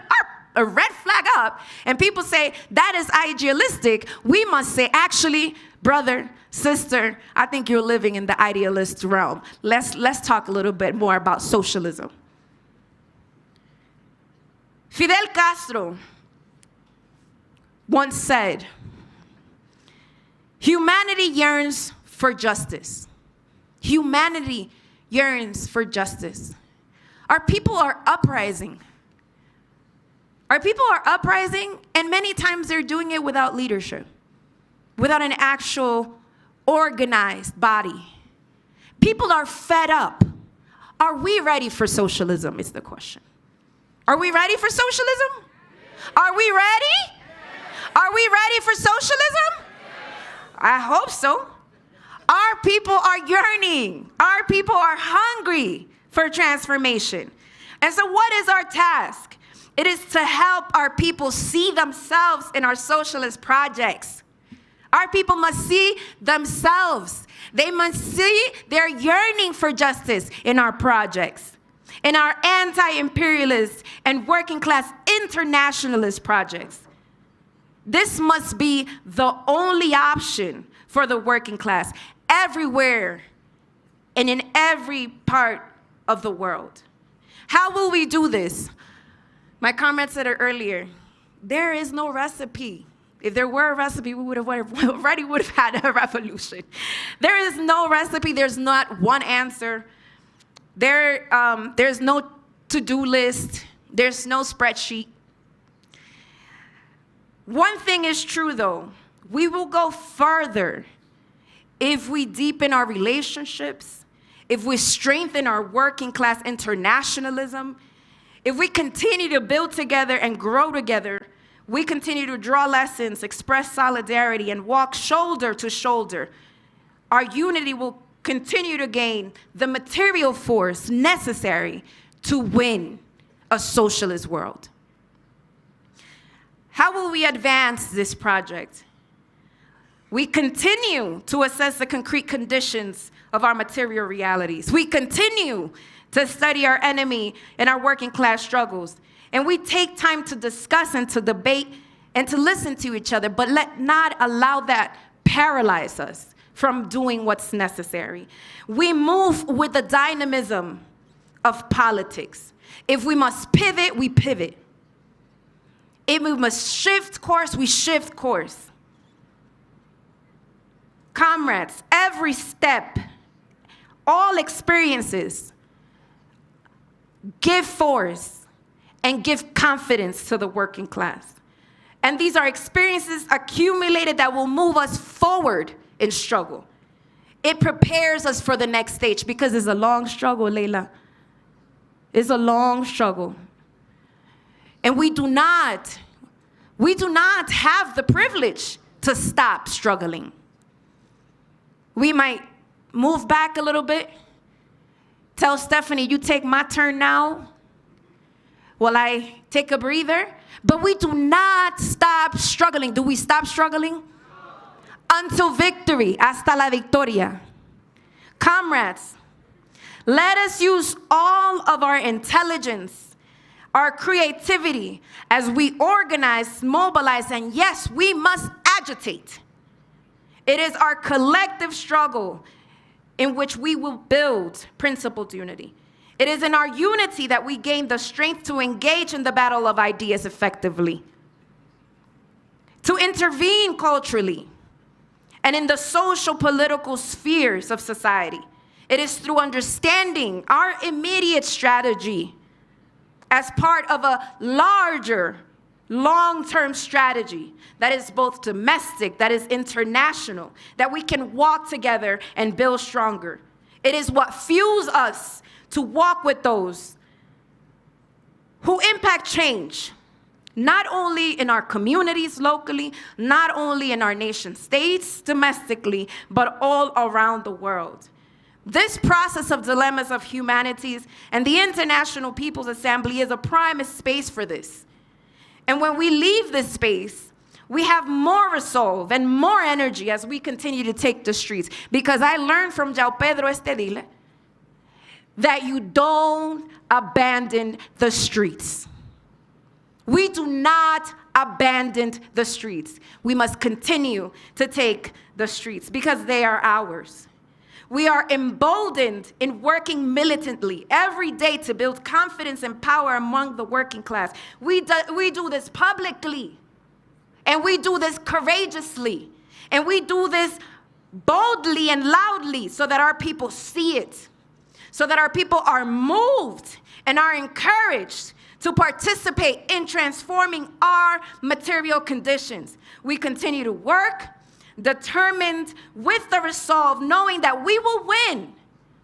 a red flag up and people say that is idealistic, we must say, actually, brother, sister, I think you're living in the idealist realm. Let's talk a little bit more about socialism. Fidel Castro once said, humanity yearns for justice. Humanity yearns for justice. Our people are uprising. Our people are uprising, and many times they're doing it without leadership, without an actual organized body. People are fed up. Are we ready for socialism is the question. Are we ready for socialism? Are we ready? Are we ready for socialism? I hope so. Our people are yearning. Our people are hungry for transformation. And so what is our task? It is to help our people see themselves in our socialist projects. Our people must see themselves. They must see their yearning for justice in our projects, in our anti-imperialist and working class internationalist projects. This must be the only option for the working class everywhere and in every part of the world. How will we do this? My comrade said it earlier. There is no recipe. If there were a recipe, we would have had a revolution. There is no recipe. There's not one answer. There's no to-do list. There's no spreadsheet. One thing is true, though. We will go further if we deepen our relationships, if we strengthen our working class internationalism, if we continue to build together and grow together, we continue to draw lessons, express solidarity, and walk shoulder to shoulder, our unity will continue to gain the material force necessary to win a socialist world. How will we advance this project? We continue to assess the concrete conditions of our material realities. We continue to study our enemy and our working class struggles. And we take time to discuss and to debate and to listen to each other, but let not allow that paralyze us from doing what's necessary. We move with the dynamism of politics. If we must pivot, we pivot. If we must shift course, we shift course. Comrades, every step, all experiences give force and give confidence to the working class. And these are experiences accumulated that will move us forward in struggle. It prepares us for the next stage because it's a long struggle, Leila. It's a long struggle. And we do not have the privilege to stop struggling. We might move back a little bit, tell Stephanie, you take my turn now while I take a breather. But we do not stop struggling. Do we stop struggling? No. Until victory, hasta la victoria. Comrades, let us use all of our intelligence, our creativity, as we organize, mobilize, and yes, we must agitate. It is our collective struggle in which we will build principled unity. It is in our unity that we gain the strength to engage in the battle of ideas effectively, to intervene culturally, and in the social political spheres of society. It is through understanding our immediate strategy as part of a larger, long-term strategy that is both domestic, that is international, that we can walk together and build stronger. It is what fuels us to walk with those who impact change, not only in our communities locally, not only in our nation states domestically, but all around the world. This process of dilemmas of humanities and the International People's Assembly is a prime space for this. And when we leave this space, we have more resolve and more energy as we continue to take the streets. Because I learned from João Pedro Estedile that you don't abandon the streets. We do not abandon the streets. We must continue to take the streets because they are ours. We are emboldened in working militantly every day to build confidence and power among the working class. We do this publicly, and we do this courageously, and we do this boldly and loudly so that our people see it, so that our people are moved and are encouraged to participate in transforming our material conditions. We continue to work, determined with the resolve, knowing that we will win.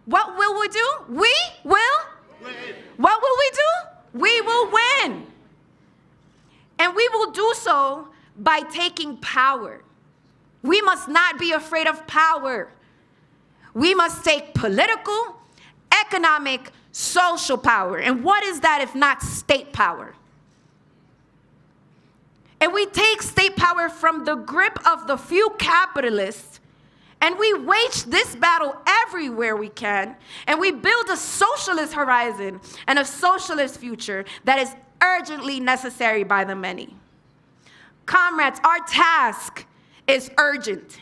What will we do? We will win. What will we do? We will win. And we will do so by taking power. We must not be afraid of power. We must take political, economic, social power. And what is that if not state power? And we take state power from the grip of the few capitalists, and we wage this battle everywhere we can, and we build a socialist horizon and a socialist future that is urgently necessary by the many. Comrades, our task is urgent.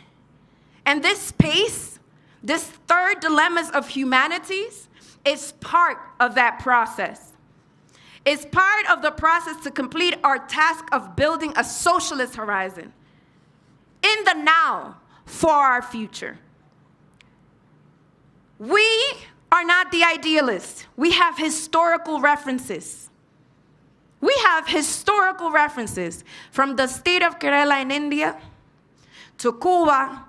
And this space, this third dilemmas of humanities, is part of that process. It's part of the process to complete our task of building a socialist horizon in the now for our future. We are not the idealists. We have historical references. We have historical references from the state of Kerala in India to Cuba,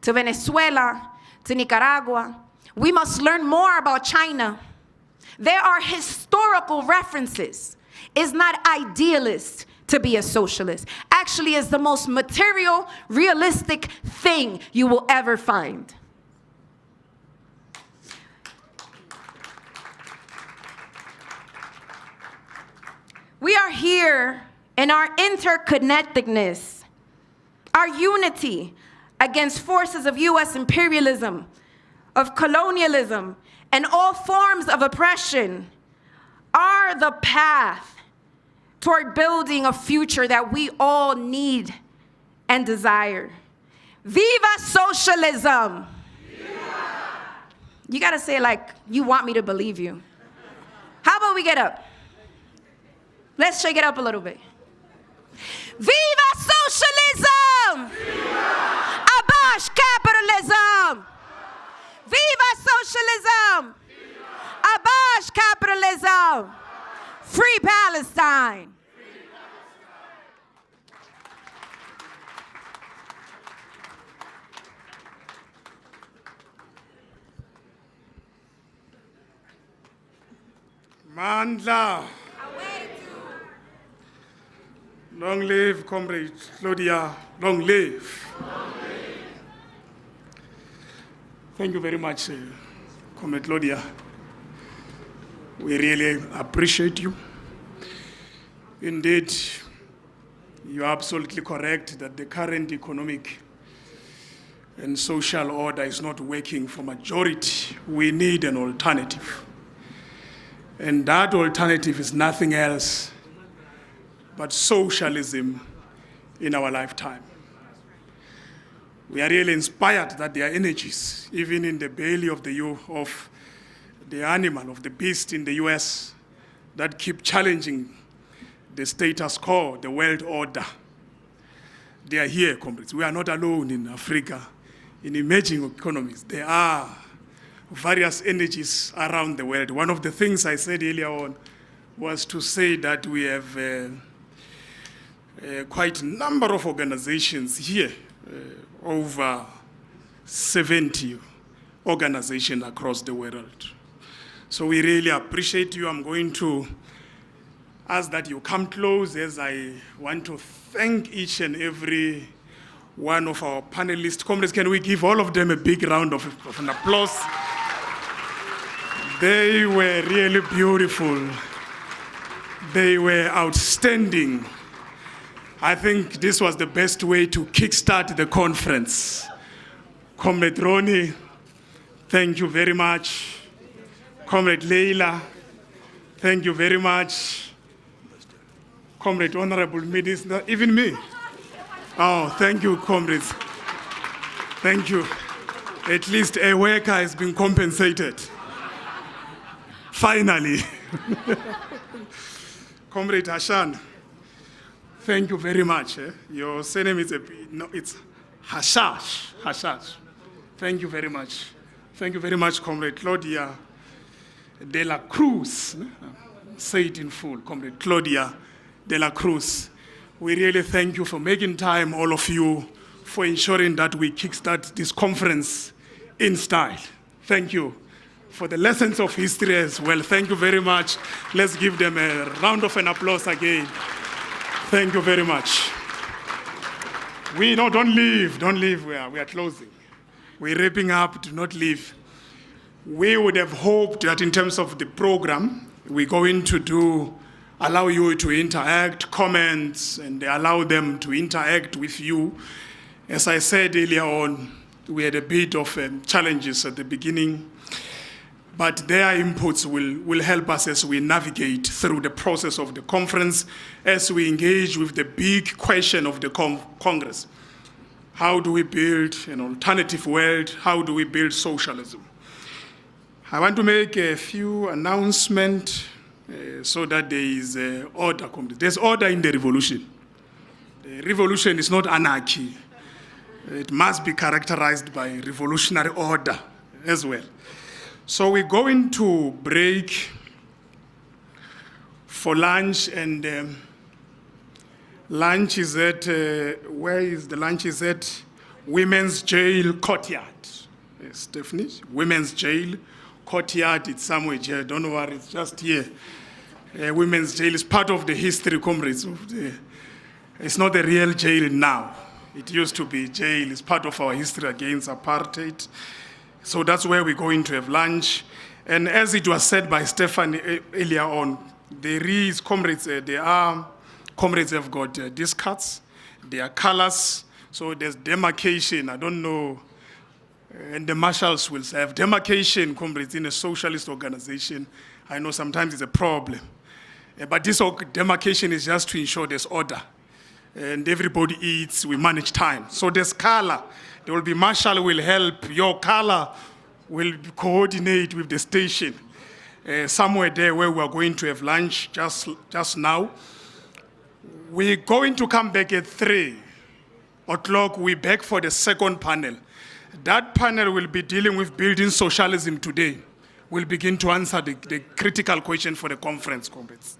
to Venezuela, to Nicaragua. We must learn more about China. There are historical references. It's not idealist to be a socialist. Actually, it's the most material, realistic thing you will ever find. We are here in our interconnectedness, our unity against forces of U.S. imperialism, of colonialism, and all forms of oppression are the path toward building a future that we all need and desire. Viva socialism! Viva! You gotta say it like you want me to believe you. How about we get up? Let's shake it up a little bit. Viva socialism! Viva! Abash capitalism! Viva socialism! Viva! Abash capitalism! Free Palestine! Mandla. Long live, Comrade Claudia. Long live. Thank you very much, Comrade Claudia. We really appreciate you. Indeed, you are absolutely correct that the current economic and social order is not working for majority. We need an alternative. And that alternative is nothing else but socialism in our lifetime. We are really inspired that there are energies, even in the belly of the animal, of the beast in the US, that keep challenging the status quo, the world order. They are here, comrades. We are not alone in Africa, in emerging economies. There are various energies around the world. One of the things I said earlier on was to say that we have quite a number of organizations here, over 70 organizations across the world. So we really appreciate you. I'm going to ask that you come close as I want to thank each and every one of our panelists. Comrades, can we give all of them a big round of an applause? They were really beautiful. They were outstanding. I think this was the best way to kickstart the conference. Comrade Rony, thank you very much. Comrade Leila, thank you very much. Comrade Honorable Minister, even me. Oh, thank you, comrades. Thank you. At least a worker has been compensated. Finally. Comrade Hashan, thank you very much. Your surname is it's Hashash. Hashash. Thank you very much. Thank you very much, Comrade Claudia de la Cruz. Say it in full, Comrade Claudia de la Cruz. We really thank you for making time, all of you, for ensuring that we kickstart this conference in style. Thank you. For the lessons of history as well. Thank you very much. Let's give them a round of an applause again. Thank you very much. Don't leave, we are closing. We're wrapping up, do not leave. We would have hoped that in terms of the program, we're going to allow you to interact, comments, and allow them to interact with you. As I said earlier on, we had a bit of challenges at the beginning, but their inputs will help us as we navigate through the process of the conference, as we engage with the big question of the Congress. How do we build an alternative world? How do we build socialism? I want to make a few announcements so that there is order. There's order in the revolution. The revolution is not anarchy. It must be characterized by revolutionary order as well. So we're going to break for lunch, and lunch is at, where is the lunch? Is at Women's Jail Courtyard. Yes, Stephanie, Women's Jail Courtyard, it's somewhere here, don't worry, it's just here. Women's Jail is part of the history, comrades. It's not the real jail now. It used to be jail, it's part of our history against apartheid. So that's where we're going to have lunch. And as it was said by Stephanie earlier on, there is comrades, comrades have got discards, there are colors, so there's demarcation, I don't know, and the marshals will have demarcation, comrades, in a socialist organization. I know sometimes it's a problem. But this demarcation is just to ensure there's order. And everybody eats, we manage time. So there's color. There will be marshal will help. Your color will coordinate with the station. Somewhere there where we are going to have lunch just now. We're going to come back at 3 o'clock. We're back for the second panel. That panel will be dealing with building socialism today. We'll begin to answer the critical question for the conference, comrades.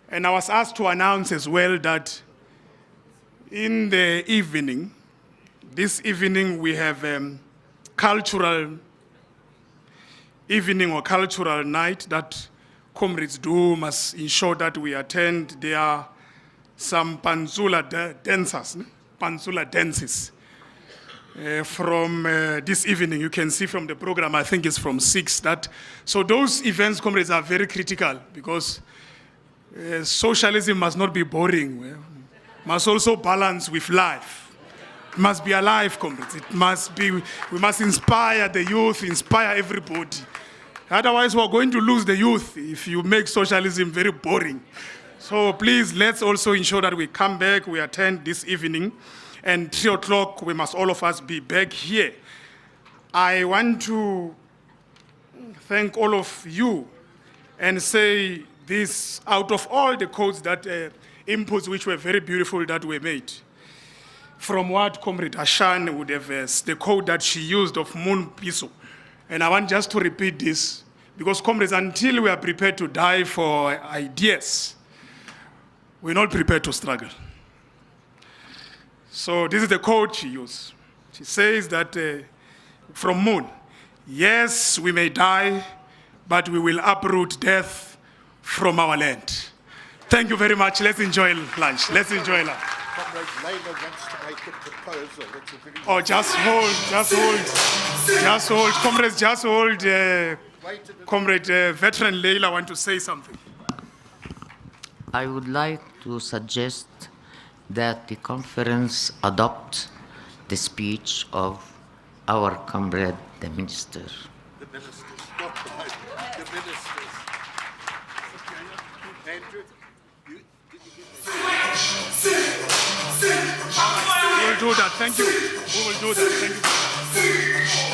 And I was asked to announce as well that in the evening, this evening we have cultural evening or cultural night that comrades do must ensure that we attend. There are some Panzula dancers, Panzula dances. From this evening, you can see from the program, I think it's from 6. So those events, comrades, are very critical because socialism must not be boring. Must also balance with life. It must be alive, comrades. It must be, we must inspire the youth, inspire everybody. Otherwise, we're going to lose the youth if you make socialism very boring. So please, let's also ensure that we come back, we attend this evening. And 3 o'clock, we must all of us be back here. I want to thank all of you and say this, out of all the codes that, inputs which were very beautiful that were made, from what Comrade Ashan would have, the code that she used of Moon Piso. And I want just to repeat this, because comrades, until we are prepared to die for ideas, we're not prepared to struggle. So this is the code she used. She says that from Moon, yes, we may die, but we will uproot death from our land. Thank you very much. Let's enjoy lunch. Let's enjoy lunch. Comrade Leila wants to make a proposal. It's a very Oh, just hold. Comrades, just hold. Comrade veteran Leila want to say something. I would like to suggest that the conference adopt the speech of our comrade, the minister. The ministers, not the ministers. Andrew, did you get We will do that. Thank you. We will do that. Thank you.